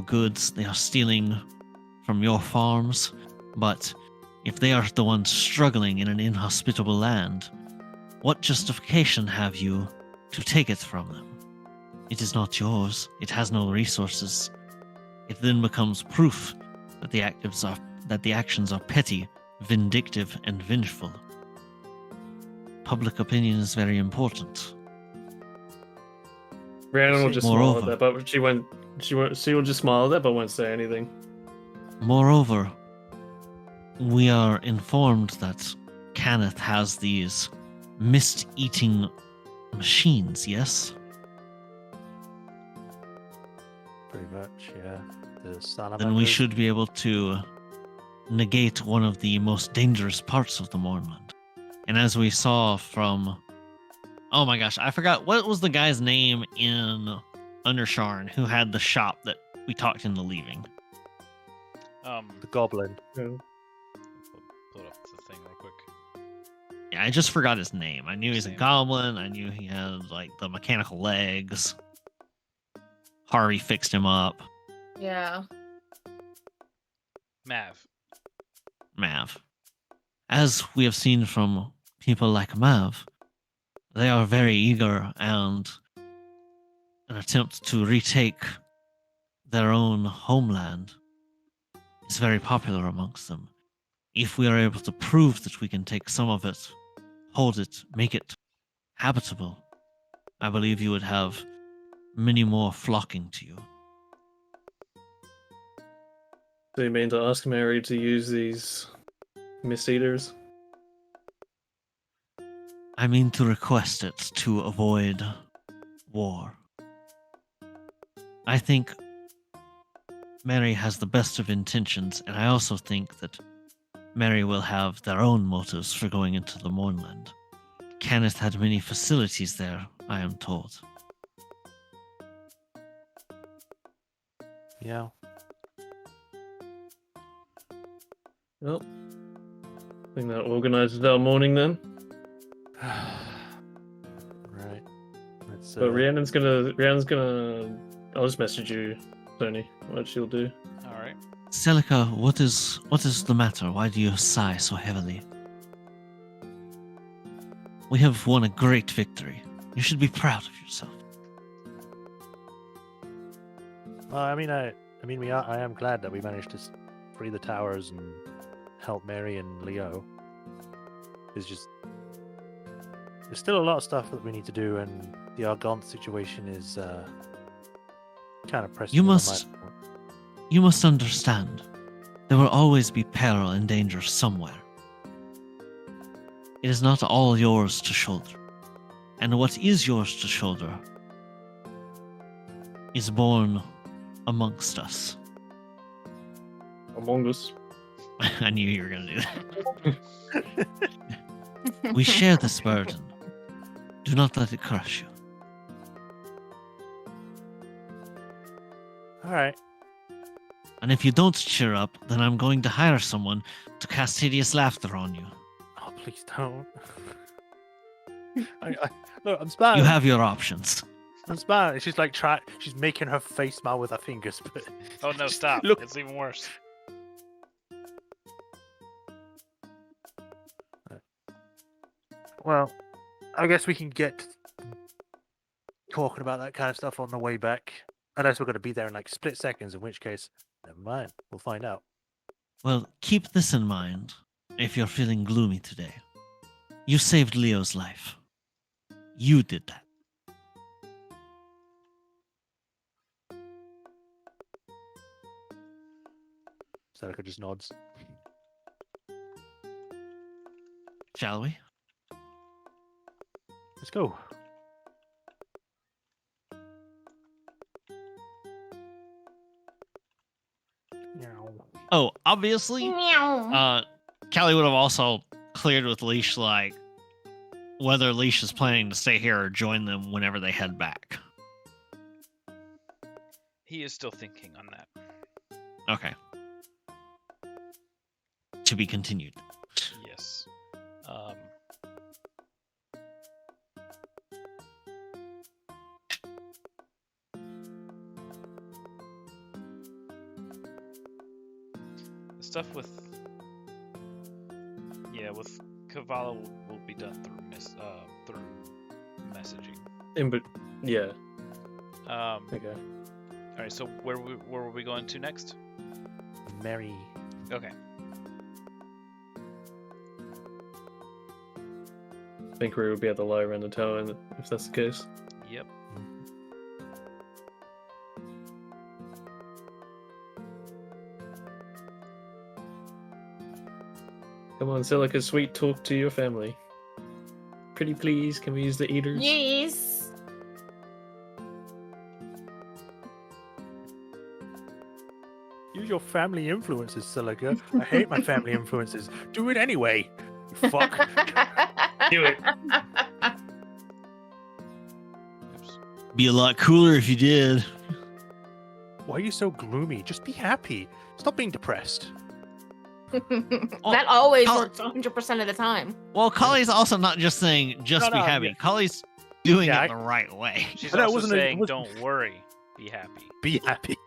goods, they are stealing from your farms, but if they are the ones struggling in an inhospitable land, what justification have you to take it from them? It is not yours. It has no resources. It then becomes proof that the actions are petty, vindictive, and vengeful. Public opinion is very important. Rhiannon will just smile Moreover- at that, but she will just smile at that, but won't say anything. Moreover, we are informed that Kenneth has these mist-eating machines, yes? Pretty much, yeah. The salamanders. Then we should be able to negate one of the most dangerous parts of the Mournland. And as we saw from... Oh my gosh, I forgot. What was the guy's name in Undersharn who had the shop that we talked into leaving? The goblin. Yeah. Pull up the thing real quick. Yeah, I just forgot his name. I knew he's a Same. goblin. I knew he had, like, the mechanical legs. Harvey fixed him up. Yeah. Mav. As we have seen from people like Mav, they are very eager and an attempt to retake their own homeland is very popular amongst them. If we are able to prove that we can take some of it, hold it, make it habitable, I believe you would have many more flocking to you. So you mean to ask Mary to use these Mist Eaters? I mean to request it to avoid war. I think Mary has the best of intentions, and I also think that Mary will have their own motives for going into the Mournland. Kenneth had many facilities there, I am told. Yeah. Well, I think that organizes our morning then. Right. Let's, But Rhiannon's gonna. I'll just message you, Tony, what she'll do. All right. Celica, what is the matter? Why do you sigh so heavily? We have won a great victory. You should be proud of yourself. Well, I am glad that we managed to free the towers and help Mary and Leo. There's still a lot of stuff that we need to do, and the Argont situation is kind of pressing. You on my must- mind. You must understand, there will always be peril and danger somewhere. It is not all yours to shoulder, and what is yours to shoulder is born amongst us. Among Us. I knew you were going to do that. We share this burden. Do not let it crush you. All right. And if you don't cheer up, then I'm going to hire someone to cast hideous laughter on you. Oh, please don't. Look, I'm smiling. You have your options. I'm smiling. She's like she's making her face smile with her fingers, but Oh no! Stop! Look. It's even worse. well, I guess we can get talking about that kind of stuff on the way back. Unless we're going to be there in like split seconds, in which case, never mind. We'll find out. Well, keep this in mind if you're feeling gloomy today. You saved Leo's life. You did that. Celica just nods. Shall we? Let's go. Meow. Oh, obviously, Meow. Callie would have also cleared with Leash, like, whether Leash is planning to stay here or join them whenever they head back. He is still thinking on that. Okay. To be continued. Yes. The stuff with Kavala will be done through messaging. Yeah. Okay. Okay. All right. So where were we going to next? Merry. Okay. I think we would be at the lower end of town if that's the case. Yep. Come on, Celica, sweet talk to your family. Pretty please, can we use the eaters? Yes. Use your family influences, Celica. I hate my family influences. Do it anyway. You fuck. Do it. Oops. Be a lot cooler if you did. Why are you so gloomy? Just be happy. Stop being depressed. That always I'll- works 100% of the time. Well, Collie's also not just saying just No, be no, happy. yeah. Collie's doing Yeah, it the right way. She's I know, it also wasn't a- it saying, wasn't- "Don't worry, be happy." Be happy.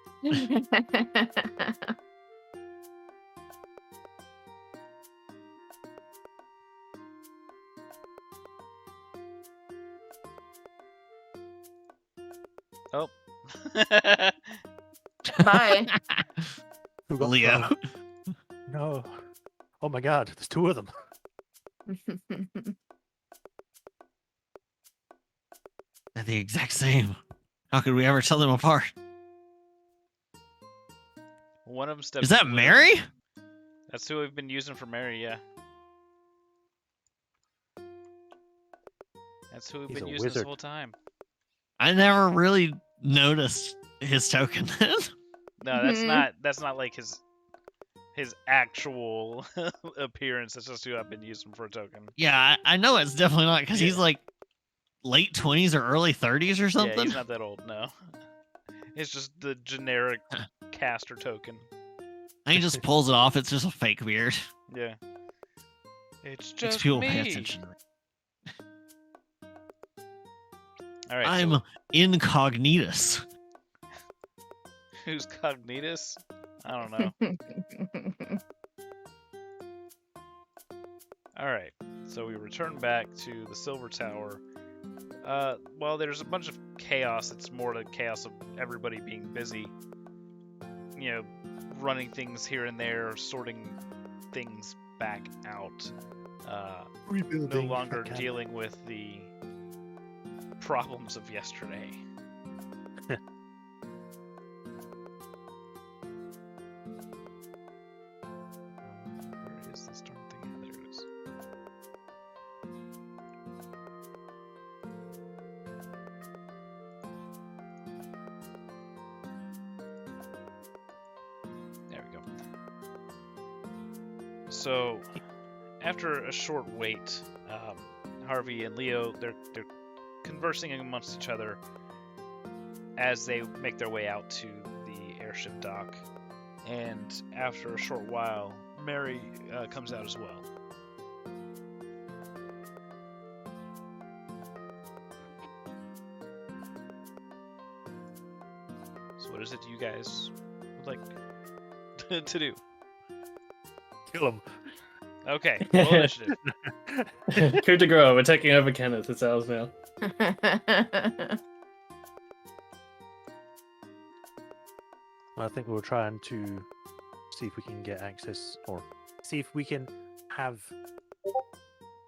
Oh. Bye. Who got Leo. thrown? No. Oh my god, there's two of them. They're the exact same. How could we ever tell them apart? One of them stepped. Is that into the- Mary? That's who we've been using for Mary. Yeah. That's who we've He's been a using this wizard. whole time. I never really noticed his token then. No, that's Mhm. not like his actual appearance. That's just who I've been using for a token. Yeah, I know it's definitely not because he's Yeah. like late 20s or early 30s or Yeah, something. he's not that old. No, it's just the generic caster token. And he just pulls it off. It's just a fake beard. Yeah. It's Makes just people me. pay attention. All right. I'm So incognitus. who's Cognitus? I don't know. All right. So we return back to the Silver Tower. Well, there's a bunch of chaos. It's more the chaos of everybody being busy. You know, running things here and there, sorting things back out. No Rebuilding. longer dealing with the problems of yesterday. Where is this darn thing? Yeah, there it is. There we go. So, after a short wait, Harvey and Leo they're conversing amongst each other as they make their way out to the airship dock. And after a short while, Mary comes out as well. So what is it you guys would like to do? Kill him. Okay, roll initiative. Coup de grace, we're taking over Kenneth. It's ours now. I think we were trying to see if we can get access, or see if we can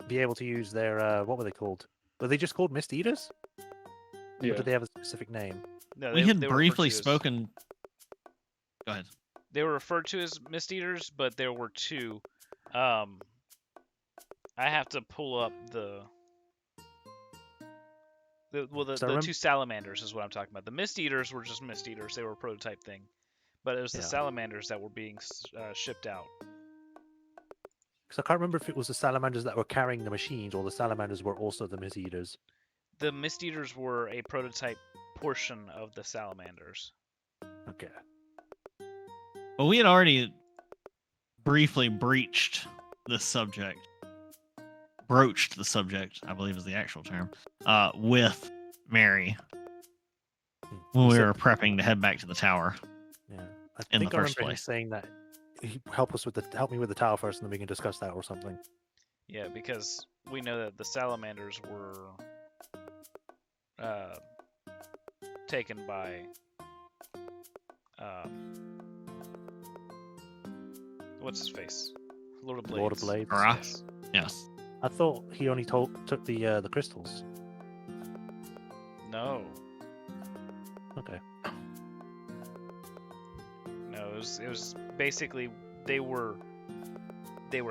be able to use their what were they called? Were they just called Mist Eaters? Or Yeah. did they have a specific name? No, We had they were referred briefly to as- spoken. Go ahead. They were referred to as mist eaters, but there were two. I have to pull up So I the remember, two salamanders is what I'm talking about. The mist eaters were just mist eaters; they were a prototype thing, but it was the Yeah. salamanders that were being shipped out. because I can't remember if it was the salamanders that were carrying the machines or the salamanders were also the mist eaters. The mist eaters were a prototype portion of the salamanders. Okay. But we had already briefly broached the subject, I believe is the actual term, with Mary when You we said- were prepping to head back to the tower. Yeah. I In think the I first remember him place. saying that he help me with the tower first, and then we can discuss that or something. Yeah, because we know that the salamanders were taken by what's his face? Lord of Blades. Lord of Blades. Hurrah. Yes. Yes. I thought he only took the crystals. No. Okay. No, it was basically they were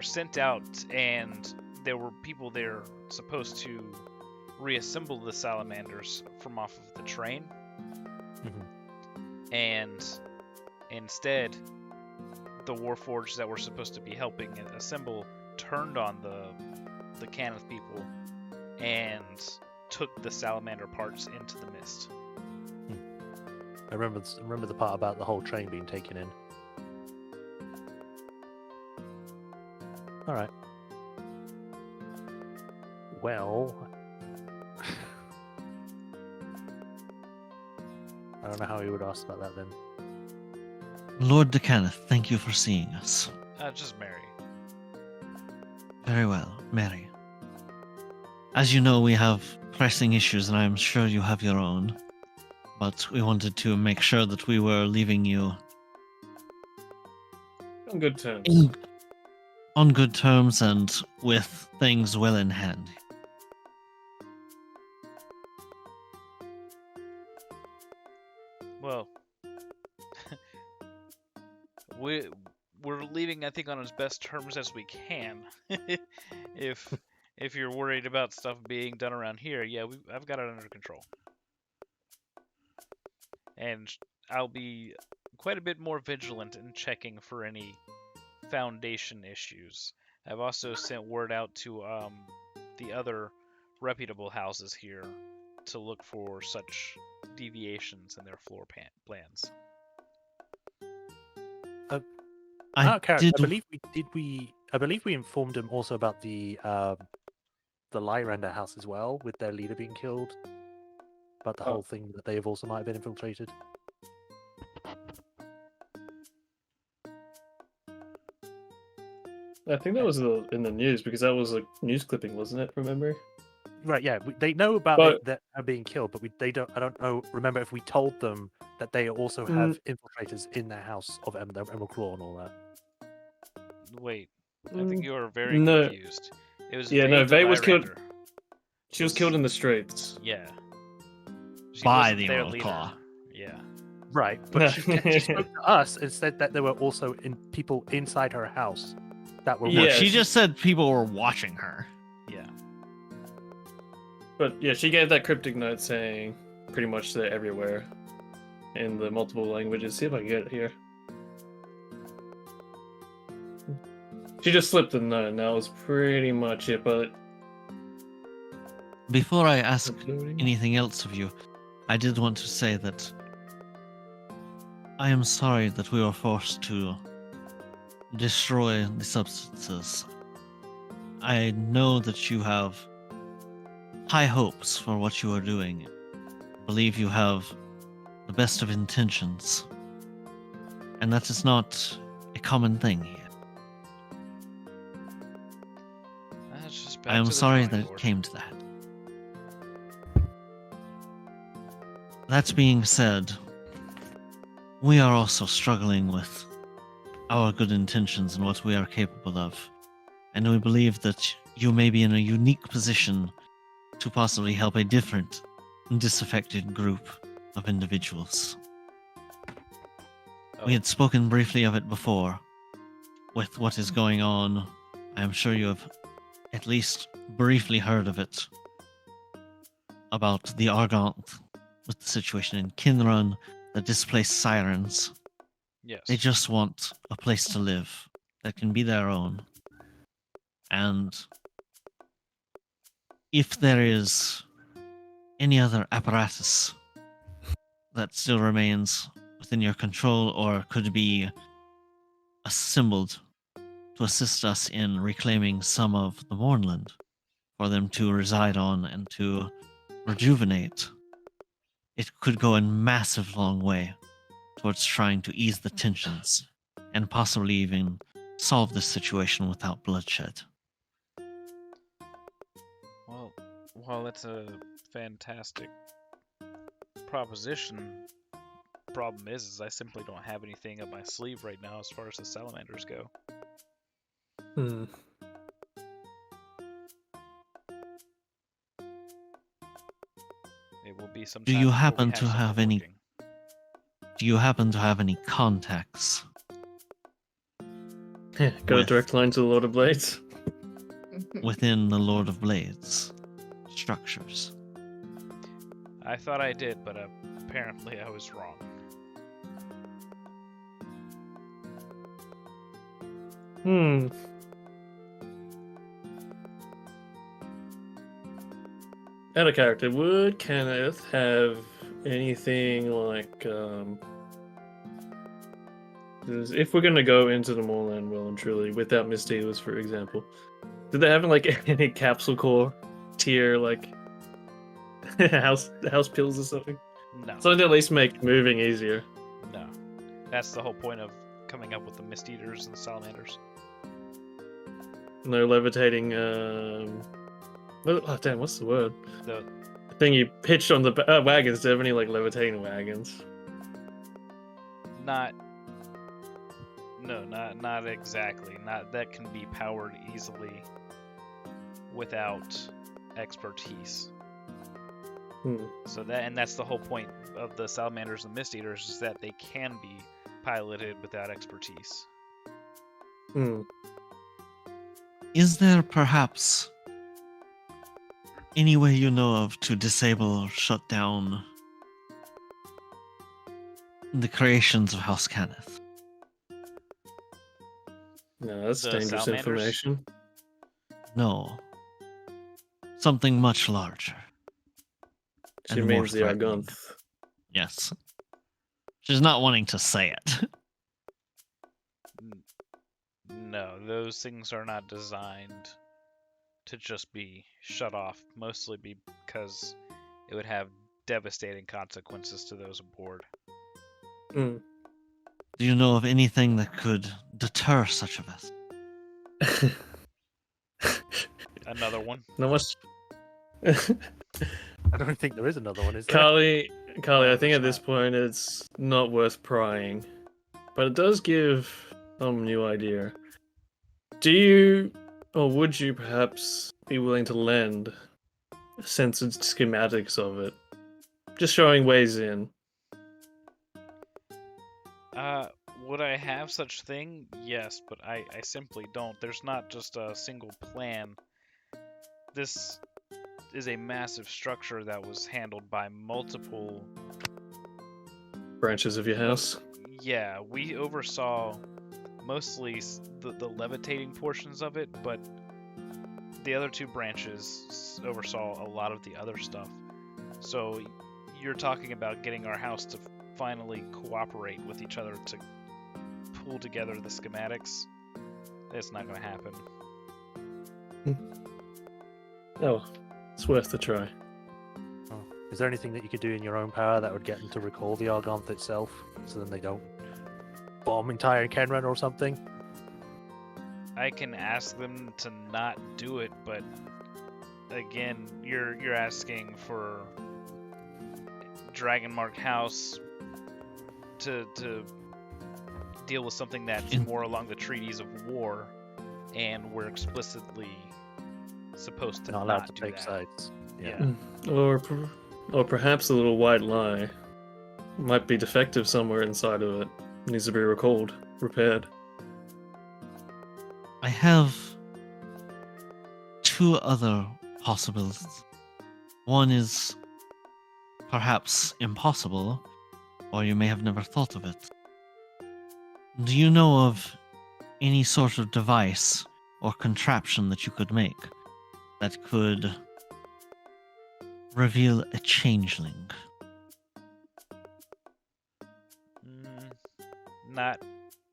sent out, and there were people there supposed to reassemble the salamanders from off of the train, and instead the warforged that were supposed to be helping assemble turned on the Cannith people and took the salamander parts into the mist. I remember the part about the whole train being taken in. All right. Well, I don't know how he would ask about that then. Lord DeCanneth, thank you for seeing us. Just Mary. Very well, Mary. As you know, we have pressing issues, and I'm sure you have your own. But we wanted to make sure that we were leaving you On good terms. on good terms and with things well in hand. Well, we're leaving, I think, on as best terms as we can. if you're worried about stuff being done around here, yeah, I've got it under control. And I'll be quite a bit more vigilant in checking for any Foundation issues. I've also sent word out to the other reputable houses here to look for such deviations in their floor plans. Out of character, did- I believe we informed him also about the Lyranda house as well, with their leader being killed. About the Oh. whole thing that they have also might have been infiltrated. I think that was in the news because that was a news clipping, wasn't it? Remember? Right, yeah, they know about But- it, that are being killed, but they don't. I don't know. Remember if we told them that they also have infiltrators in their house of Emerald Claw and all that. Wait, I think you are very No. confused. It was Yeah, no, Vay Vay was killed- Lyrander. She was killed in the streets. Yeah. She By wasn't the their Emerald leader. Claw. Yeah. Right, but she spoke to us and said that there were also people inside her house that were. Yeah, Well, watching. she just said people were watching her. Yeah. But yeah, she gave that cryptic note saying pretty much they're everywhere in the multiple languages. See if I can get it here. She just slipped the note, and that was pretty much it. But Before I ask uploading. anything else of you, I did want to say that I am sorry that we were forced to destroy the substances. I know that you have high hopes for what you are doing. I believe you have the best of intentions. And that is not a common thing here. That's just back I am to the sorry drawing that it board. came to that. That being said, we are also struggling with our good intentions and what we are capable of. And we believe that you may be in a unique position to possibly help a different, disaffected group of individuals. We had spoken briefly of it before. With what is going on, I am sure you have at least briefly heard of it. About the Argant, with the situation in Kinrun, the displaced sirens. Yes. They just want a place to live that can be their own. And if there is any other apparatus that still remains within your control or could be assembled to assist us in reclaiming some of the Mournland for them to reside on and to rejuvenate, it could go a massive long way towards trying to ease the tensions and possibly even solve this situation without bloodshed. Well, while it's a fantastic proposition, problem is I simply don't have anything up my sleeve right now as far as the salamanders go. Hmm. It will be some Do time you before we happen to something have any- working. Do you happen to have any contacts? Yeah, got a With- direct line to the Lord of Blades. Within the Lord of Blades structures? I thought I did, but apparently I was wrong. Hmm. Out of character, would Kenneth have anything like, 'cause if we're gonna go into the Moorland well and truly without Misdealers, for example, did they have like any capsule core tier like house pills or something? No, Something to at least make moving easier. no. That's the whole point of coming up with the mist eaters and the salamanders. No levitating. Oh damn, what's the word? The The thing you pitched on the wagons. Do they have any like levitating wagons? not. No, not exactly. Not that can be powered easily without expertise. Hmm. So that's the whole point of the salamanders and mist eaters is that they can be piloted without expertise. Hmm. Is there perhaps any way you know of to disable or shut down the creations of House Cannith? No, that's The dangerous salamanders? information. No. Something much larger. She and more means the threatening. Argonth. Yes. She's not wanting to say it. No, those things are not designed to just be shut off, mostly because it would have devastating consequences to those aboard. Hmm. Do you know of anything that could deter such a vessel? Another one? Not much. I don't think there is another one, is there? Carly, I think at there's this not. point it's not worth prying, but it does give some new idea. Do you, or would you perhaps be willing to lend censored schematics of it, just showing ways in? Would I have such thing? Yes, but I simply don't. There's not just a single plan. This is a massive structure that was handled by multiple. Branches of your house. Yeah, we oversaw mostly the levitating portions of it, but the other two branches oversaw a lot of the other stuff. So you're talking about getting our house to finally cooperate with each other to pull together the schematics. It's not going to happen. Oh, it's worth a try. Oh. Is there anything that you could do in your own power that would get them to recall the Argonth itself, so then they don't bomb entire Kenren or something? I can ask them to not do it, but again, you're asking for Dragonmark House to deal with something that's more along the treaties of war, and we're explicitly supposed to Not allowed not to do take that. sides. Yeah. Or perhaps a little white lie might be defective somewhere inside of it. needs to be recalled, repaired. I have two other possibilities. One is perhaps impossible, or you may have never thought of it. Do you know of any sort of device or contraption that you could make that could reveal a changeling? Mm, not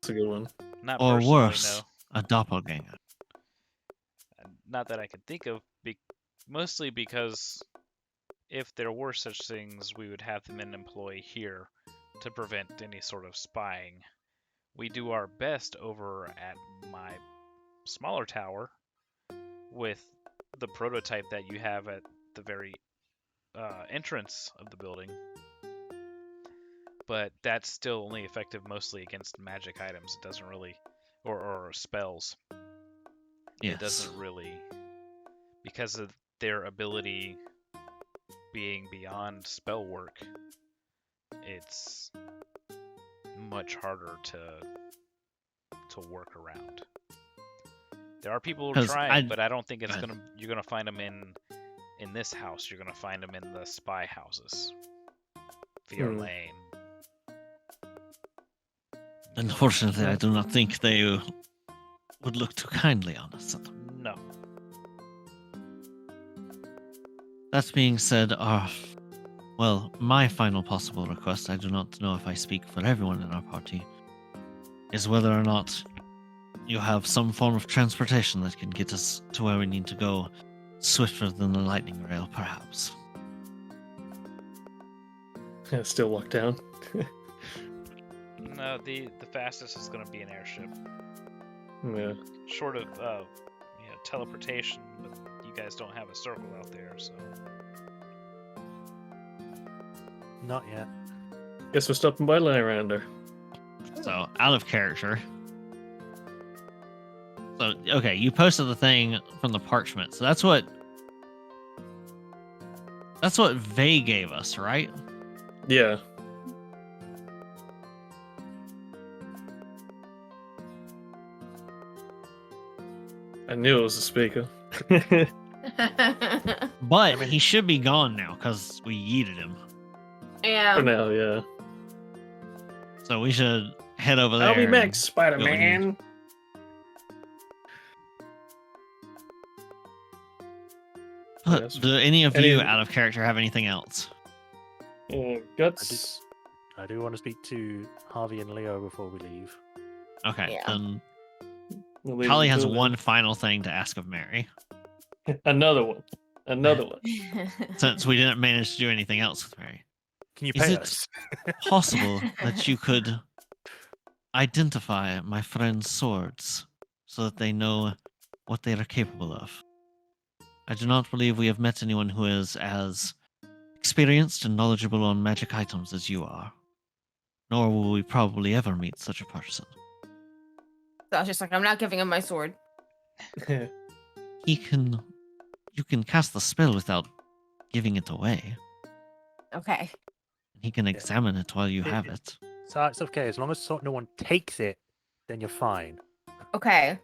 That's a good one. not Or personally, worse, a doppelganger? no. Not that I can think of. Mostly because if there were such things, we would have them in employ here to prevent any sort of spying. We do our best over at my smaller tower with the prototype that you have at the very entrance of the building. But that's still only effective mostly against magic items. It doesn't really, or spells. Yes. It doesn't really, because of their ability being beyond spell work, it's much harder to work around. There are people who 'Cause try, but I don't think Go ahead. you're gonna find them in this house. You're gonna find them in the spy houses, Fear Hmm. Lane. Unfortunately, I do not think they would look too kindly on us. No. That being said, well, my final possible request, I do not know if I speak for everyone in our party, is whether or not you have some form of transportation that can get us to where we need to go swifter than the lightning rail, perhaps. Yeah, still locked down. No, the fastest is gonna be an airship. Yeah. Short of teleportation, but you guys don't have a circle out there, so Not yet. Guess we're stopping by Lyrander. So, out of character. So, okay, you posted the thing from the parchment. So that's what Vay gave us, right? Yeah. I knew it was a speaker. But mean- he should be gone now because we yeeted him. For Yeah. now, yeah. So we should head over there. I'll be and back, Spider-Man. Yes. Do any of Any- you out of character have anything else? Guts. I do want to speak to Harvey and Leo before we leave. Okay, Yeah. then We'll leave Holly the has building. one final thing to ask of Mary, Another one. Another one. since we didn't manage to do anything else with Mary. Can you Is pay it- us? Possible that you could identify my friend's swords so that they know what they are capable of. I do not believe we have met anyone who is as experienced and knowledgeable on magic items as you are, nor will we probably ever meet such a person. So I was just like, I'm not giving him my sword. You can cast the spell without giving it away. Okay. He can examine it while you have it. So it's okay. As long as no one takes it, then you're fine. Okay.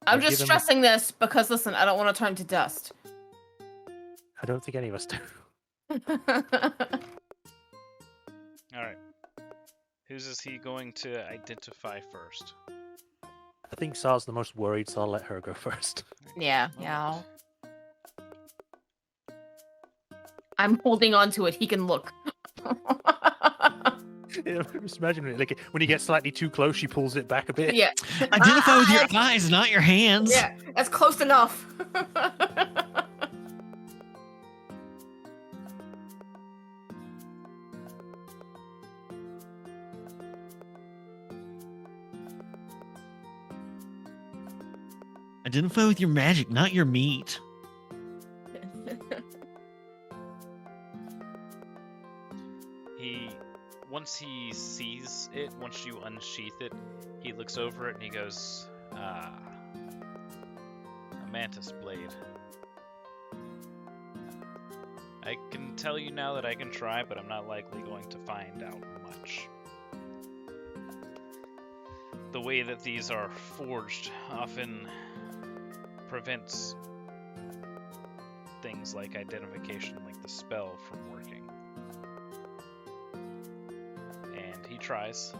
I'm I'll just give him- stressing this because, listen, I don't want to turn to dust. I don't think any of us do. All right. Is he going to identify first? I think Sar's the most worried, so I'll let her go first. yeah, yeah. I'm holding on to it. He can look. Just imagine it, like when you get slightly too close, she pulls it back a bit. yeah. Identify with your that's- eyes, not your hands. Yeah, that's close enough. Identify with your magic, not your meat. Once he sees it, once you unsheath it, he looks over it and he goes, "Ah, a mantis blade. I can tell you now that I can try, but I'm not likely going to find out much." the way that these are forged often prevents things like identification, like the spell, from working. And he tries,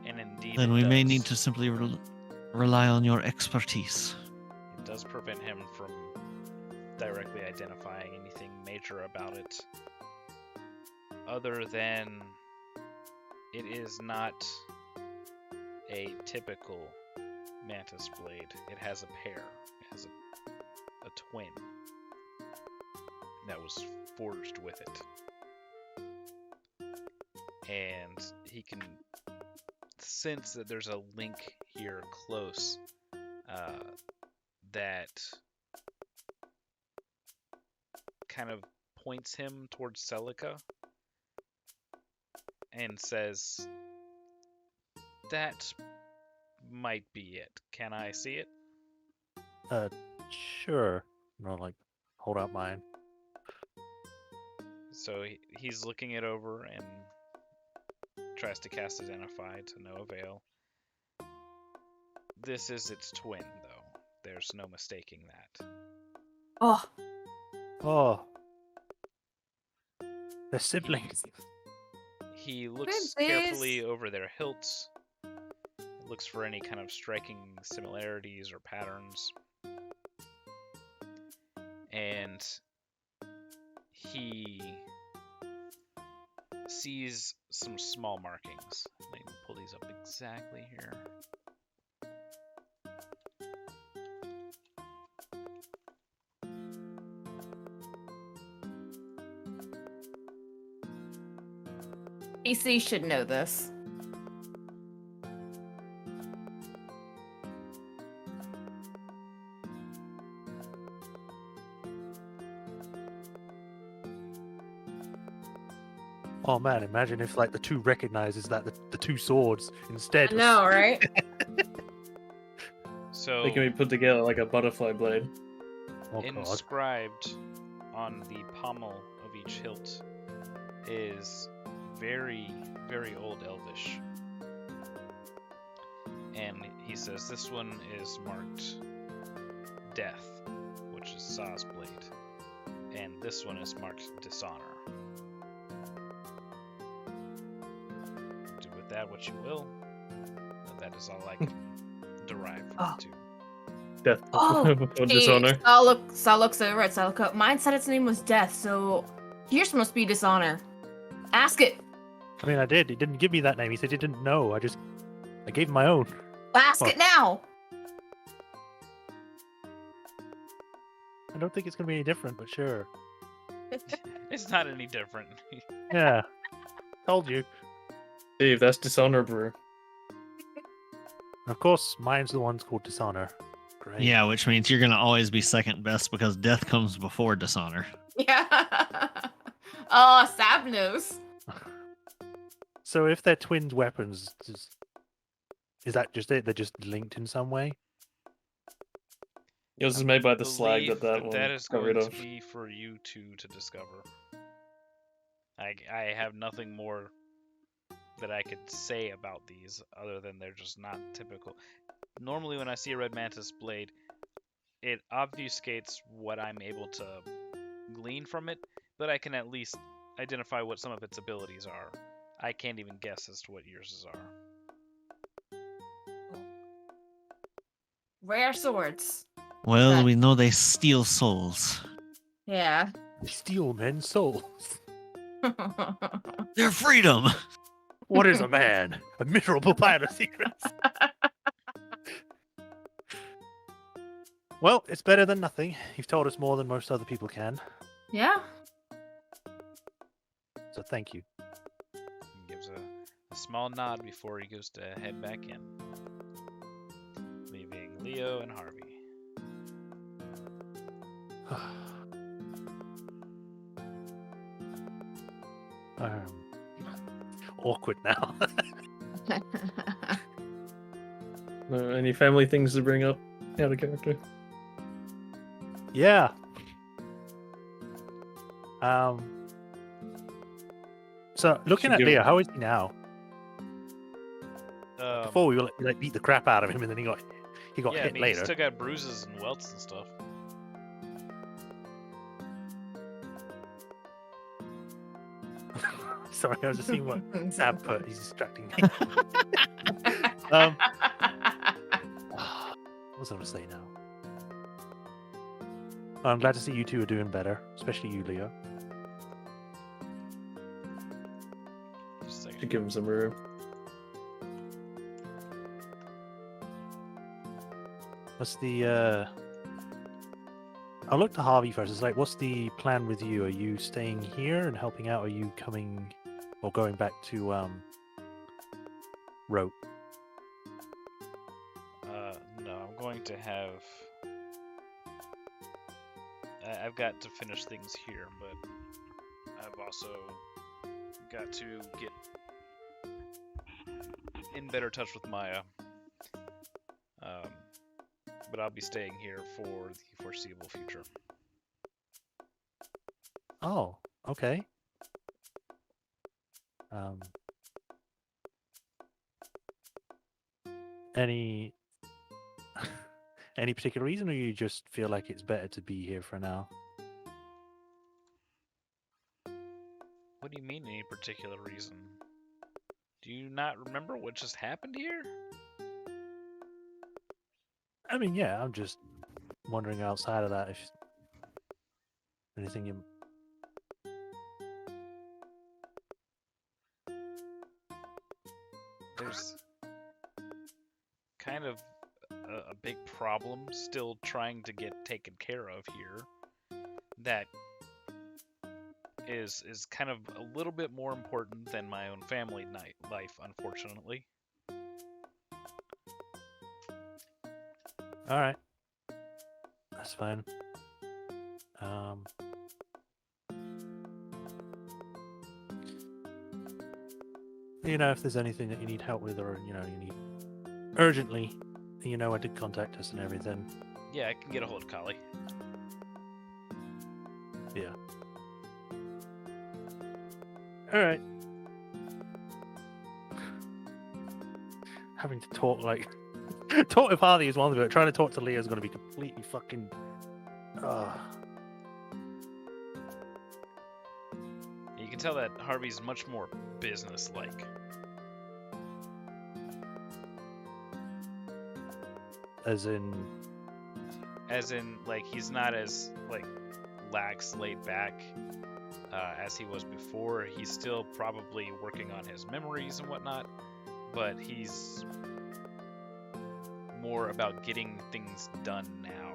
and indeed Then it we may does. need to simply rely on your expertise. It does prevent him from directly identifying anything major about it, other than it is not a typical mantis blade. It has a pair. It has a twin that was forged with it. And he can sense that there's a link here close that kind of points him towards Celica and says, that might be it. Can I see it? Sure. No, like, hold out mine. So he's looking it over and tries to cast Identify to no avail. This is its twin, though. There's no mistaking that. Oh, Oh. They're siblings. He looks Twinsies. carefully over their hilts, looks for any kind of striking similarities or patterns, and he sees some small markings. Let me pull these up exactly here. PC should know this. Oh man, imagine if like the two recognizes that the two swords instead. I know, right? So They can be put together like a butterfly blade. Oh god. inscribed on the pommel of each hilt is very, very old Elvish. And he says this one is marked Death, which is Saw's blade. And this one is marked Dishonor. Do with that what you will. But that is all I can derive from Oh. the two. Death Oh, or dishonor. Saul looks over at Celica. Mine said its name was Death, so yours must be Dishonor. Ask it. I mean, I did. He didn't give me that name. He said he didn't know. I gave him my own. Ask What? it now. I don't think it's gonna be any different, but sure. It's not any different. Yeah. Told you. Dave, that's dishonor brew. And of course, mine's the one's called Dishonor. Great. Yeah, which means you're gonna always be second best because death comes before dishonor. Yeah. Oh, Sab knows. So if they're twin weapons, is that just it? They're just linked in some way? Yours is made by the slag Believe that one that is got going rid to of. be for you two to discover. I have nothing more that I could say about these other than they're just not typical. Normally when I see a red mantis blade, it obfuscates what I'm able to glean from it, but I can at least identify what some of its abilities are. I can't even guess as to what yours are. Rare swords. Well, Right. we know they steal souls. Yeah. They steal men's souls. Their freedom. What is a man? A miserable pile of secrets. Well, it's better than nothing. You've told us more than most other people can. Yeah. So thank you. He gives a small nod before he goes to head back in, leaving Leo and Harvey. Awkward now. Any family things to bring up out of character? Yeah. So looking Should at give- Leo, how is he now? Before we were like beat the crap out of him, and then he got yeah, I hit mean, later. he's still got bruises and welts and stuff. Sorry, I was just seeing what Zab put. He's distracting me. What was I going to say now? I'm glad to see you two are doing better, especially you, Leo. Just a second. Should give him some room. What's the I'll look to Harvey first. It's like, what's the plan with you? Are you staying here and helping out? Are you coming or going back to Rote? No, I'm going to have. I've got to finish things here, but I've also got to get in better touch with Maya. But I'll be staying here for the foreseeable future. Oh, okay. Any any particular reason, or you just feel like it's better to be here for now? What do you mean, any particular reason? Do you not remember what just happened here? I mean, yeah, I'm just wondering outside of that if anything you. There's kind of a big problem still trying to get taken care of here that is kind of a little bit more important than my own family life, unfortunately. All right, that's fine. If there's anything that you need help with, or you need urgently, I did contact us and everything. Yeah, I can get a hold of Kali. Yeah. All right. Having to talk talk with Harvey is one of it. Trying to talk to Leah is going to be completely fucking. You can tell that Harvey's much more business-like. As in, like, he's not as, like, lax, laid back as he was before. He's still probably working on his memories and whatnot, but he's more about getting things done now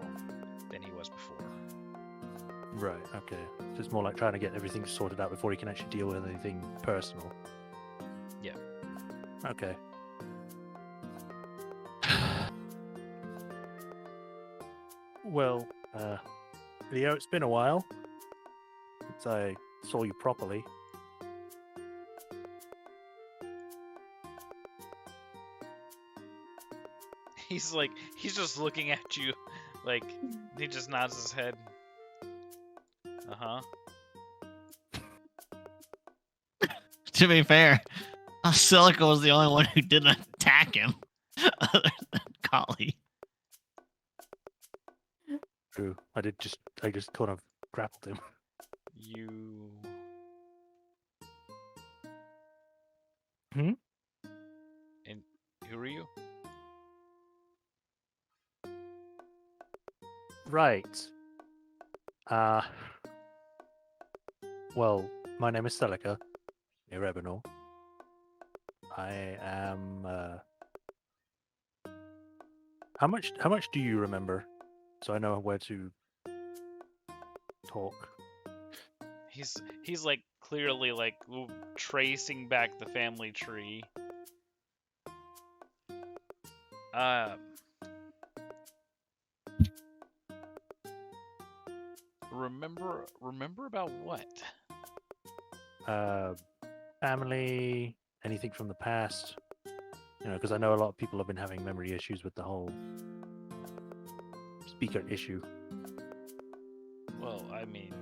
than he was before. right, okay. So it's more like trying to get everything sorted out before he can actually deal with anything personal. Yeah. Okay. Well, Leo, it's been a while since I saw you properly. He's just looking at you, like, he just nods his head. Uh-huh. To be fair, Silica was the only one who didn't attack him, other than Kali. True. I just kind of grappled him. You... Hmm? And who are you? Right. Well, my name is Celica, near Ebenor. I am, How much do you remember? So I know where to talk. He's like clearly like tracing back the family tree. Remember about what? Family, anything from the past. Because I know a lot of people have been having memory issues with the whole speaker issue. Well, I mean,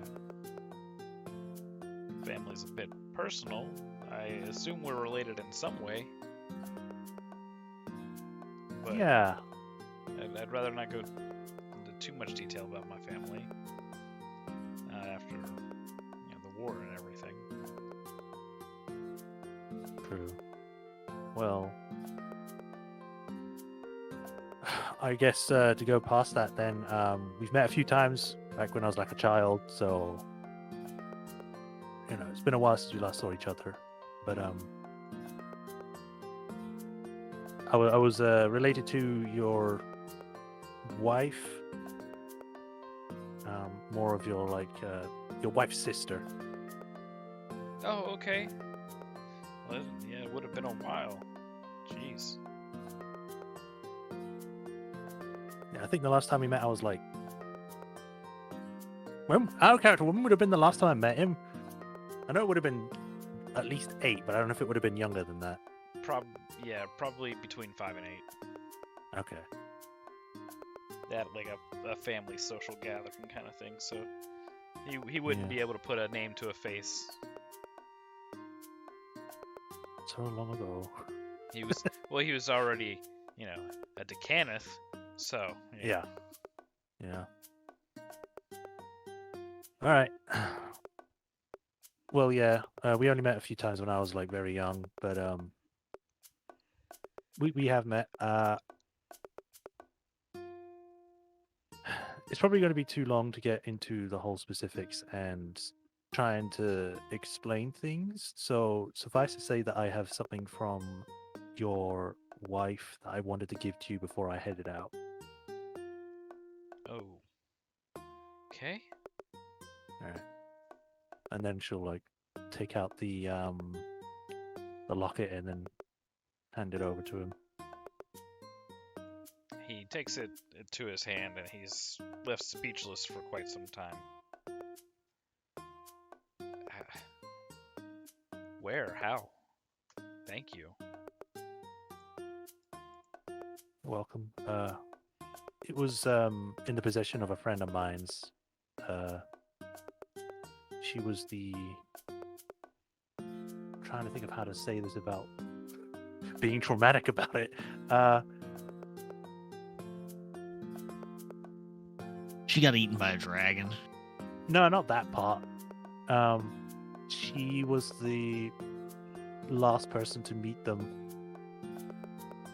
family's a bit personal. I assume we're related in some way. but Yeah. I'd rather not go into too much detail about my family after the war and everything. True. Well, I guess to go past that, then we've met a few times back when I was like a child, so it's been a while since we last saw each other. But I was related to your wife, more of your wife's sister. Oh, okay. Well, yeah, it would have been a while. Jeez. Yeah, I think the last time we met, I was like, when would have been the last time I met him. I know it would have been at least 8, but I don't know if it would have been younger than that. Probably between 5 and 8. Okay. They had like a family social gathering kind of thing, so he wouldn't be able to put a name to a face. So long ago. He was already, a Decaneth, so Yeah. All right. Well, yeah. We only met a few times when I was like very young, but we have met. It's probably going to be too long to get into the whole specifics and trying to explain things. So suffice to say that I have something from your wife that I wanted to give to you before I headed out. Oh. Okay. All right. And then she'll like take out the locket and then hand it over to him. He takes it to his hand and he's left speechless for quite some time. Where? How? Thank you. Welcome. It was in the possession of a friend of mine's. She was trying to think of how to say this about being traumatic about it. She got eaten by a dragon. No, not that part. She was the last person to meet them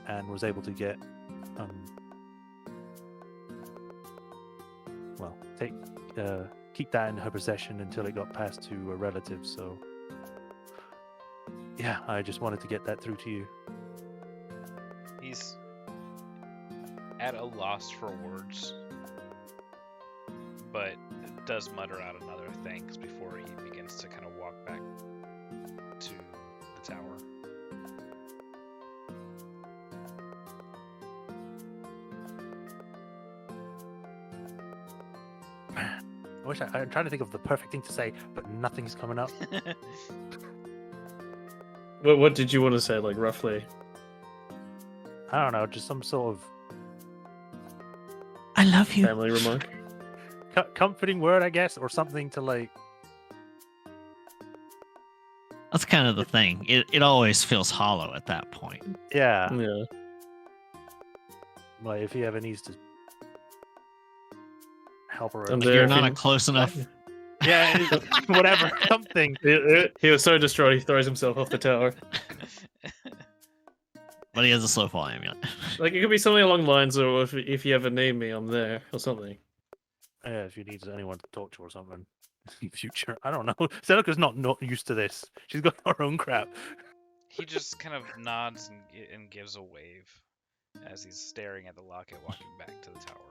and was able to get keep that in her possession until it got passed to a relative. So yeah, I just wanted to get that through to you. He's at a loss for words, but does mutter out another thanks before he begins to kind of walk back to the tower. I'm trying to think of the perfect thing to say, but nothing's coming up. What did you want to say, like, roughly? I don't know, just some sort of I love you. Family remark? comforting word, I guess, or something to like. That's kind of the thing. It always feels hollow at that point. Yeah. Yeah. Like if he ever needs to help her. And out. You're if not he- a close enough. Yeah, whatever, something. He was so distraught he throws himself off the tower. But he has a slow fall amulet. Like, it could be something along the lines of, if you ever need me, I'm there, or something. Yeah, if you need anyone to talk to or something in future. I don't know. Celica's not used to this. She's got her own crap. He just kind of nods and gives a wave as he's staring at the locket, walking back to the tower.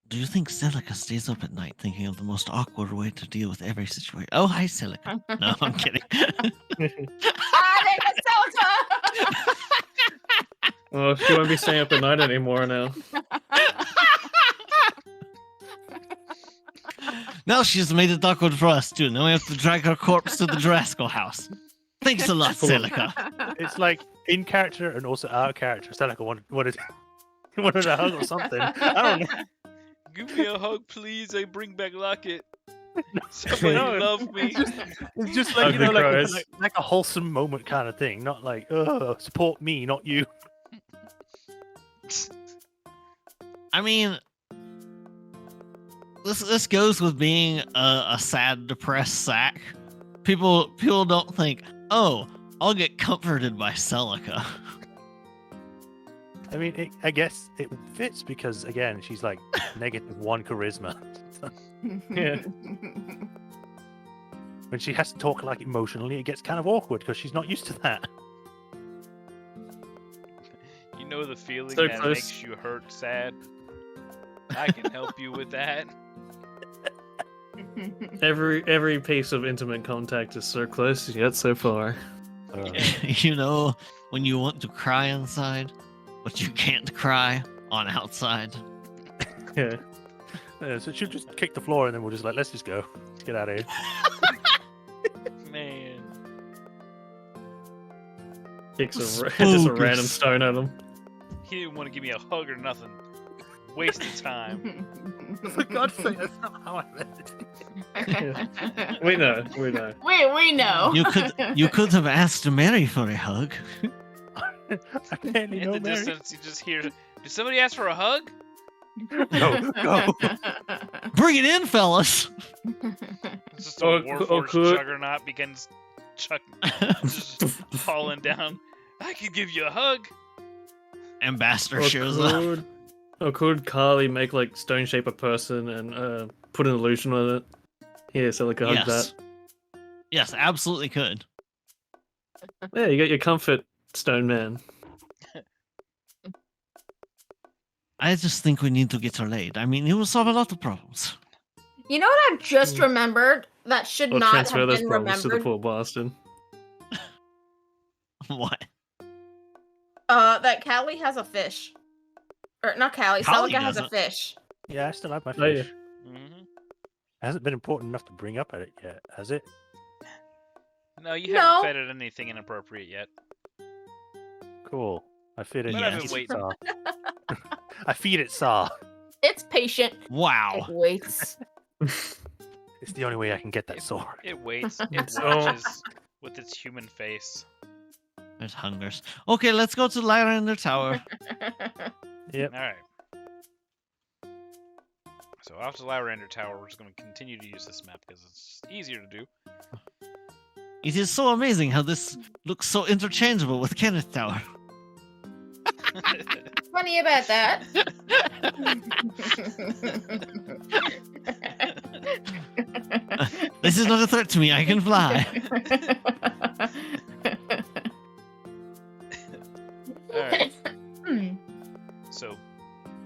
Do you think Celica stays up at night thinking of the most awkward way to deal with every situation? Oh, hi, Celica. No, I'm kidding. Oh, she won't be staying up at night anymore now. Now she's made it awkward for us, too. Now we have to drag her corpse to the Draskell house. Thanks a lot, Celica. It's like in character and also out of character. Celica wanted a hug or something. I don't know. Give me a hug, please. I bring back Locket. Somebody No, love me. It's just like, Ugly cries. like a wholesome moment kind of thing. Not like, support me, not you. I mean, this goes with being a sad, depressed sack. People don't think, oh, I'll get comforted by Celica. I mean, I guess it fits because again, she's like -1 charisma. Yeah. When she has to talk like emotionally, it gets kind of awkward because she's not used to that. You know the feeling So that close. makes you hurt, sad? I can help you with that. Every piece of intimate contact is so close yet so far. You know, when you want to cry inside, but you can't cry on outside. Yeah. So she'll just kick the floor and then we'll just like, let's just go. Let's get out of here. Man. Kicks just a Focus. random stone at him. He didn't want to give me a hug or nothing. Waste of time. For God's sake, that's not how I meant it. We know. We know. You could have asked Mary for a hug. I barely In know the Mary. distance, you just hear, did somebody ask for a hug? Go. Bring it in, fellas. It's just a Oh, Warforged cool. juggernaut begins just falling down. I could give you a hug. Ambassador Or shows up. could Carly make like stone shape a person and put an illusion on it? Yeah, so like a hug Yes. that. Yes, absolutely could. Yeah, you got your comfort stone man. I just think we need to get her laid. I mean, it will solve a lot of problems. You know what I've just remembered that should Or not transfer have those been problems to the remembered? poor bastard. What? That Callie has a fish. Or not Callie, Callie Celica has a doesn't. fish. Yeah, I still have my Oh, yeah. fish. hmm It hasn't been important enough to bring up at it yet, has it? No, you No. haven't fed it anything inappropriate yet. Cool. I feed it. But I've been feed it waiting. Saw. I feed it Saw. It's patient. Wow. It waits. It's the only way I can get that sword. It waits. It So- watches with its human face. It hungers. Okay, let's go to Lyrander Tower. Yep. All right. So after Lyrander Tower, we're just going to continue to use this map because it's easier to do. It is so amazing how this looks so interchangeable with Kenneth Tower. Funny about that. This is not a threat to me. I can fly. All right. Hmm. So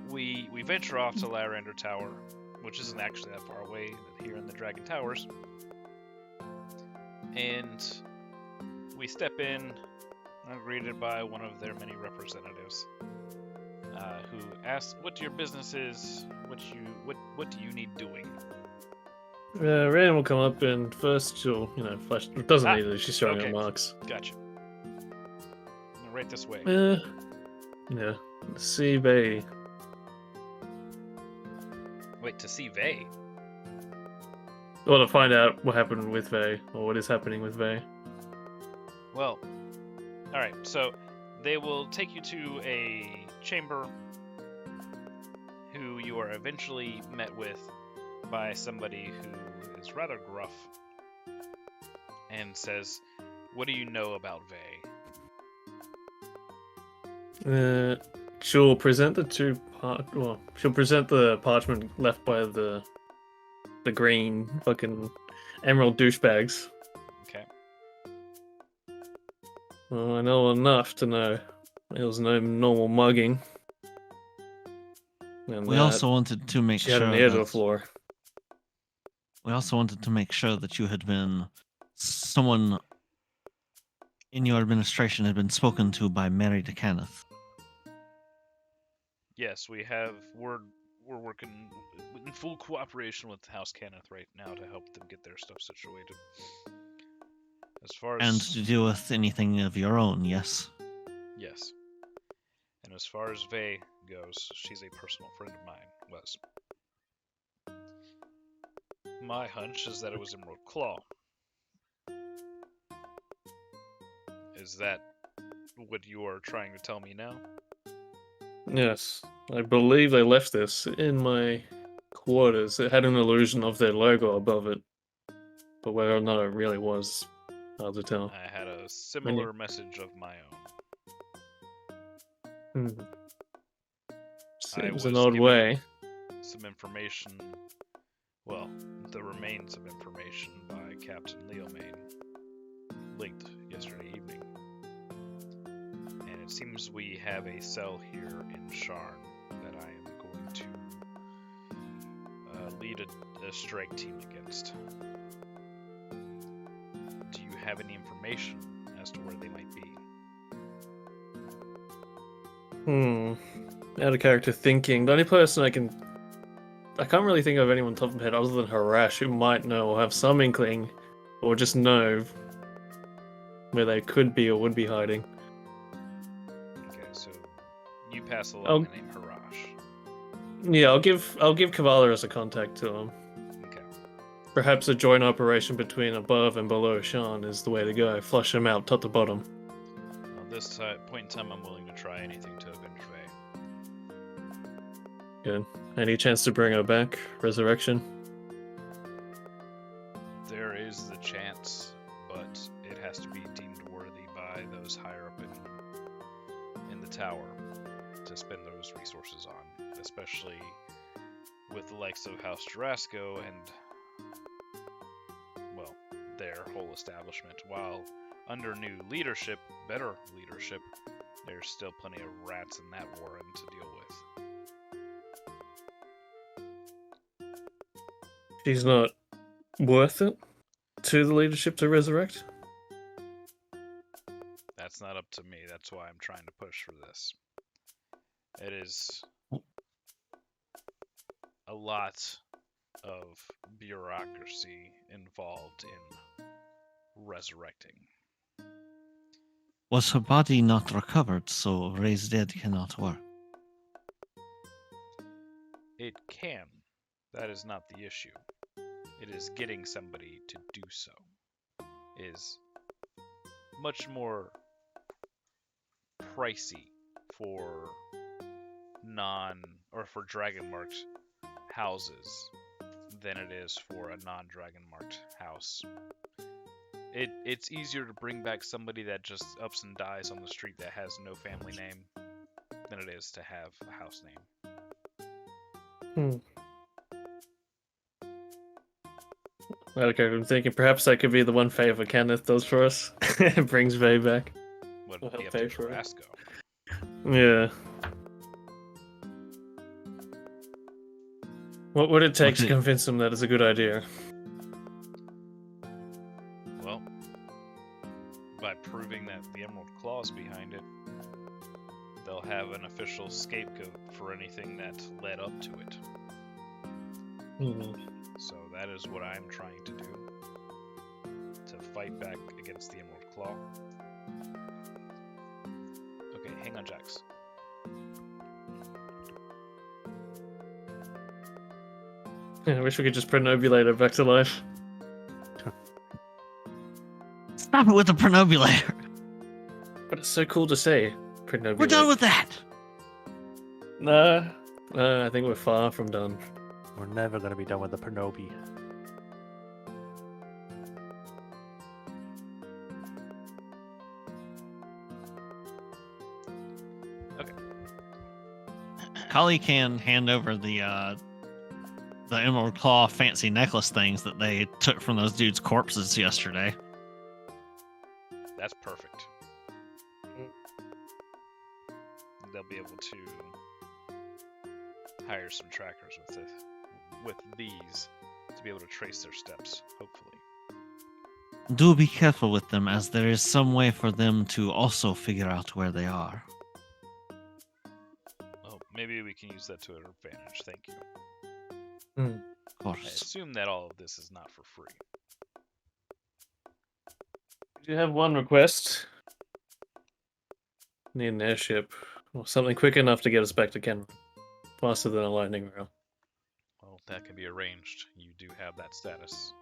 we venture off to Lyrander Tower, which isn't actually that far away here in the Dragon Towers. And we step in, are greeted by one of their many representatives, who asks what your business is, what do you need doing? Rand will come up and first she'll, flash. It doesn't Ah, need it. She's showing okay. her marks. Gotcha. Right this way. Yeah. See Bay. Wait, to see Vey. Well, to find out what happened with Vey, or what is happening with Vey. Well, alright, so they will take you to a chamber who you are eventually met with by somebody who is rather gruff and says, what do you know about Vey? She'll present the she'll present the parchment left by the green fucking emerald douchebags. Okay. Well, I know enough to know it was no normal mugging. And We that also wanted to make she sure had an ear to the that floor. we also wanted to make sure that you had been someone in your administration had been spoken to by Mary DeCanneth. Yes, we're working in full cooperation with House Kenneth right now to help them get their stuff situated. As far as And to deal with anything of your own, yes. yes. And as far as Vey goes, she's a personal friend of mine. Was. My hunch is that it was Emerald Claw. Is that what you are trying to tell me now? Yes, I believe they left this in my quarters. It had an illusion of their logo above it, but whether or not it really was, hard to tell. I had a similar message of my own. Hmm. I Seems was an odd given way. some information, well, the remains of information by Captain Leo Main, linked yesterday evening. And it seems we have a cell here in Sharn that I am going to lead a strike team against. Do you have any information as to where they might be? Out of character thinking. The only person I can't really think of anyone top of my head other than Harash who might know or have some inkling or just know where they could be or would be hiding. Okay, so you pass along I'll- the name Harash. Yeah, I'll give Kavala as a contact to him. Okay. Perhaps a joint operation between above and below Shan is the way to go. Flush him out top to bottom. Well, this point in time, I'm willing to try anything to avenge Faye. Good. Any chance to bring her back? Resurrection? There is the chance, but it has to be deemed worthy by those higher up in the tower to spend those resources on, especially with the likes of House Jurasco and, well, their whole establishment. While under new leadership, better leadership, there's still plenty of rats in that warren to deal with. She's not worth it to the leadership to resurrect? That's not up to me. That's why I'm trying to push for this. It is a lot of bureaucracy involved in resurrecting. Was her body not recovered, so raised dead cannot work? It can. That is not the issue. It is getting somebody to do so. Is much more pricey for for dragon marked houses than it is for a non-dragon marked house. It's easier to bring back somebody that just ups and dies on the street that has no family name than it is to have a house name. Okay, I'm thinking perhaps that could be the one favor Kenneth does for us. It brings Vay back. Would We'll be help up to pay for it. Carrasco. Yeah. What would it take to Okay. convince him that it's a good idea? Well, by proving that the Emerald Claw's behind it, they'll have an official scapegoat for anything that led up to it. So that is what I'm trying to do, to fight back against the Emerald Claw. Okay, hang on, Jax. I wish we could just pronobulate her back to life. Stop it with the pronobulator. But it's so cool to say. Pronobulate. We're done with that. Nah, I think we're far from done. We're never going to be done with the Pernobi. Kali can hand over the Emerald Claw fancy necklace things that they took from those dudes' corpses yesterday. That's perfect. They'll be able to hire some trackers with these to be able to trace their steps, hopefully. Do be careful with them, as there is some way for them to also figure out where they are. Well, maybe we can use that to our advantage. Thank you. Of I course. assume that all of this is not for free. Do you have one request? Need an airship. Or something quick enough to get us back to Kenra. Faster than a lightning rail. Well, that can be arranged. You do have that status.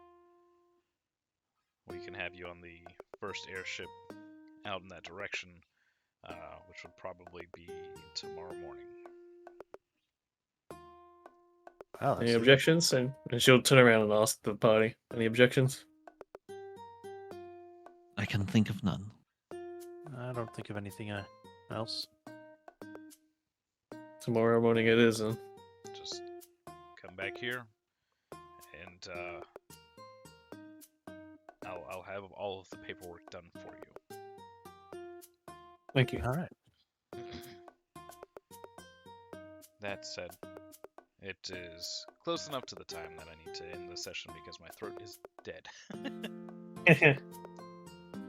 We can have you on the first airship out in that direction which would probably be tomorrow morning. Wow, Any that's objections? And she'll turn around and ask the party. Any objections? I can think of none. I don't think of anything else. Tomorrow morning it is, then. Just come back here, and I'll have all of the paperwork done for you. Thank you. All right. That said, it is close enough to the time that I need to end the session because my throat is dead.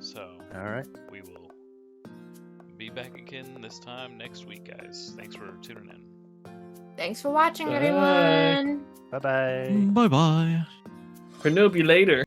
So, All right. we will be back again this time next week, guys. Thanks for tuning in. Thanks for watching, Bye. everyone. Bye bye. Bye bye. Grenoble later.